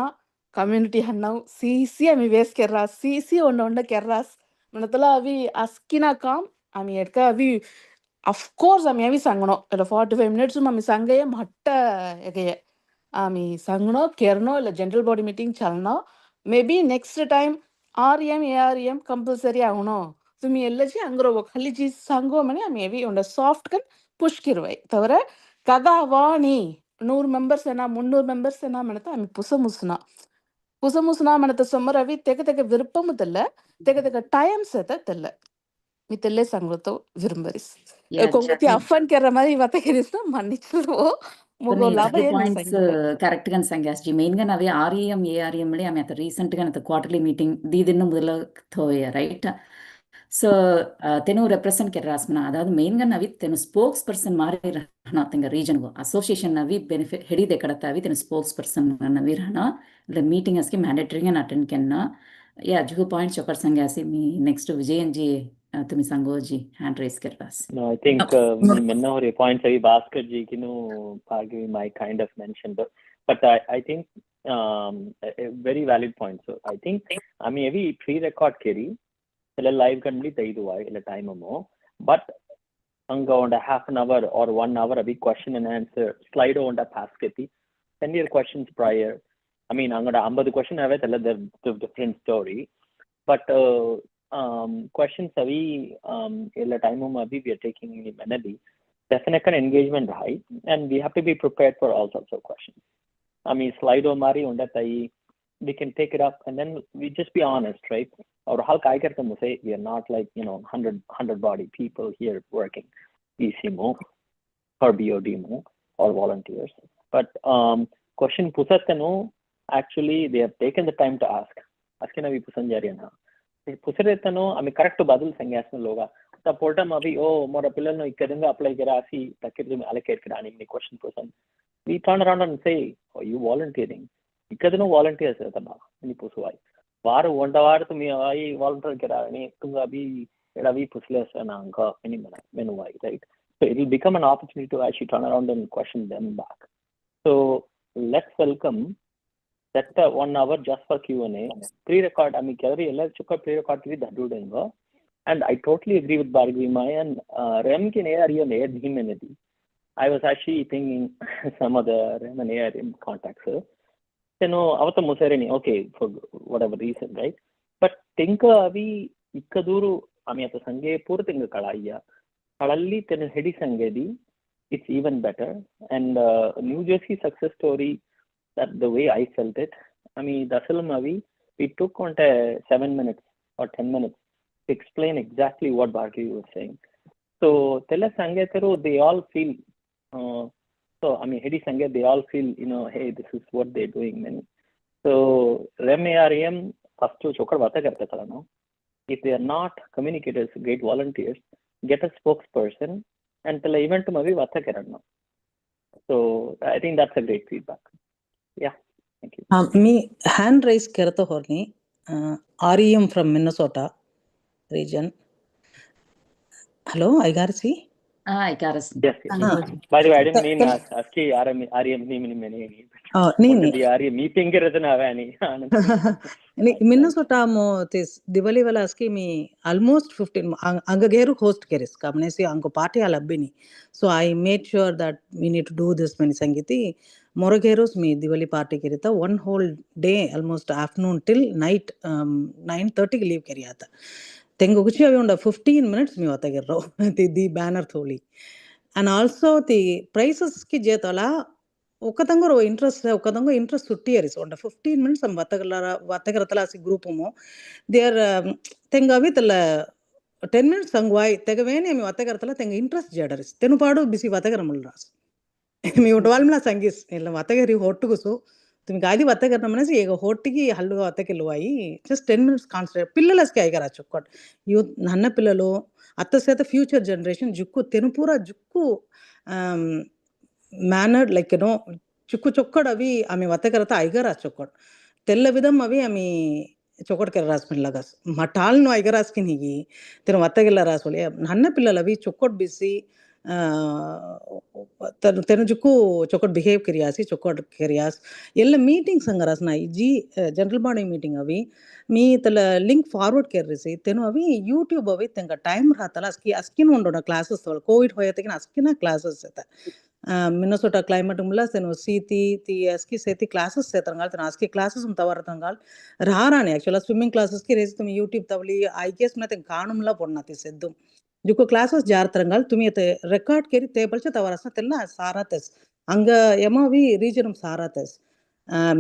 ಕಮ್ಯುನಿಟಿ ಹನ್ನವ್ ಸಿ ಆಮಿ ವೇಸ್ ಕೆರ್ರಾಸ್ ಸಿ ಒಂಡ ಕೆರ್ರಾಸ್ ಮನತಲ ಅವಿ ಅಸ್ಕಿನ ಕಾಮ್ ಆಮಿ ಎಡ್ಕ ಅವಿ ಅಫ್ಕೋರ್ಸ್ ಆಮಿ ಅವಿ ಸಂಗಣೋ ಇಲ್ಲ 45 minutes ಆಮಿ ಸಂಗಯ ಮಟ್ಟ ಎಗೆಯ ಆಮಿ ಸಂಗಣೋ ಕೆರ್ನೋ ಇಲ್ಲ ಜನರಲ್ ಬಾಡಿ ಮೀಟಿಂಗ್ ಚಲ್ನೋ may be next time RM ARM compulsory ಆವಣೋ ತುಮಿ ಎಲ್ಲಜಿ ಅಂಗ್ರೋ ಖಲ್ಲಿಜಿ ಸಂಗೋ ಮನೆ ಆಮಿ ಅವಿ ಒಂಡ ಸಾಫ್ಟ್ ಕನ್ ಪುಷ್ ಕಿರ್ವೈ ತವರ ಕಗ ವಾಣಿ 100 ಮೆಂಬರ್ಸ್ ಏನ 300 ಮೆಂಬರ್ಸ್ ಏನ ಮನತ ಆಮಿ புசமுசுனா மனத்த சொம்மரவி தெக விருப்பமுதல்ல தெக டைம் சேத தெல்ல மித்தல்லே ಸಂಗತೋ ವಿರುಂಬರಿಸ್ ಕೊಂಗತಿ ಅಫನ್ ಕೆರ ಮರಿ ವತಕೆರಿಸ್ನ ಮನ್ನಿಚಲ್ವೋ ಮುಗೋ ಲಾಭ ಏನು ಪಾಯಿಂಟ್ಸ್ ಕರೆಕ್ಟ್ గా సంగాస్ జీ మెయిన్ గా నవి ఆర్ఈఎం ఏఆర్ఈఎం లే ఆమె రీసెంట్ గా నత క్వార్టర్లీ మీటింగ్ దీదిన్న ಮೊದಲ ಥೋಯ ರೈಟ್ ಸೊ ತೆನು ರೆಪ್ರೆಸೆಂಟ್ ಕೆರ್ರಾಸ್ ಮನ ಅದಾದ ಮೇನ್ గా ನವಿ ತೆನು ಸ್ಪೋಕ್ಸ್ ಪರ್ಸನ್ ಮಾರಿ ರಹನ ತೆಂಗ ರೀಜನ್ ಗೋ ಅಸೋಸಿಯೇಷನ್ ನವಿ ಬೆನಿಫಿಟ್ ಹೆಡಿದೆ ಕಡತಾವಿ ತೆನು ಸ್ಪೋಕ್ಸ್ ಪರ್ಸನ್ ನವಿ ರಹನ ಇಲ್ಲ ಮೀಟಿಂಗ್ ಅಸ್ಕಿ ಮ್ಯಾಂಡೇಟರಿ గా ಅಟೆಂಡ್ ಕೆನ್ನ ಯಾ ಜುಗು ಪಾಯಿಂಟ್ ಚೊಕರ್ ಸಂಗಾಸಿ ಮಿ ನೆಕ್ಸ್ಟ್ ವಿಜಯನ್ ಜಿ तुम संगो जी हैंड रेस कर पास No, I think me menna or points avi Bhaskar ji kinu argue my kind of mentioned but I think a very valid point. So I think I mean every pre-record keri illa live kan bli taidu ai illa time mo but anga onda half an hour or 1 hour avi question and answer slide onda pass keti send your questions prior. I mean anga 50 question ave tella the different story but questions avi illa time mo avi we are taking in manali definitely engagement high and we have to be prepared for all sorts of questions. I mean slide mari onda tai we can take it up and then we just be honest, right? Or how kai karta mo say we are not like 100 body people here working ECMO or BOD mo or volunteers but question pusatano actually they have taken the time to ask askina vi pusanjari na पुसरेतनो आम्ही correct बादल संज्ञासन लोगा ता पोर्टम अभी ओ मोरा पिल्लन इकदंगा apply करा आसी ताकि तुम्हें अलकेट करानी में question पुसन we turn around and say, are you volunteering? Because no volunteers are there. Any pusuai. Varu wanda varu tumi ai volunteer kera ani tunga abhi edavi pusles ananga any menuai, right? So it will become an opportunity to actually turn around and question them back. So let's welcome that 1 hour just for Q&A. Pre-record, I mean, pre-record to and I totally agree with Bhargavi Maya and Rem ki I was actually thinking some of the Rem and ARM contacts. Okay, for whatever reason, right? But think avi ikkaduru amiyata sange purtinga kalaiya. Kalalli tenu hedi sangedi, it's even better. And New Jersey success story, that the way I felt it, I mean, the film we took on 7 minutes or 10 minutes to explain exactly what Bhargavi was saying. So Tela Sangeteru, they all feel, so I mean, Hedi Sanget, they all feel, hey, this is what they're doing. Man. So REM, first to chokar bata karte thala, no? If they are not communicators, great volunteers, get a spokesperson and tell event to mavi bata karana. So I think that's a great feedback. Yeah, thank you. Me hand raise kerto horni. REM from Minnesota region. Hello, I got to see. I got to see. Yes. By the way, I didn't mean ASCII REM name. Oh, REM meeting Minnesota mo this Diwali wala ASCII me almost 15 anga geru host keris kamne si ango party alabbini. So I made sure that we need to do this many sangiti. Morogeros me Diwali party kerita 1 whole day almost afternoon till night 9:30 leave keriyata. Tengo kuchi avi unda 15 minutes me vatagerro the banner tholi. And also the prices ki jetala Okatango interest suttieris on the 15 minutes and Vatagaratala group mo. They are Tenga with 10 minutes sangwai, Tegavani, Vatagaratala, Tang interest jadaris. Tenupado busy Vatagaramulras. Me would Valmla Sangis, Vatagari hot to go so. To Gadi Vatagaramana, Ego Hotiki, Halu Atakaloi, just 10 minutes concept. Pillalas Kaigarachukot. You Nana Pillalo, at the future generation, Juku, Tenupura, Juku. Mannered like chukku chokkad avi ami vatakarata aigara chokkad tella vidam avi ami chokkad kerras lagas matal no aigaras kinigi tenu vatagilla rasoli nanna pillala avi chokkad bisi tenu jukku chokkad behave keriyasi chokkad keriyas ella meetings angarasna ji general body meeting avi me tala link forward kerrisi tenu avi YouTube avi tenga time ratala askin ondona classes covid hoyategina askina classes eta Minnesota climate mula seno siti aski seti classes setangal tena aski classes tavarangal rarani actually swimming classes ki resi tumi YouTube tavli I guess mate kaanumla ponnati seddu juko classes jartarangal tumi te record keri tebelcha tavarasna tella sarates anga emavi regionum sarates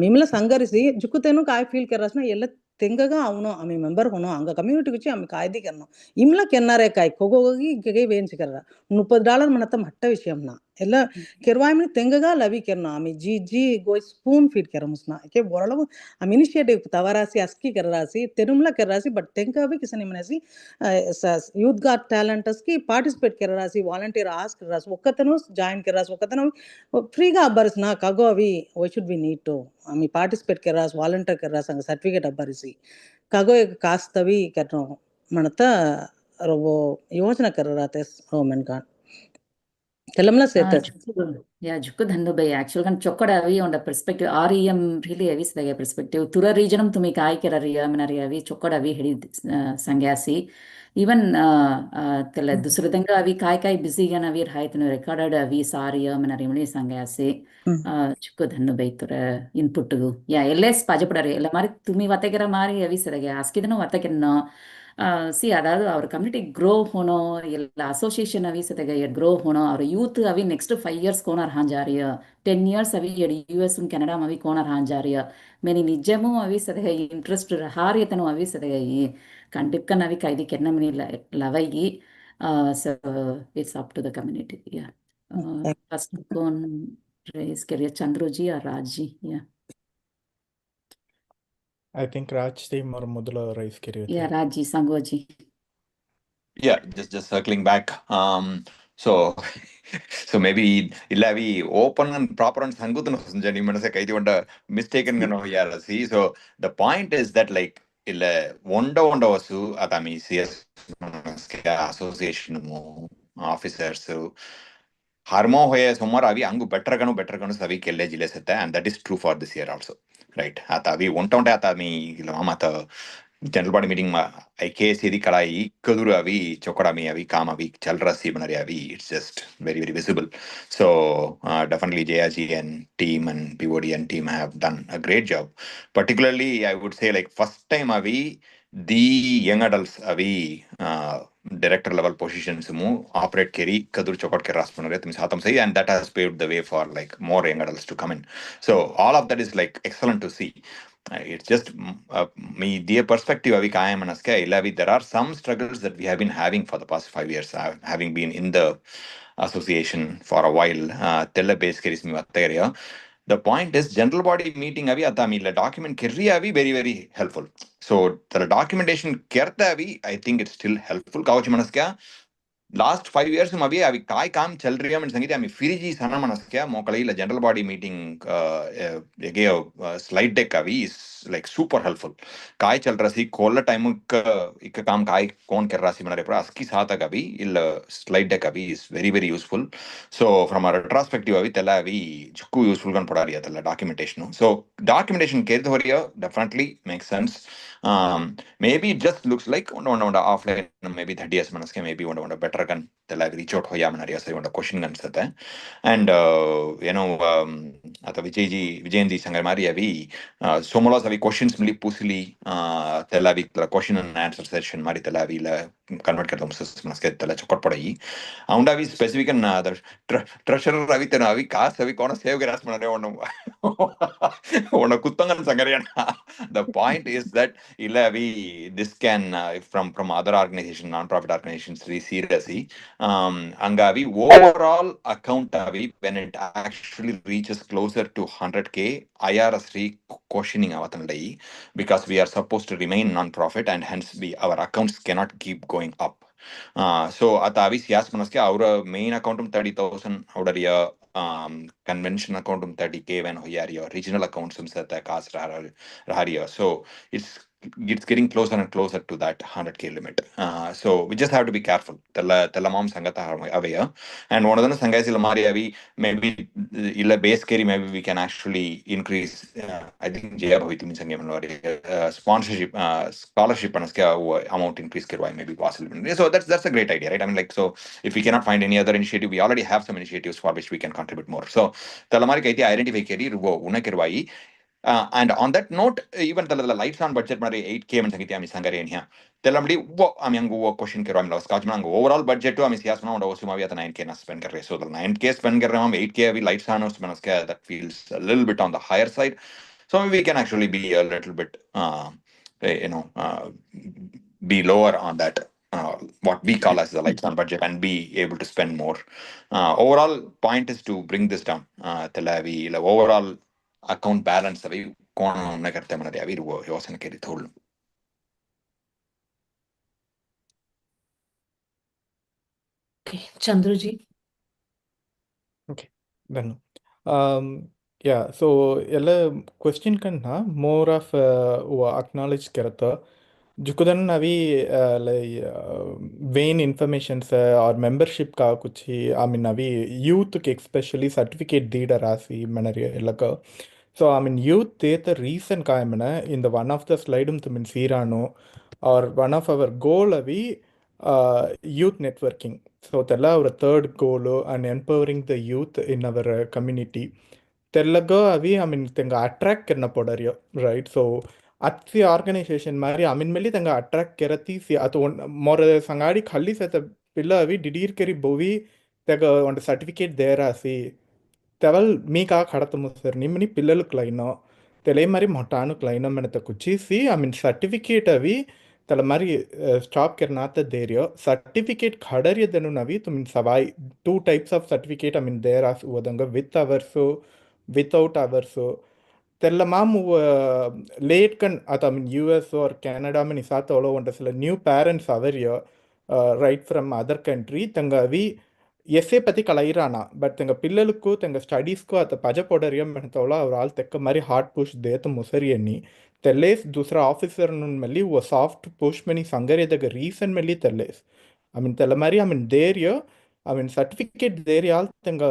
mimla sangarisi juko tenu kai feel kerasna ella tengaga avno ami member hono anga community kuchi ami kaidi kerno imla kennare kai kogogi gege vench kerra $30 manatam hatta vishayamna ella kervaimni tengaga lavi kerno ami ji go spoon feed keramusna ke boralo am initiative tavarasi aski kerrasi tenumla kerrasi but tenga vi kisani manasi youth got talent aski participate kerrasi volunteer ask kerrasi okkatanu join kerrasi okkatanu free ga abbarisna kago avi why should we need to ami participate kerras volunteer kerras anga certificate abbarisi kago kastavi kerno manata robo yojana kerrates women kan telamla setas Yeah, Jukku Dhandubai. Actually, kan chokada avi on the perspective REM really avi sadaga perspective. Tura regionum tumi kai kerariya manariya avi chokada avi hedi sangyasi. Even tela dusradanga avi kai busy gan avi haitunu recorded avi sariya manari sangyasi. Jukku Dhandubai tura input gu. Yeah, LS pajapadare. Ella mari tumi vatakera mari avi sadaga. Askidano vatakerno. See, அதாவது our community grow ஹோனோம் இல்லை association அவி சதக grow ஹோனோம் அவர் youth அவி next 5 years ಕೋನರ್ ಹಾಂಜಾರಿಯ 10 years ಅವಿ US Canada ಅವಿ ಕೋನರ್ ಹಾಂಜಾರಿಯ many ನಿಜಮೂ ಅವಿ ಸದಗ interest ಹಾರಿಯತನು ಅವಿ ಸದಗ ಈ ಕಂಟಿಪ್ಕನ್ ಅವಿ ಕೈದಿ ಕೆನ್ನ ಮಿನಿ ಲವೈಗಿ so it's up to the community yeah first ಕೋನ್ ರೇಸ್ ಕೆರಿಯ ಚಂದ್ರುಜಿ ಆ Raji yeah I think Raj team or Mudula raise Yeah, Raji Sangoji. Yeah, just circling back. So so maybe illa vi open and proper and sangutnu jani manase kaiti onda mistaken gano yara see. So the point is that like illa onda vasu atami CS association mu officers harmo hoye somar avi angu better ganu savi kelle jile sette, and that is true for this year also, right? Ata avi onta ata mi mata general body meeting में IKS यदि कलाई कदुर अभी चोकड़ा में अभी काम अभी चल रहा सी बना रही अभी it's just very visible. So definitely JRG and team and POD and team have done a great job. Particularly I would say like first time अभी the young adults अभी director level positions mu operate keri kadur chokot ke ras bana rahe tum satam sahi, and that has paved the way for like more young adults to come in. So all of that is like excellent to see. It's just me dear perspective avi kaya manaske ilavi there are some struggles that we have been having for the past 5 years, having been in the association for a while. Tella base keris mi vatta area. The point is general body meeting avi atami la document kerri avi very helpful. So the documentation kerta avi I think it's still helpful kauch manaske last 5 years में अभी अभी काय काम चल रही है मैं संगीत अभी फिर जी साना मनस क्या मोकली ला जनरल बॉडी मीटिंग ये स्लाइड डेक अभी is like super helpful. काय चल रहा सी कोल्ला टाइम इक काम काय कौन कर रहा सी मना रे पर अस्की साथ अभी इल स्लाइड डेक अभी is very useful. So from a retrospective अभी तेला अभी जुक्कू useful गन पड़ा रही है तेला documentation. So documentation के तो हो रही है definitely makes sense. Maybe it just looks like one offline maybe 30 years manaske maybe one better kan tela reach out hoya manariya sari one question kan sata. And ata Vijayji sangar mari avi somolas avi questions mili pusili tela vi question and answer session mari tela vi la convert kar dum sas manaske tela chokot padai aunda vi specific an treasurer avi tena avi kas avi kona save garas manare one kutangan sangariyana. The point is that Ilavi, this can from other organizations, non-profit organizations, we seriously Angavi overall account avi when it actually reaches closer to 100K IRS questioning avatanlai, because we are supposed to remain non-profit and hence our accounts cannot keep going up. So atavi sias manaske our main account 30,000 oudaria convention account 30K when hoyaria regional accounts sata kas raharia. So it's getting closer and closer to that 100K limit. So we just have to be careful. Tella mom sangata avaya, and one of the sangai mari avi maybe illa base carry maybe we can actually increase. I think jaya bhaviti means sponsorship scholarship anaske amount increase kerwai maybe possible. So that's a great idea, right? I mean like, so if we cannot find any other initiative, we already have some initiatives for which we can contribute more. So tella mari kaiti identify keri ruvo una kerwai. And on that note, even the lights on budget mari 8K man sangiti ami sangare nya telamdi wo ami angu wo question kero ami las kajman angu overall budget to ami sias na onda osuma vi ata 9K na spend kar rahe. So the 9K spend kar rahe hum 8K avi lights on us manas ka that feels a little bit on the higher side. So we can actually be a little bit be lower on that what we call as the lights on budget and be able to spend more. Overall point is to bring this down. Telavi overall account balance अभी कौन ना करते हैं मनाते अभी वो योसन के लिए थोड़ा. Okay, Chandruji. Okay, done. Yeah, so ಎಲ್ಲ question ಕನ್ನ more of acknowledge करता जुकुदन अभी वेन इन्फॉर्मेशंस और मेंबरशिप का कुछ ही आई मीन अभी यूथ के स्पेशली सर्टिफिकेट दीड रासी मनरी लगा. So I mean youth the reason का है in the one of the slide to mean सीरानो or one of our goal अभी youth networking. So tella our third goal and empowering the youth in our community. Tellaga avi I mean tenga attract करना पड़ रही है, right? So अच्छी organization मारी I mean मेली tenga attract करती सी अतो मोर संगाड़ी खाली से तब पिल्ला अभी डिडीर करी बोवी तेगा उन certificate दे रहा सी तेवल मी का खड़ा तो मुझसे निम्नी पिल्लल क्लाइनो तेले मारी मोटानो क्लाइनो मैंने तो कुछ ही सी I mean certificate अभी तला मारी stop करना तो दे रही हो certificate खड़ा रही है देनु नवी तो mean Sawai 2 types of certificate I mean there as वो दंगा with hours so without hours so तेला माम वो late कन आता I mean US or Canada में निसात ओलो वंडा सिला new parents आवरियो right from other country तंगा अभी ఎస్ఏ పతి కలైరానా బట్ తెంగ పిల్లలకు తెంగ స్టడీస్కు అత పజ పొడరియం మెనతవల అవరాల్ తెక్క మరి హార్ట్ పుష్ దేత ముసరియని తెల్లేస్ दूसरा ఆఫీసర్ నుండి మళ్ళీ ఓ సాఫ్ట్ పుష్ మెని సంగరే దగ్గర రీసన్ మళ్ళీ తెల్లేస్ ఐ మీన్ తెల్ల మరి ఐ మీన్ దేర్య ఐ మీన్ సర్టిఫికేట్ దేర్యాల్ తెంగ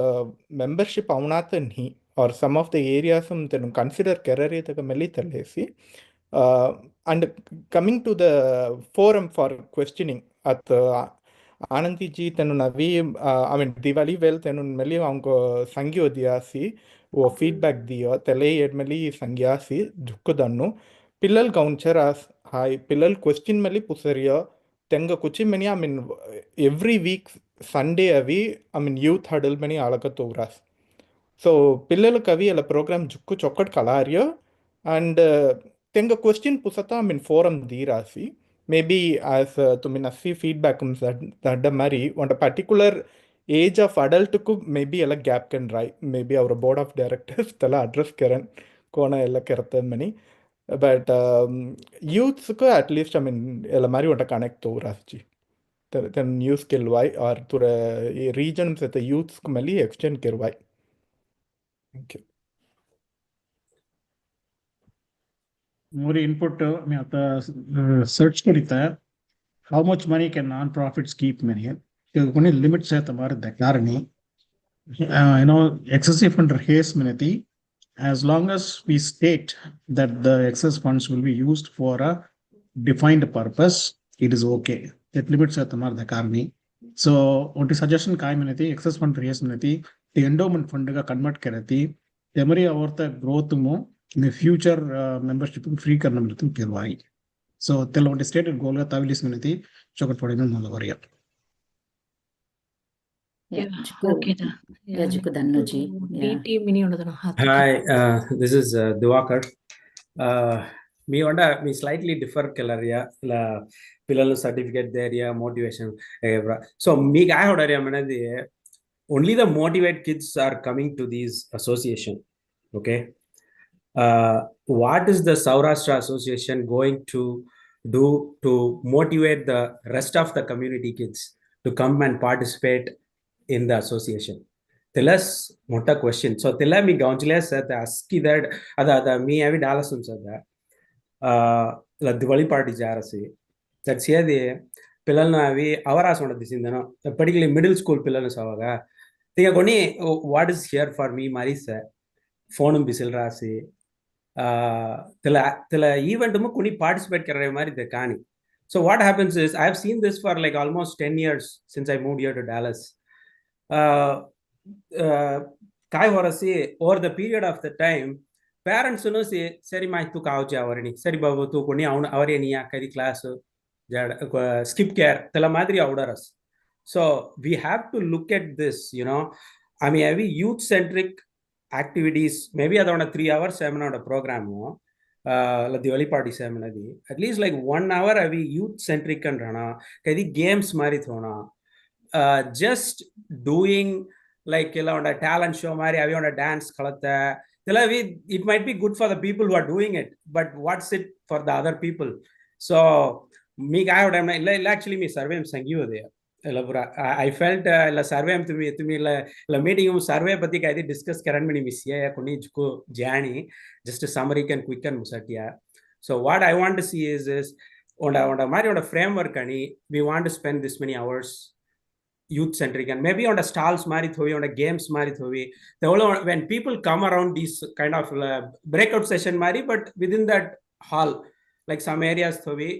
మెంబర్షిప్ అవునాత నీ are some of the areas తెను కన్సిడర్ కెరరే తెగ మళ్ళీ తెల్లేసి and coming to the forum for questioning అత్ आनंदी जी तेनु नवी आई मीन दिवाली वेल तेनु मेली हमको संगियो दियासी वो फीडबैक दियो तेले येड मेली संगियासी झुक्को दन्नु पिल्लल गौंचर आस हाय पिल्लल क्वेश्चन मेली पुसरियो तेंग कुछ मेनी I mean every week Sunday अवी आई मीन यूथ हडल मेनी आलक तोरास సో పిల్లలకు అవి అలా ప్రోగ్రామ్ జుక్కు చొక్కటి కలారియో అండ్ తెంగ క్వశ్చన్ పుసత మీన్ ఫోరం దీరాసి మేబీ యాజ్ తుమ్మిన అస్సి ఫీడ్బ్యాక్ దడ్డ మరి ಒಂಟ పర్టికులర్ ఏజ్ ఆఫ్ అడల్ట్కు మేబీ ಎಲ್ಲ ಗ್ಯಾಪ್ ಕೆನ್ ರಾಯ್ ಮೇಬಿ ಅವರ ಬೋರ್ಡ್ ಆಫ್ ಡೈರೆಕ್ಟರ್ಸ್ ತಲ ಅಡ್ರೆಸ್ ಕೆರನ್ ಕೋಣ ಎಲ್ಲ ಕೆರತಮ್ಮನಿ ಬಟ್ ಯೂತ್ಸ್కు ಅಟ್ಲೀಸ್ಟ್ ಐ ಮೀನ್ ಎಲ್ಲ మరి ಒಂಟ ಕನೆಕ್ಟ್ ತೋರಾಸ್ಜಿ ತೆನ್ ನ್ಯೂಸ್ ಕೆಲ್ವಾಯ್ ಆರ್ ತುರ ಈ ರೀಜನ್ಸ್ ಎತ್ತ ಯೂತ್ಸ್ಕು ಮಲ್ಲಿ extend ಕೆರ್ವಾಯ್ Thank you. More input में आता search करीता how much money can non-profits keep many कोणी limits है तुम्हारे देखनार नहीं you know excessive fund raise मिनती as long as we state that the excess funds will be used for a defined purpose it is okay that limits है तुम्हारे देखनार नहीं so उनकी suggestion काय मिनती excess fund raise मिनती the endowment fund का convert करती तेमरी औरत growth मो in the future membership free करना मिलती है वाई so तेल उनके stated goal का ताविलिस मिलती चौकट पड़े में मोल वरिया జుకు దన్నుజీ DT మిని ఉండదు Hi, this is Diwakar. Me onda me slightly differ kelaria la pillalu certificate area motivation so me guy hodaria manadi only the motivated kids are coming to these association. Okay, what is the Sourashtra association going to do to motivate the rest of the community kids to come and participate in the association? Tell us what a question. So tell me gaunchiles at ask that ada me avi dalasum sada la Diwali party jarasi that's here the pillalna avi avaras onda disindano particularly middle school pillalna savaga tiga koni what is here for me marisa phone bisil rasi tela event mu koni participate karre mari de kani. So what happens is I have seen this for like almost 10 years since I moved here to Dallas. Kai horasi over the period of the time parents no say sari mai tu kauje avarini sari babu tu koni avunu avareniya kari class skip care tela madri avdaras. So we have to look at this, you know, I mean every youth centric activities maybe adona 3 hours seminar program la Diwali party seminar di at least like 1 hour avi youth centric kan rana kadi games mari thona just doing like on a talent show mari avi on a dance khalata it might be good for the people who are doing it but what's it for the other people? So me guy actually me survey sangiyo there I felt la survey to me la meeting survey pati kai discuss karan mani miss ya koni ko jani just a summary can quick and musatia. So what I want to see is on a framework ani we want to spend this many hours youth centric and maybe on a stalls mari thovi on a games mari thovi when people come around these kind of breakout session mari but within that hall like some areas thovi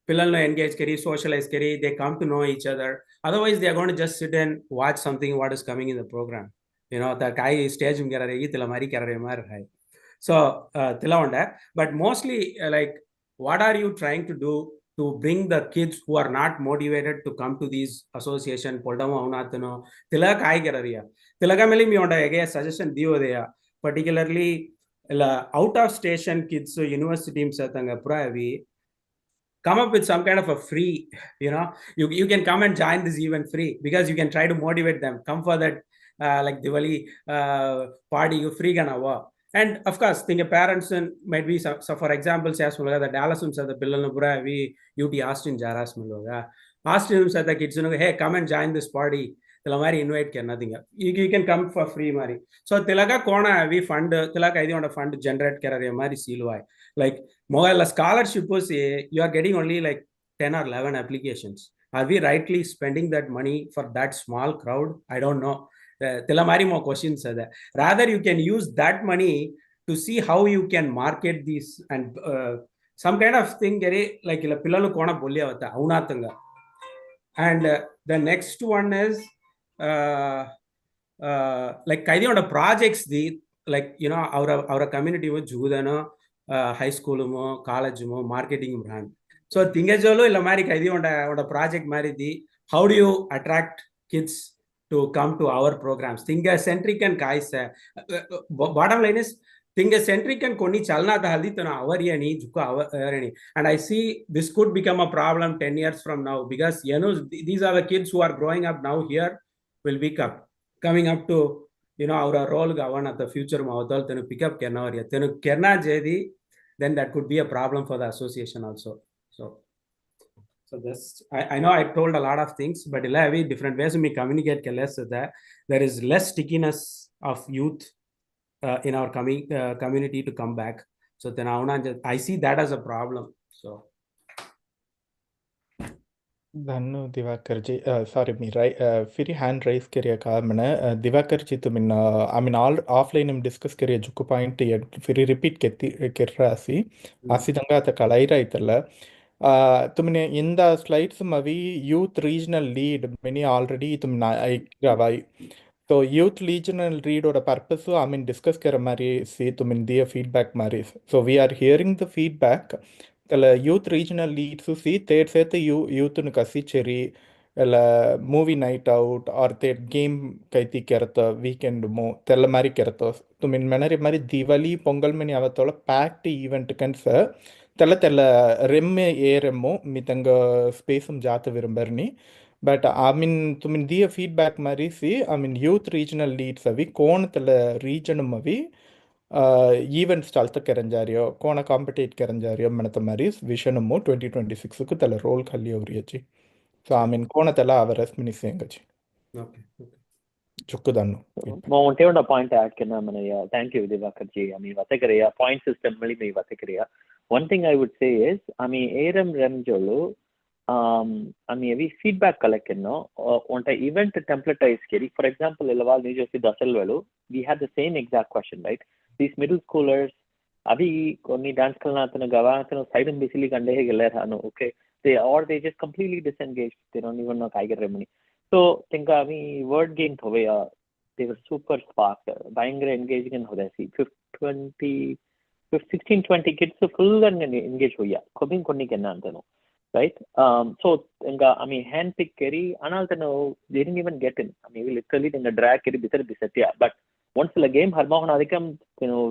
pillalno engage kari socialize kari they come to know each other otherwise they are going to just sit and watch something what is coming in the program, you know, that kai stage garare tila mari karare mar hai so tila onda but mostly like what are you trying to do to bring the kids who are not motivated to come to these association poldama avnatano tila kai garariya tilaga meli me onda ege suggestion diyo deya particularly out of station kids university teams atanga pravi come up with some kind of a free, you know, you can come and join this event free because you can try to motivate them come for that like Diwali party you free gonna work. And of course think parents might be so for example says the Dallas the Billal we UT Austin Jaras Austin said the kids hey come and join this party tela mari invite ke nothing you can come for free mari so tilaga kona we fund tilaga idi on fund generate kerare mari silwai like mobile scholarship was you are getting only like 10 or 11 applications. Are we rightly spending that money for that small crowd? I don't know. Tela mari more questions are there. Rather you can use that money to see how you can market these and some kind of thing like ila pillalu kona bolya avata avunatanga. And the next one is like kaidi on projects the like you know our community wo jugudano high school mo college mo marketing brand so thingajolo illa mari kaidi on project mari the how do you attract kids to come to our programs thinga centric and guys bottom line is thinga centric and konni chalna daldi tana avariyani jukku avariyani and I see this could become a problem 10 years from now because you know these are the kids who are growing up now here will be coming up to you know our role gavan at the future maudal tenu pick up kerna variya tenu kerna jedi then that could be a problem for the association also so this I know I told a lot of things but illa we different ways we communicate less that there is less stickiness of youth in our community to come back so then I see that as a problem so धन्नो Diwakar ji sorry मी फिर hand rise करिए का मैंने दिवाकर जी तो मिन I mean all offline में discuss करिए जुक्को पॉइंट ये फिर रिपीट कर रहा सी आसी दंगा तो कलाई रहा इतला तुमने इन द स्लाइड्स में भी यूथ रीजनल लीड मैंने ऑलरेडी तुमने आई गवाई तो यूथ रीजनल लीड और पर्पस आई मीन डिस्कस कर मारी सी तुमने दिया फीडबैक मारी so we are hearing the feedback ಎಲ್ಲ ಯೂತ್ ರೀಜನಲ್ ಲೀಡ್ಸು ಸಿ ತೇಡ್ ಸೇತ ಯೂತ್ನ ಕಸಿ ಚೆರಿ ಎಲ್ಲ ಮೂವಿ ನೈಟ್ ಔಟ್ ಆರ್ ತೇಡ್ ಗೇಮ್ ಕೈತಿ ಕೆರತ ವೀಕೆಂಡ್ ಮೋ ತೆಲ್ಲ ಮಾರಿ ಕೆರತ ತುಮಿನ್ ಮೆನರಿ ಮಾರಿ ದಿವಾಲಿ ಪೊಂಗಲ್ ಮೆನಿ ಅವತ್ತೊಳ ಪ್ಯಾಕ್ಟ್ ಈವೆಂಟ್ ಕನ್ಸ తెల్ల తెల్ల రెమ్మె ఏ రెమ్మో మీ తంగ స్పేసం జాత విరంబర్ని బట్ ఐ మీన్ తుమిన్ దియ ఫీడ్బ్యాక్ మరీసి I mean youth regional leads అవి కోణ తెల్ల రీజనం అవి ఈవెంట్స్ చాలత కెరంజారియో కోణ కాంపిటేట్ కెరంజారియో మనత మరి విషనము 2026కు తెల్ల రోల్ ఖాళీ అవురియచి సో ఐ మీన్ కోణ తెల్ల అవరస్ మినిసేంగచి okay ಚುಕ್ಕುದನ್ನು ಒಂಟೇ ಒಂದು ಪಾಯಿಂಟ್ ಆಡ್ ಕೆನ ಮನೆಯ thank you Diwakar ji ami ವತಕರಿಯ ಪಾಯಿಂಟ್ ಸಿಸ್ಟಮ್ ಮಳಿ ಮೇ ವತಕರಿಯ one thing I would say is ami ARM rem jolu ami evi feedback collect no onta event templatize keri for example elawal New Jersey dasal velu we had the same exact question right these middle schoolers avi konni dance kalna atana gawa atana side basically kande hegella hanu okay they just completely disengaged they don't even know tiger remini so think I word game thoveya they were super spark bhayangara engaging hoda si 16-20 kids full engage hoya kobin konni kenna antano right so think hand pick keri anal tano they didn't even get in literally think drag keri bitar bisatya but once the game harma hona adikam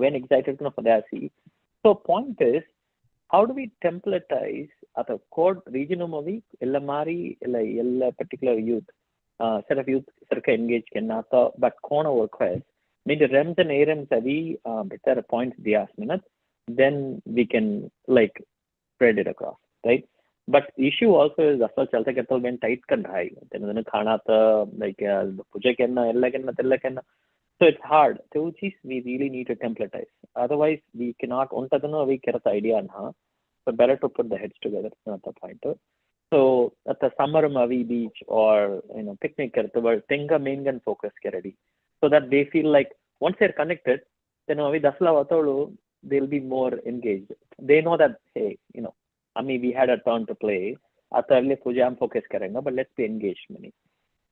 when excited for that see so point is how do we templatize at a code region movie ella mari ella particular youth set of youth circa engage kenata but corner request maybe rems and ARMs avi better points dias minute then we can like spread it across right but issue also is asal chalta ketal ben tight kan hai then khana ta like puja kenna ella kenna tella kenna so it's hard so we really need to templatize otherwise we cannot untadano we get the idea na so better to put the heads together not the point so at the summer mavi beach or picnic karta but tenga main gun focus keradi so that they feel like once they're connected then mavi dasla vatolu they'll be more engaged they know that hey we had a turn to play atale pujam focus karanga but let's be engaged many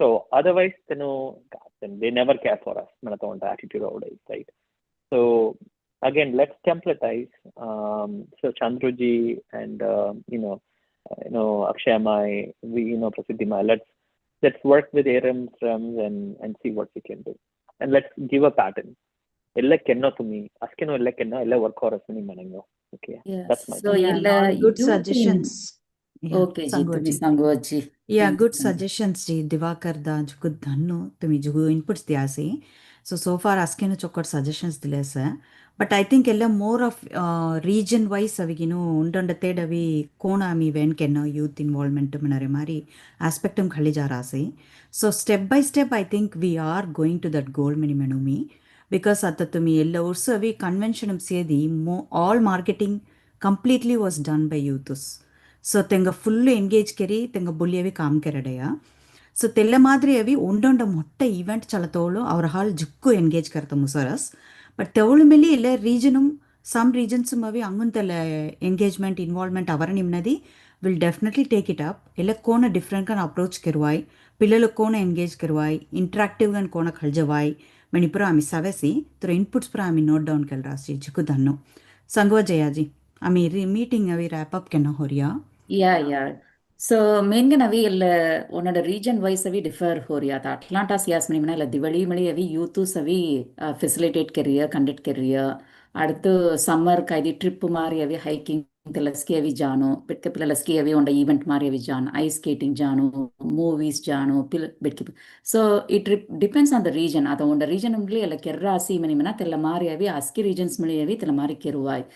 so otherwise then they never care for us manata on attitude right so again let's templatize so Chandruji and Akshay Mai, we Prasiddhi Mai, let's work with ARMs and see what we can do and let's give a pattern ella kenna to me askeno ella kenna ella work hours mani manango okay Yes. that's my So Yeah, illa all good youth in suggestions. Yeah, okay ji Sangoji. tumi sangoji Yeah, please good Sangoji. suggestions ji Divakar da jukud dhanno tumi jugu inputs diya se so far askenu chokot suggestions dile se but I think ಎಲ್ಲ more of region wise ಅವಿಗಿನ್ನು ಉಂಡೊಂಡತ್ತೇಡ್ ಅವಿ ಕೋಣ ಅಮಿ ವೆನ್ ಕೆನ್ನ youth involvement ಮನರೆ ಮಾರಿ ಆಸ್ಪೆಕ್ಟಮ್ ಖಳಿ ಜಾರಾಸಿ so step by step I think we are going to that goal ಮಿನಿ ಮೆನುಮಿ ಬಿಕಾಸ್ ಅತ್ತ ಮಿ ಎಲ್ಲ ವರ್ಷ ಅವಿ ಕನ್ವೆನ್ಷನ್ ಸೇದಿ all marketing completely was done by youths so ತೆಂಗ ಫುಲ್ ಎಂಗೇಜ್ ಕೆರಿ ತೆಂಗ ಬುಲ್ಲಿಯವಿ ಕಾಮ್ ಕೆರಡೆಯ ಸೊ ತೆಲ್ಲ ಮಾದ್ರಿ ಅವಿ ಉಂಡೊಂಡ ಮೊಟ್ಟ ಈವೆಂಟ್ ಚಲತೋಳು ಅವ್ರ ಹಾಲ್ ಜುಕ್ಕು ಎಂಗೇಜ್ ಕರ್ತ ಮುಸರಸ್ ಬಟ್ ತೆವಳು ಮೇಲೆ ಇಲ್ಲ ರೀಜನು ಸಮ್ ರೀಜನ್ಸ್ ಅವಿ ಅಂಗುಂತೆಲ್ಲ ಎಂಗೇಜ್ಮೆಂಟ್ ಇನ್ವಾಲ್ವ್ಮೆಂಟ್ ಅವರ ನಿಮ್ನದಿ will definitely take it up ಎಲ್ಲ ಕೋಣ ಡಿಫ್ರೆಂಟ್ ಗಾನ್ ಅಪ್ರೋಚ್ ಕಿರುವಾಯ್ పిల్లలు కోన ఎంగేజ్ करवाई इंटरेक्टिव गान कोना खलजवाई मणिपुर आमी सवेसी तो इनपुट्स पर आमी नोट डाउन कर रासी जुकु धन्नो संगवा जया जी आमी मीटिंग अवी रैप अप केना होरिया ಯಾ ಸೊ ಮೇನ್ಗೆ ನಾವಿ ಎಲ್ಲ ಒಂದೊಂದು ರೀಜನ್ ವೈಸ್ ಅವಿ ಡಿಫರ್ ಹೋರಿ ಆತ ಅಟ್ಲಾಂಟಾ ಸಿಯಾಸ್ ಮನಿ ಮನೆ ದಿವಳಿ ಮಳಿ ಅವಿ ಯೂತು ಸವಿ ಫೆಸಿಲಿಟೇಟ್ ಕೆರಿಯ ಕಂಡಕ್ಟ್ ಕೆರಿಯ அடுத்து సమ్మర్ కైది ట్రిప్ మారి అవి హైకింగ్ లస్కి అవి జాను బిట్క పిల్లలస్కి అవి ఉండ ఈవెంట్ మారి అవి జాను ఐస్ స్కేటింగ్ జాను మూవీస్ ಜಾನು ಬಿಟ್ಕಿ ಸೊ ಈ trip depends on the region ಅದ ಒಂದ ರೀಜನ್ ಉಂಡ್ಲಿ ಎಲ್ಲ ಕೆರ್ರಾಸಿ ಮನಿ ಮನ ತೆಲ್ಲ ಮಾರಿ ಅವಿ ಅಸ್ಕಿ ರೀಜನ್ಸ್ ಮಳಿ ಅವಿ ತೆಲ್ಲ ಮಾರಿ ಕೆರುವಾಯ್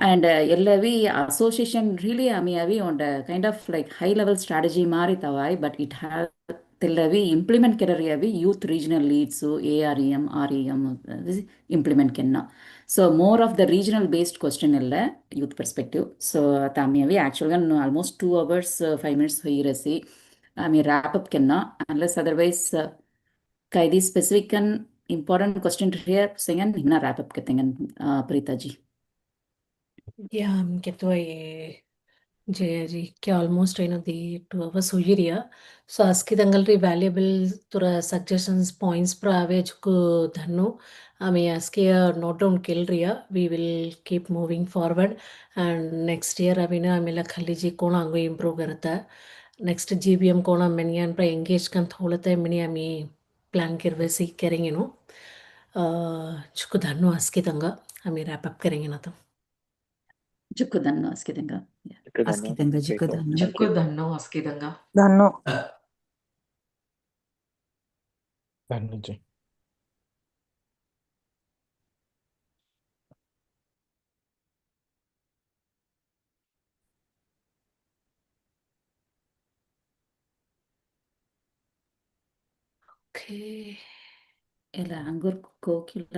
and ಎಲ್ಲವಿ ಅಸೋಸಿಯೇಷನ್ ರಿಯಲಿ ಅಮಿ ಅವಿ ಒಂದ kind of like high level strategy ಮಾರಿ ತವಾಯ್ ಬಟ್ ಇಟ್ ಹ್ಯಾವ್ ತೆಲ್ಲವಿ ಇಂಪ್ಲಿಮೆಂಟ್ ಕೆರರಿ ಅವಿ youth regional leads AREM REM implement ಕೆನ್ನ so more of the regional based question ಎಲ್ಲ ಯೂತ್ ಪರ್ಸ್ಪೆಕ್ಟಿವ್ ಸೊ ತಾಮಿ ಅವಿ ಆಕ್ಚುಲ್గా ಆಲ್ಮೋಸ್ಟ್ 2 hours 5 minutes ಹೊಯ್ಯಿರಸಿ ಆಮಿ ರ್ಯಾಪ್ ಅಪ್ ಕೆನ್ನ ಅನ್ಲೆಸ್ ಅದರ್ವೈಸ್ ಕೈದಿ specific and important question here ಸೆಂಗನ್ ಇನ್ನ ರ್ಯಾಪ್ ಅಪ್ ಕೆತೆಂಗನ್ ಪ್ರೀತಾಜಿ या केतोय जया जी के ऑलमोस्ट ಏನದಿ 2 hours ಹೋಗಿರಿಯ ಸೊ ಅಸ್ಕಿ ದಂಗಲ್ರಿ ವ್ಯಾಲ್ಯೂಬಲ್ ತುರ ಸಜೆಷನ್ಸ್ ಪಾಯಿಂಟ್ಸ್ ಪ್ರ ಅವೇಜ್ಕು ಧನ್ನು ಆಮೆ ಅಸ್ಕಿ ನೋಟ್ ಡೌನ್ ಕೆಲ್ರಿಯ we will keep moving forward and next year ಅವಿನ ಆಮೇಲೆ ಖಲ್ಲಿಜಿ ಕೋಣ ಹಂಗೂ ಇಂಪ್ರೂವ್ ಇರುತ್ತೆ ನೆಕ್ಸ್ಟ್ GBM ಕೋಣ ಮೆನಿಯನ್ ಪ್ರ ಎಂಗೇಜ್ ಕಂತ ಹೋಲತ್ತೆ ಮಿನಿ ಆಮಿ ಪ್ಲಾನ್ ಕಿರ್ವೆಸಿ ಕೆರೆಂಗೇನು ಚುಕ್ಕು ಧನ್ನು ಅಸ್ಕಿ ದಂಗ ಆಮಿ ರ್ಯಾಪ್ ಅಪ್ ಕೆರೆಂಗೇನದು ಜುಕ್ಕುದನ್ನು ಅಸ್ಕಿದಂಗ ಅಸ್ಕಿದಂಗ ಜುಕ್ಕುದನ್ನು ಜುಕ್ಕು ಧನ್ನು ಅಸ್ಕಿದಂಗ ಧನ್ನು ಧನ್ಯಜಿ ಓಕೆ ಇಲ್ಲ ಅಂಗೂರ್ ಕೋಕಿಲ